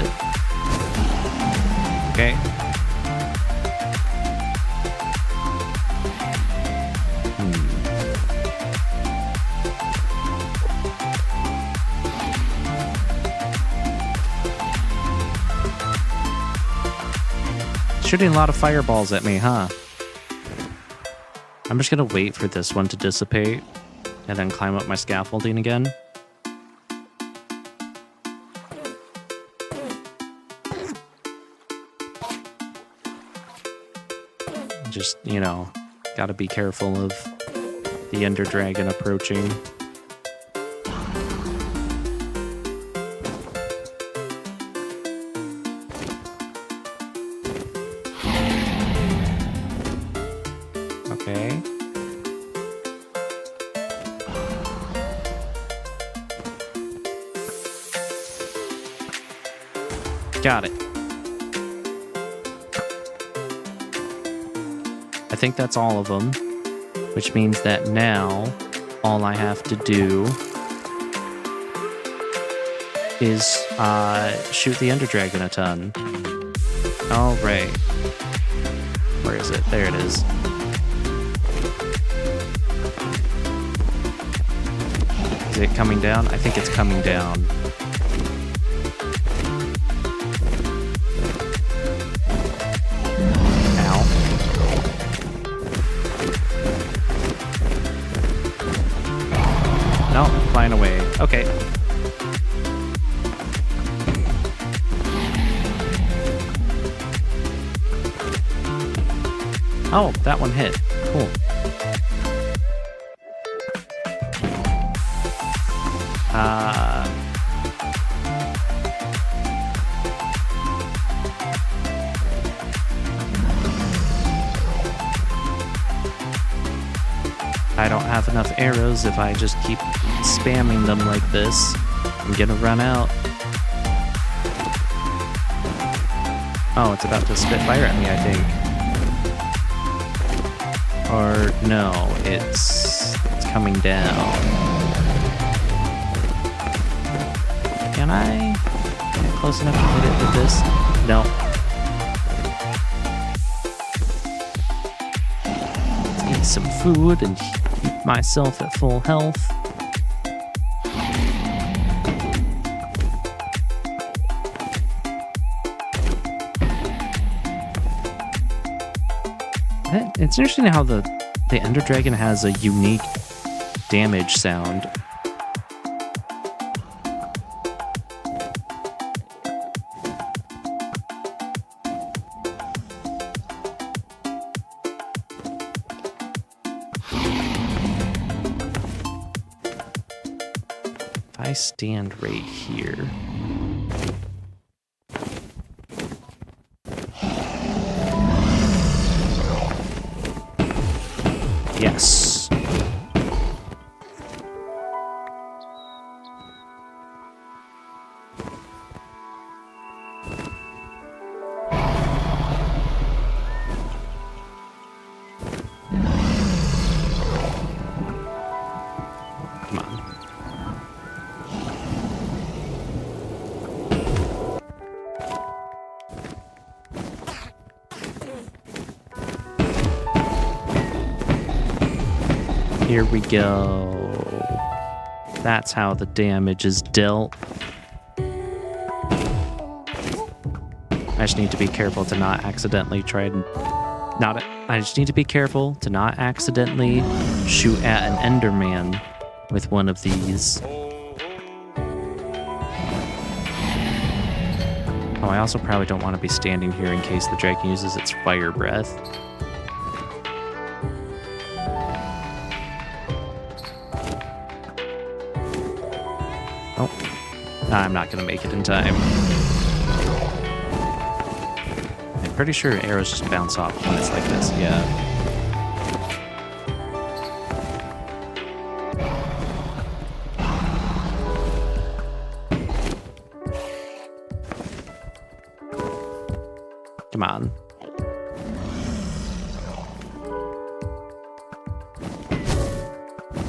Okay. Shooting a lot of fireballs at me, huh? I'm just gonna wait for this one to dissipate and then climb up my scaffolding again. Just, you know, gotta be careful of the Ender Dragon approaching. Okay. Got it. I think that's all of them, which means that now all I have to do is shoot the Ender Dragon a ton. All right. Where is it? There it is. Is it coming down? I think it's coming down. Ow. No, flying away. Okay. Oh, that one hit. Cool. I don't have enough arrows if I just keep spamming them like this. I'm gonna run out. Oh, it's about to spit fire at me, I think. Or no, it's coming down. Can I get close enough to hit it with this? No. Let's eat some food and keep myself at full health. It's interesting how the Ender Dragon has a unique damage sound. If I stand right here... Yes. Come on. Here we go. That's how the damage is dealt. I just need to be careful to not accidentally try and... I just need to be careful to not accidentally shoot at an Enderman with one of these. Oh, I also probably don't want to be standing here in case the dragon uses its fire breath. Oh, I'm not going to make it in time. I'm pretty sure arrows just bounce off when it's like this, yeah. Come on.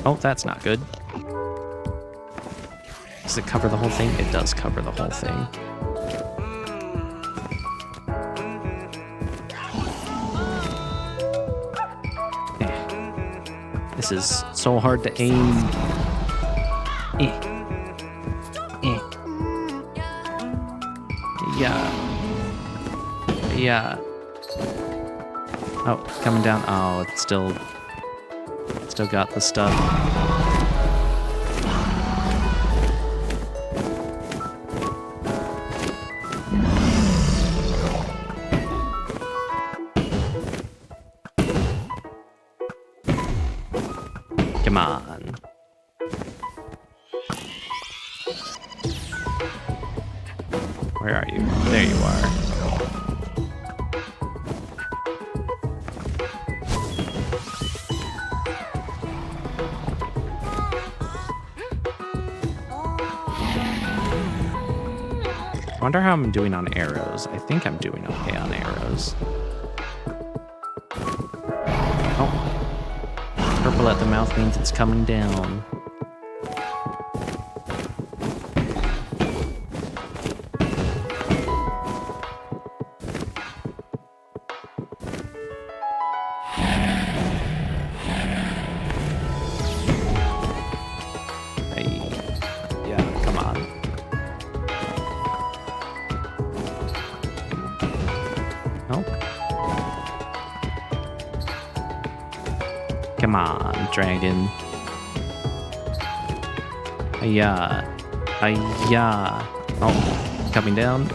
Oh, that's not good. Does it cover the whole thing? It does cover the whole thing. This is so hard to aim. Yeah. Oh, coming down. Oh, it's still got the stuff. Come on. Where are you? There you are. I wonder how I'm doing on arrows. I think I'm doing okay on arrows. Oh. Purple at the mouth means it's coming down. Hey. Yeah, come on. Oh. Come on, dragon. Yeah. Yeah. Oh, coming down.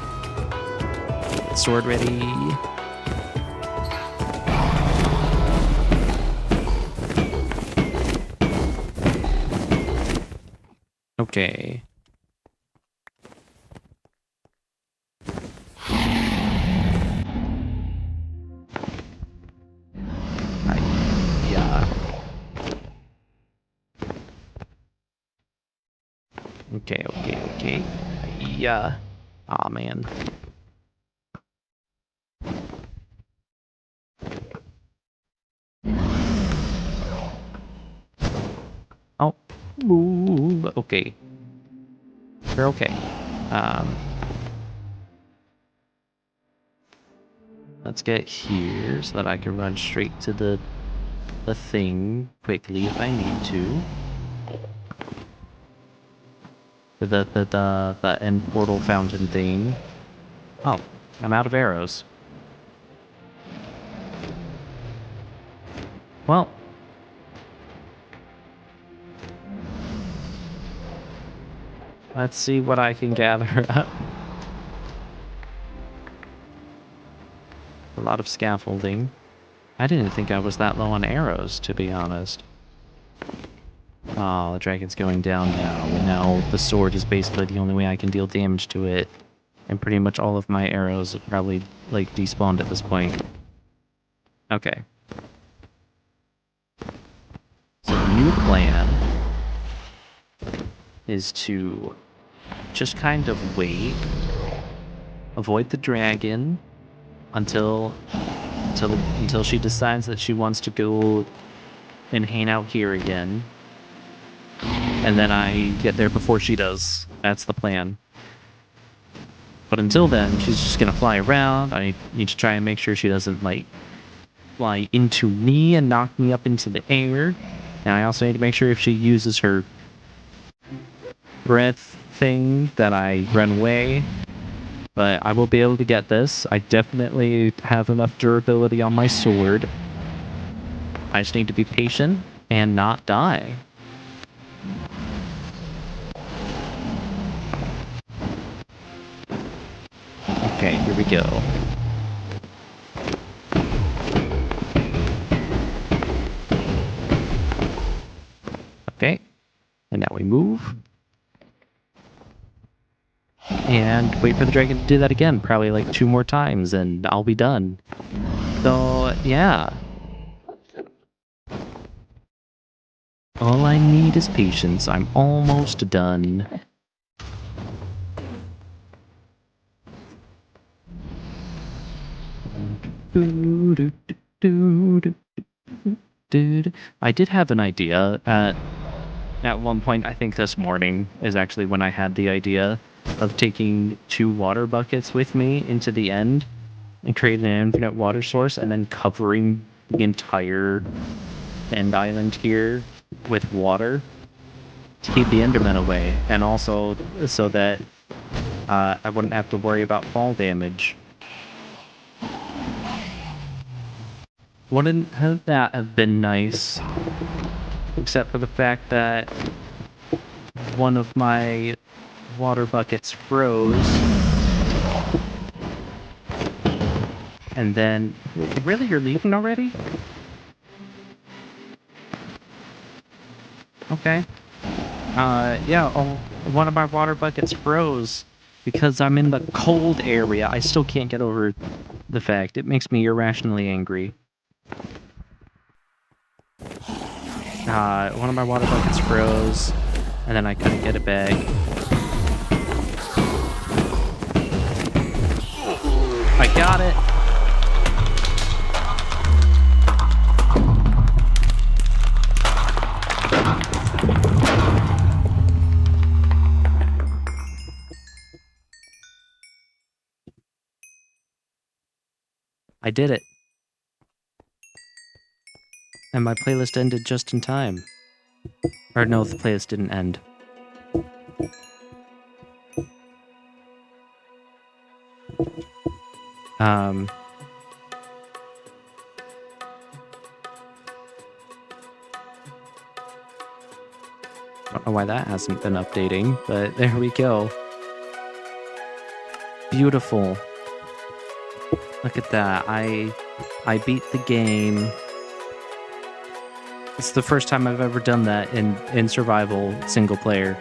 Sword ready. Okay. Yeah. Okay. Yeah. Aw, man. Oh. Ooh, okay. We're okay. Let's get here so that I can run straight to the thing quickly if I need to. The end portal fountain thing. Oh, I'm out of arrows. Well. Let's see what I can gather up. A lot of scaffolding. I didn't think I was that low on arrows, to be honest. Oh, the dragon's going down now. Now the sword is basically the only way I can deal damage to it. And pretty much all of my arrows have probably, like, despawned at this point. Okay. So the new plan is to just kind of wait, avoid the dragon until she decides that she wants to go and hang out here again. And then I get there before she does. That's the plan. But until then, she's just gonna fly around. I need to try and make sure she doesn't, like, fly into me and knock me up into the air. And I also need to make sure if she uses her breath thing that I run away. But I will be able to get this. I definitely have enough durability on my sword. I just need to be patient and not die. Okay, here we go. Okay, and now we move. And wait for the dragon to do that again, probably like 2 more times, and I'll be done. So, yeah. All I need is patience. I'm almost done. I did have an idea at one point. I think this morning is actually when I had the idea of taking 2 water buckets with me into the end and creating an infinite water source and then covering the entire end island here with water to keep the Endermen away, and also so that I wouldn't have to worry about fall damage. Wouldn't that have been nice? Except for the fact that one of my water buckets froze. And then... Really? You're leaving already? Okay. Yeah, one of my water buckets froze because I'm in the cold area. I still can't get over the fact. It makes me irrationally angry. One of my water buckets froze, and then I couldn't get it back. I got it! I did it. And my playlist ended just in time. Or no, the playlist didn't end. Don't know why that hasn't been updating, but there we go. Beautiful. Look at that. I beat the game. It's the first time I've ever done that in survival single player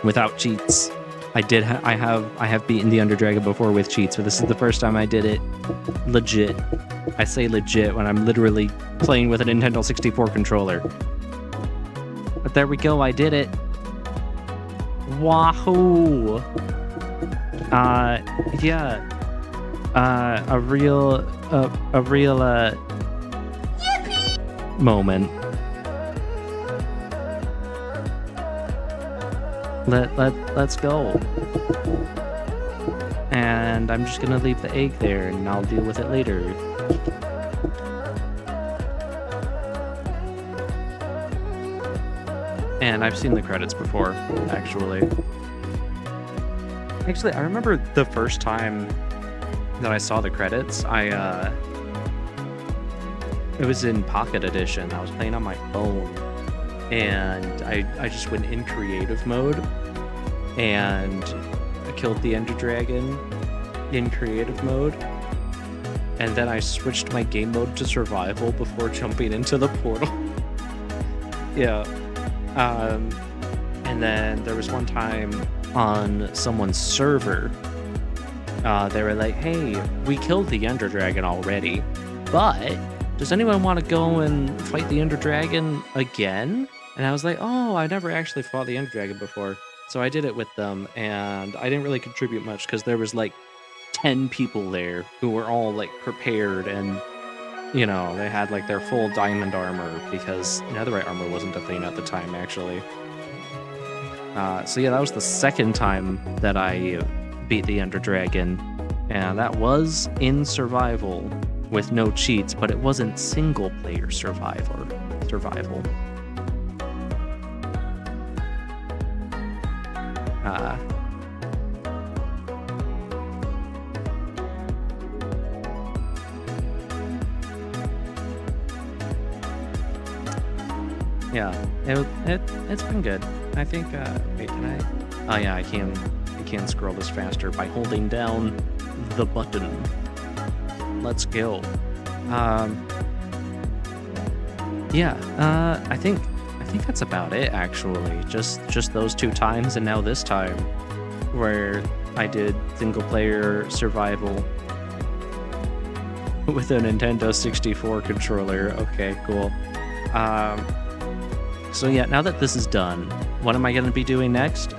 without cheats. I have beaten the Ender Dragon before with cheats, but this is the first time I did it legit. I say legit when I'm literally playing with a Nintendo 64 controller. But there we go, I did it. Wahoo! Yeah. A real moment. Let's go. And I'm just gonna leave the egg there and I'll deal with it later. And I've seen the credits before, actually. Actually, I remember the first time that I saw the credits, it was in Pocket Edition. I was playing on my phone, and I just went in creative mode, and I killed the Ender Dragon in creative mode, and then I switched my game mode to survival before jumping into the portal. Yeah. And then there was one time on someone's server, they were like, hey, we killed the Ender Dragon already, but does anyone want to go and fight the Ender Dragon again? And I was like, oh, I never actually fought the Ender Dragon before. So I did it with them, and I didn't really contribute much because there was like 10 people there who were all like prepared, and you know, they had like their full diamond armor because netherite armor wasn't a thing at the time, actually. So yeah, that was the second time that I beat the Ender Dragon, and that was in survival with no cheats, but it wasn't single player survival. Yeah, it's been good. I think, wait, can I? Oh yeah, I can scroll this faster by holding down the button. Let's go. Yeah, I think that's about it, actually. Just those two times, and now this time, where I did single player survival with a Nintendo 64 controller. Okay, cool. So yeah, now that this is done, what am I going to be doing next?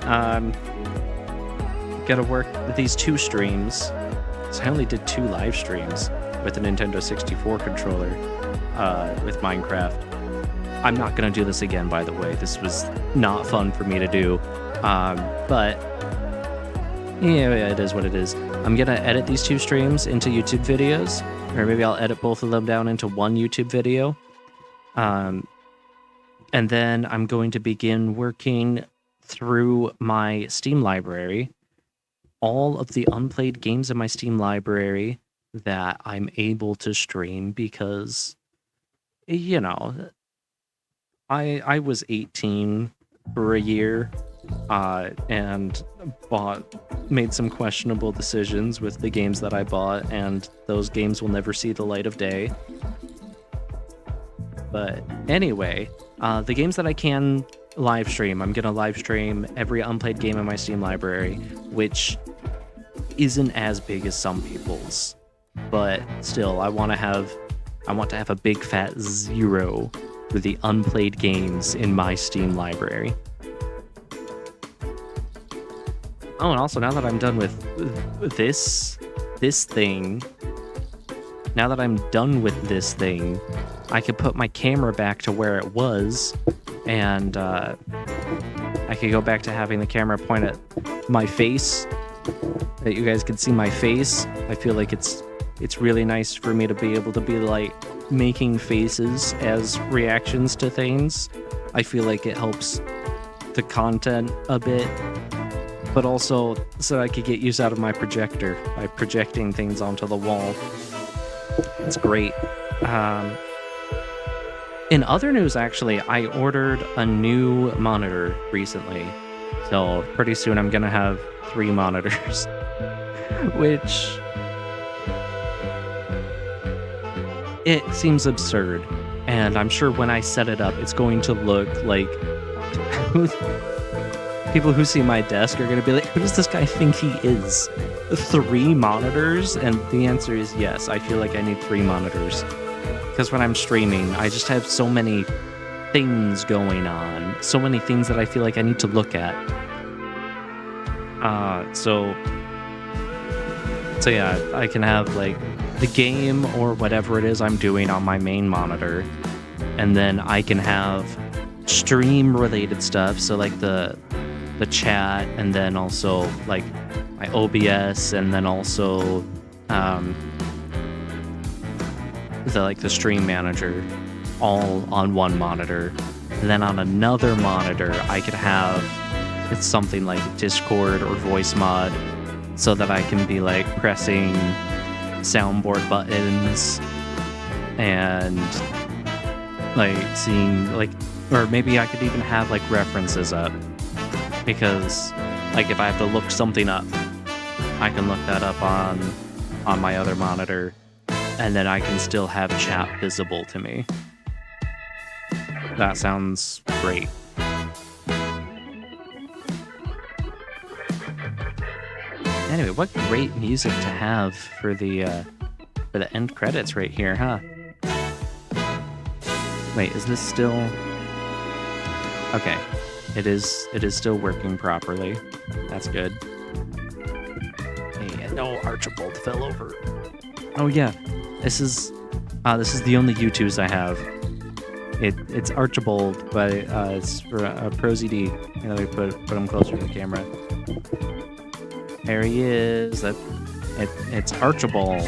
Gotta work these 2 streams. So I only did 2 live streams with the Nintendo 64 controller with Minecraft. I'm not going to do this again, by the way. This was not fun for me to do. But yeah, it is what it is. I'm going to edit these 2 streams into YouTube videos, or maybe I'll edit both of them down into one YouTube video. And then I'm going to begin working through my Steam library, all of the unplayed games in my Steam library, that I'm able to stream because, you know, I was 18 for a year, and made some questionable decisions with the games that I bought, and those games will never see the light of day. But anyway, the games that I can live stream, I'm gonna live stream every unplayed game in my Steam library, which isn't as big as some people's, but still, I want to have a big fat 0 for the unplayed games in my Steam library. Oh, and also, now that I'm done with this thing, now that I'm done with this thing, I could put my camera back to where it was, and I could go back to having the camera point at my face, that you guys can see my face. I feel like it's really nice for me to be able to be like making faces as reactions to things. I feel like it helps the content a bit, but also so I could get use out of my projector by projecting things onto the wall. It's great. In other news, actually, I ordered a new monitor recently. So pretty soon I'm gonna have 3 monitors, which it seems absurd. And I'm sure when I set it up, it's going to look like people who see my desk are going to be like, who does this guy think he is? 3 monitors? And the answer is yes. I feel like I need 3 monitors. Because when I'm streaming, I just have so many things going on. So many things that I feel like I need to look at. So yeah, I can have like the game or whatever it is I'm doing on my main monitor. And then I can have stream related stuff. So like the chat, and then also like my OBS, and then also the stream manager, all on one monitor. And then on another monitor, I could have it's something like Discord or voice mod, so that I can be like pressing soundboard buttons and like seeing like, or maybe I could even have like references up, because like if I have to look something up, I can look that up on my other monitor, and then I can still have chat visible to me. That sounds great. Anyway, what great music to have for the end credits right here, huh? Wait, is this still... Okay, it is still working properly. That's good. Hey, no, Archibald fell over. Oh yeah, this is the only YouTubes I have. It's Archibald, but it's for ProZD. Let me put him closer to the camera. There he is. It's Archibald.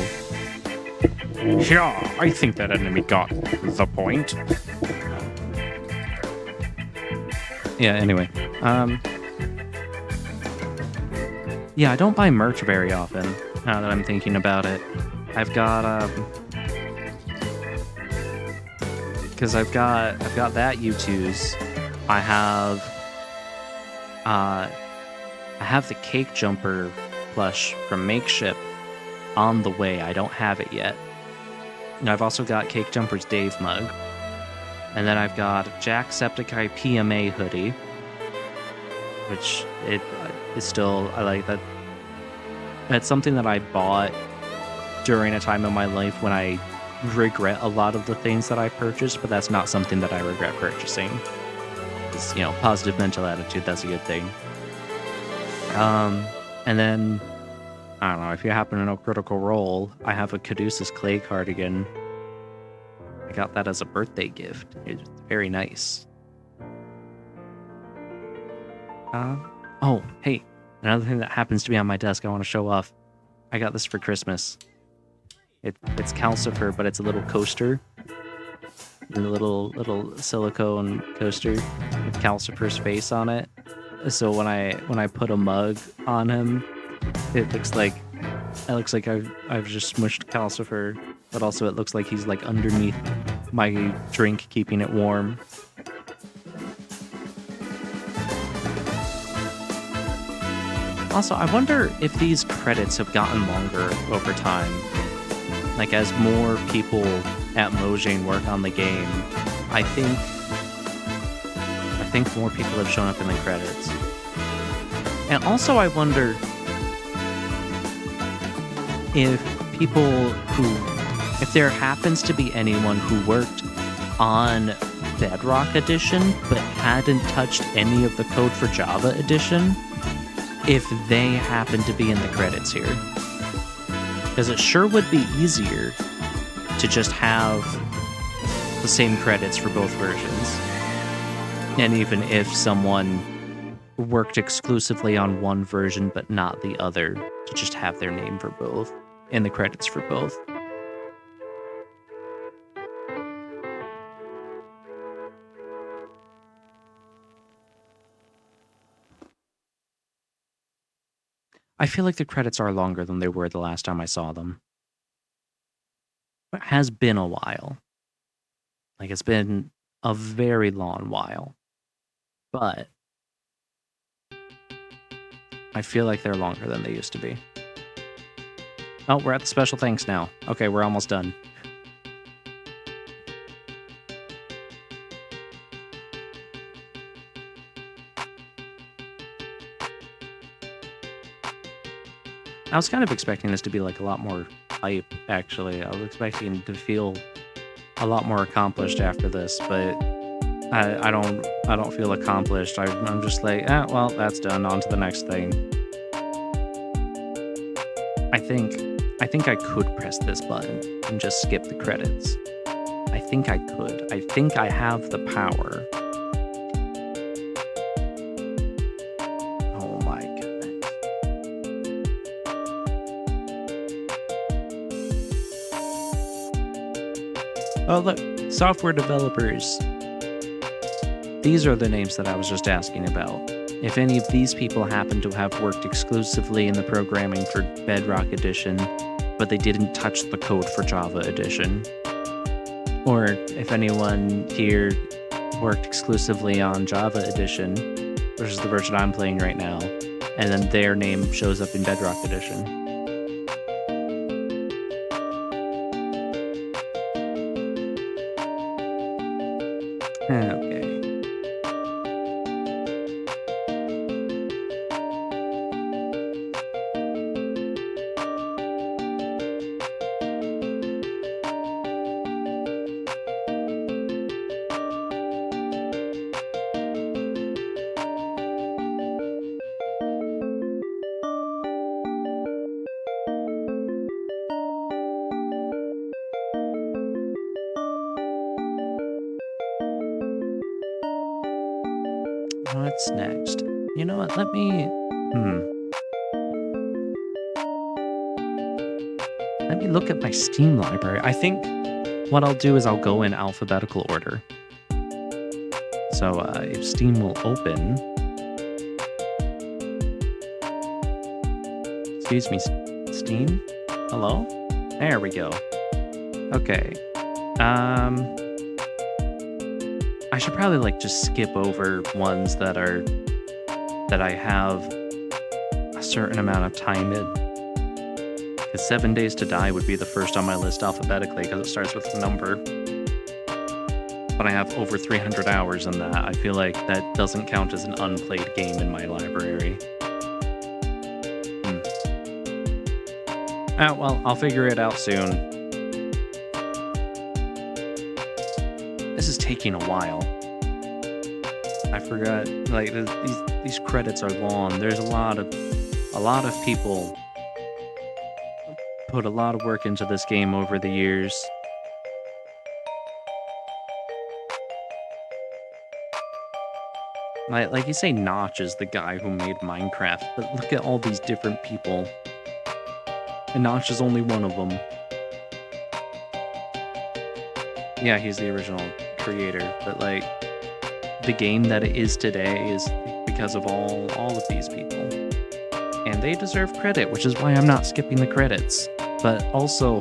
Yeah, I think that enemy got the point. Yeah, anyway. Yeah, I don't buy merch very often, now that I'm thinking about it. I've got, because I've got that U2's. I have the Cake Jumper plush from Makeship on the way. I don't have it yet. And I've also got Cake Jumper's Dave mug. And then I've got Jacksepticeye PMA hoodie, which it is still, I like that. It's something that I bought during a time in my life when I regret a lot of the things that I purchased, but that's not something that I regret purchasing. It's, positive mental attitude, that's a good thing. And then, I don't know, if you happen to know Critical Role, I have a Caduceus Clay cardigan. I got that as a birthday gift. It's very nice. Oh, hey, another thing that happens to be on my desk I want to show off. I got this for Christmas. It's Calcifer, but it's a little coaster. A little silicone coaster with Calcifer's face on it. So when I put a mug on him, it looks like It looks like I've just smushed Calcifer, but also it looks like he's like underneath my drink, keeping it warm. Also, I wonder if these credits have gotten longer over time. Like, as more people at Mojang work on the game, I think more people have shown up in the credits. And also, I wonder if there happens to be anyone who worked on Bedrock Edition but hadn't touched any of the code for Java Edition, if they happen to be in the credits here. Because it sure would be easier to just have the same credits for both versions. And even if someone worked exclusively on one version but not the other, to just have their name for both, in the credits for both. I feel like the credits are longer than they were the last time I saw them. It has been a while. Like, it's been a very long while. But I feel like they're longer than they used to be. Oh, we're at the special thanks now. Okay, we're almost done. I was kind of expecting this to be like a lot more hype, actually. I was expecting to feel a lot more accomplished after this, but I don't feel accomplished. I'm just like, well, that's done. On to the next thing. I think I could press this button and just skip the credits. I think I could. I think I have the power. Oh my goodness. Oh look, software developers. These are the names that I was just asking about. If any of these people happen to have worked exclusively in the programming for Bedrock Edition, but they didn't touch the code for Java Edition. Or if anyone here worked exclusively on Java Edition, which is the version I'm playing right now, and then their name shows up in Bedrock Edition. Okay. What's next? You know what? Let me look at my Steam library. I think what I'll do is I'll go in alphabetical order. So if Steam will open, excuse me, Steam? Hello? There we go. Okay. I should probably like just skip over ones that I have a certain amount of time in. Because 7 Days to Die would be the first on my list alphabetically because it starts with a number. But I have over 300 hours in that. I feel like that doesn't count as an unplayed game in my library. Oh, well, I'll figure it out soon. This is taking a while. I forgot, like, these credits are long. There's a lot of people put a lot of work into this game over the years. Like you say, Notch is the guy who made Minecraft, but look at all these different people. And Notch is only one of them. Yeah, he's the original creator, but like, the game that it is today is because of all of these people. and they deserve credit, which is why I'm not skipping the credits. But also,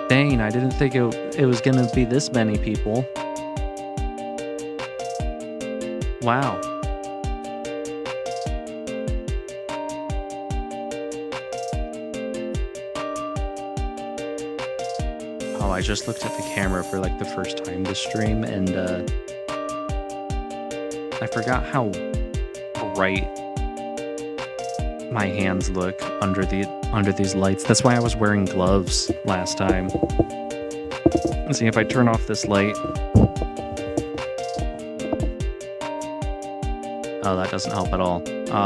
dang, I didn't think it was gonna be this many people. Wow. Oh, I just looked at the camera for like the first time this stream, and I forgot how bright my hands look under these lights. That's why I was wearing gloves last time. Let's see if I turn off this light. Oh, that doesn't help at all.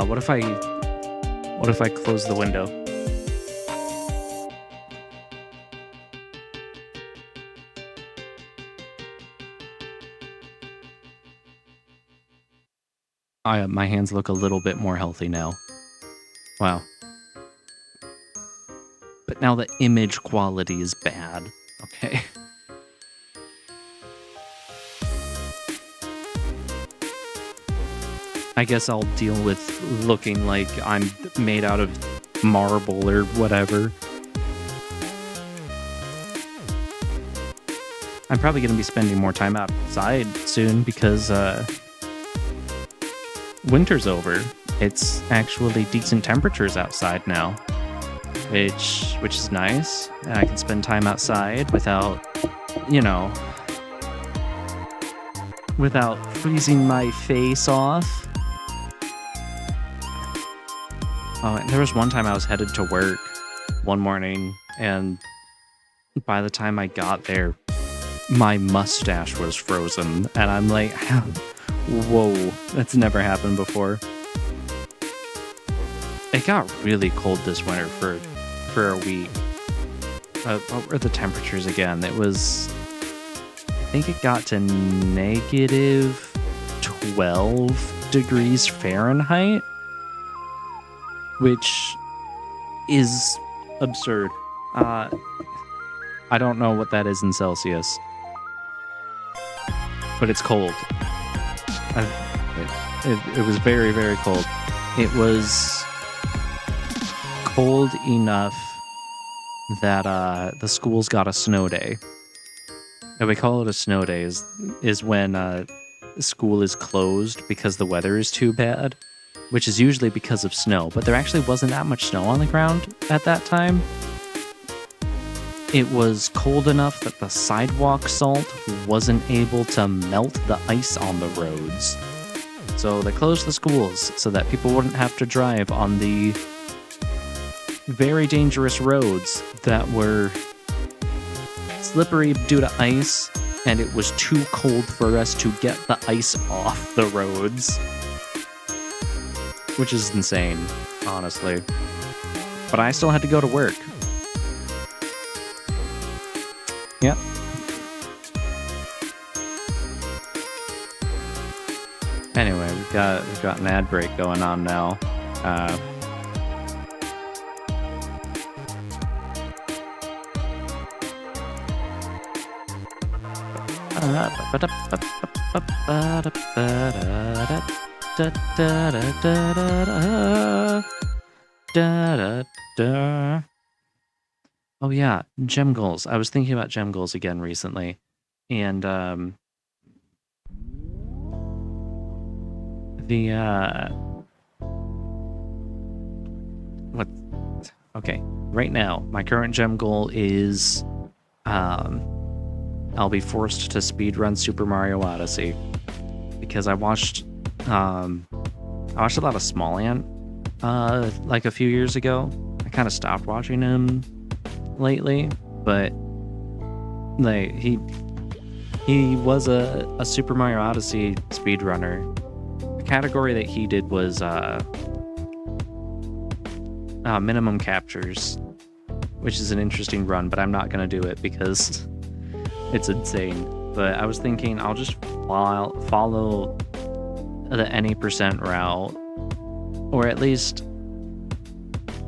What if I close the window? My hands look a little bit more healthy now. Wow. But now the image quality is bad. Okay. I guess I'll deal with looking like I'm made out of marble or whatever. I'm probably going to be spending more time outside soon because winter's over. It's actually decent temperatures outside now, which is nice. And I can spend time outside without, without freezing my face off. Oh, and there was one time I was headed to work one morning, and by the time I got there, my mustache was frozen, and I'm like, whoa, that's never happened before. It got really cold this winter for a week. What were the temperatures again? It was, I think it got to negative 12 degrees Fahrenheit, which is absurd. I don't know what that is in Celsius, but it's cold. It was very, very cold. It was cold enough that the schools got a snow day. And we call it a snow day is when school is closed because the weather is too bad, which is usually because of snow. But there actually wasn't that much snow on the ground at that time. It was cold enough that the sidewalk salt wasn't able to melt the ice on the roads. So they closed the schools so that people wouldn't have to drive on the very dangerous roads that were slippery due to ice, and it was too cold for us to get the ice off the roads. Which is insane, honestly. But I still had to go to work. Yep. Anyway, we've got an ad break going on now. Oh yeah, gem goals. I was thinking about gem goals again recently, and okay, right now my current gem goal is I'll be forced to speedrun Super Mario Odyssey because I watched a lot of Small Ant like a few years ago. I kind of stopped watching him lately, but like he was a Super Mario Odyssey speedrunner. The category that he did was minimum captures, which is an interesting run, but I'm not gonna do it because it's insane. But I was thinking I'll just follow the any percent route, or at least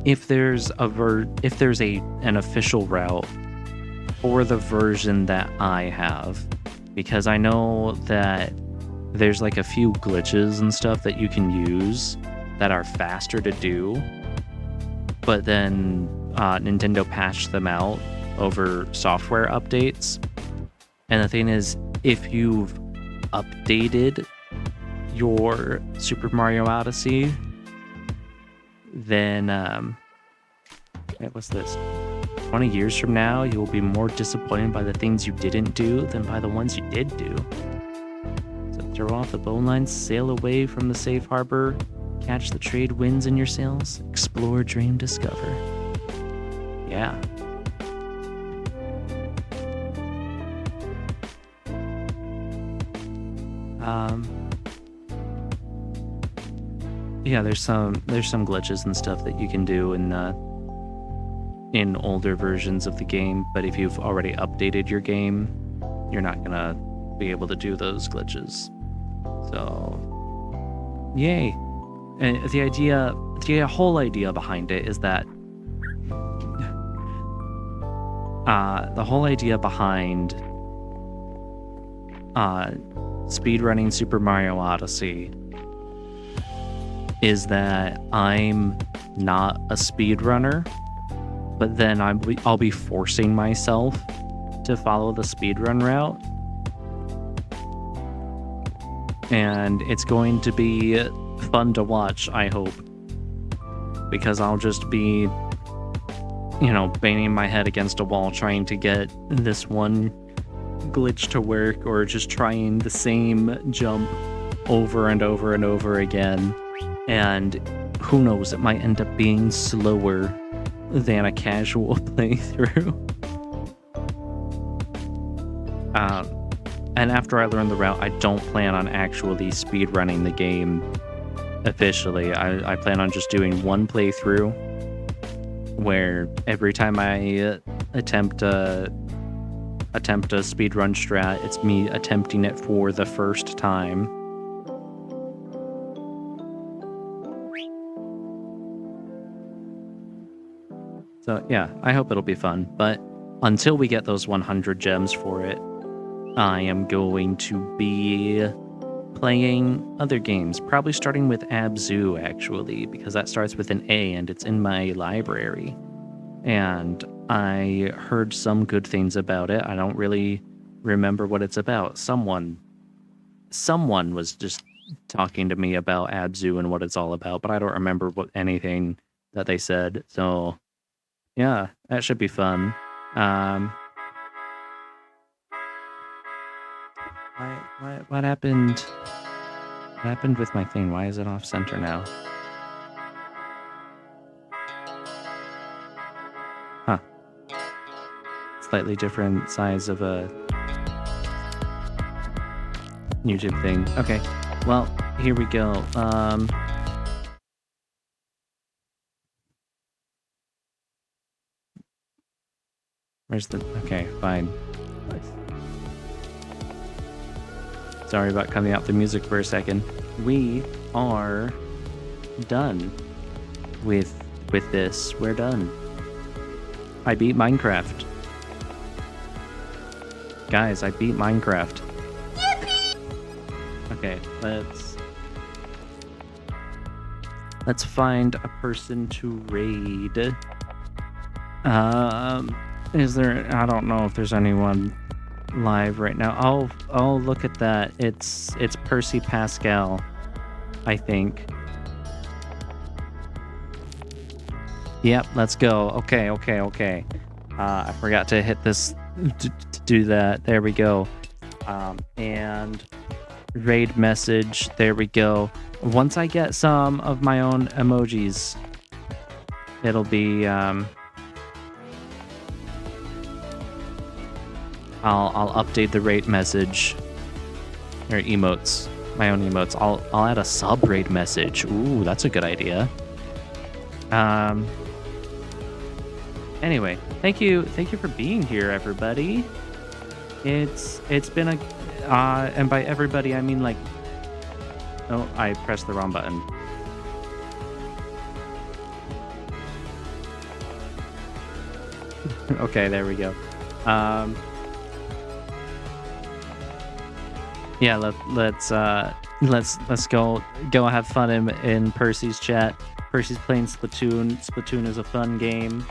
if there's an official route for the version that I have, because I know that there's like a few glitches and stuff that you can use that are faster to do, but then Nintendo patched them out over software updates. And the thing is, if you've updated your Super Mario Odyssey, then what's this? 20 years from now, you will be more disappointed by the things you didn't do than by the ones you did do. So throw off the bone lines, sail away from the safe harbor, catch the trade winds in your sails, explore, dream, discover. Yeah. Yeah, there's some glitches and stuff that you can do in older versions of the game, but if you've already updated your game, you're not gonna be able to do those glitches. So, yay! And the whole idea behind it is that the whole idea behind speedrunning Super Mario Odyssey is that I'm not a speedrunner, but then I'll be forcing myself to follow the speedrun route. And it's going to be fun to watch, I hope. Because I'll just be, banging my head against a wall trying to get this one glitch to work, or just trying the same jump over and over and over again. And who knows, it might end up being slower than a casual playthrough. And after I learn the route, I don't plan on actually speedrunning the game officially. I plan on just doing one playthrough where every time I attempt a speedrun strat, it's me attempting it for the first time. So yeah, I hope it'll be fun. But until we get those 100 gems for it, I am going to be playing other games, probably starting with Abzu, actually, because that starts with an A and it's in my library. And I heard some good things about it. I don't really remember what it's about. Someone was just talking to me about Abzu and what it's all about, but I don't remember anything that they said. So yeah, that should be fun. What happened? What happened with my thing? Why is it off center now? Huh. Slightly different size of a YouTube thing. Okay. Well, here we go. Where's the... Okay, fine. Sorry about cutting out the music for a second. We are done with this. We're done. I beat Minecraft. Guys, I beat Minecraft. Yippee! Okay, let's find a person to raid. Is there... I don't know if there's anyone live right now. Oh, look at that. It's Percy Pascal, I think. Yep, let's go. Okay. I forgot to hit this to do that. There we go. And raid message. There we go. Once I get some of my own emojis, it'll be I'll update the rate message or emotes, my own emotes. I'll add a sub raid message. Ooh, that's a good idea. Anyway, thank you for being here, everybody. It's been a and by everybody I mean like, oh, I pressed the wrong button. Okay, there we go. Yeah, let's let's go have fun in Percy's chat. Percy's playing Splatoon. Splatoon is a fun game.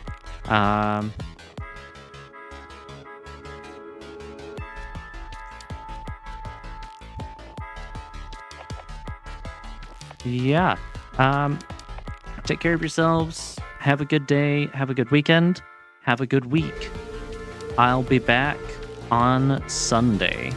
Yeah. Take care of yourselves. Have a good day. Have a good weekend. Have a good week. I'll be back on Sunday.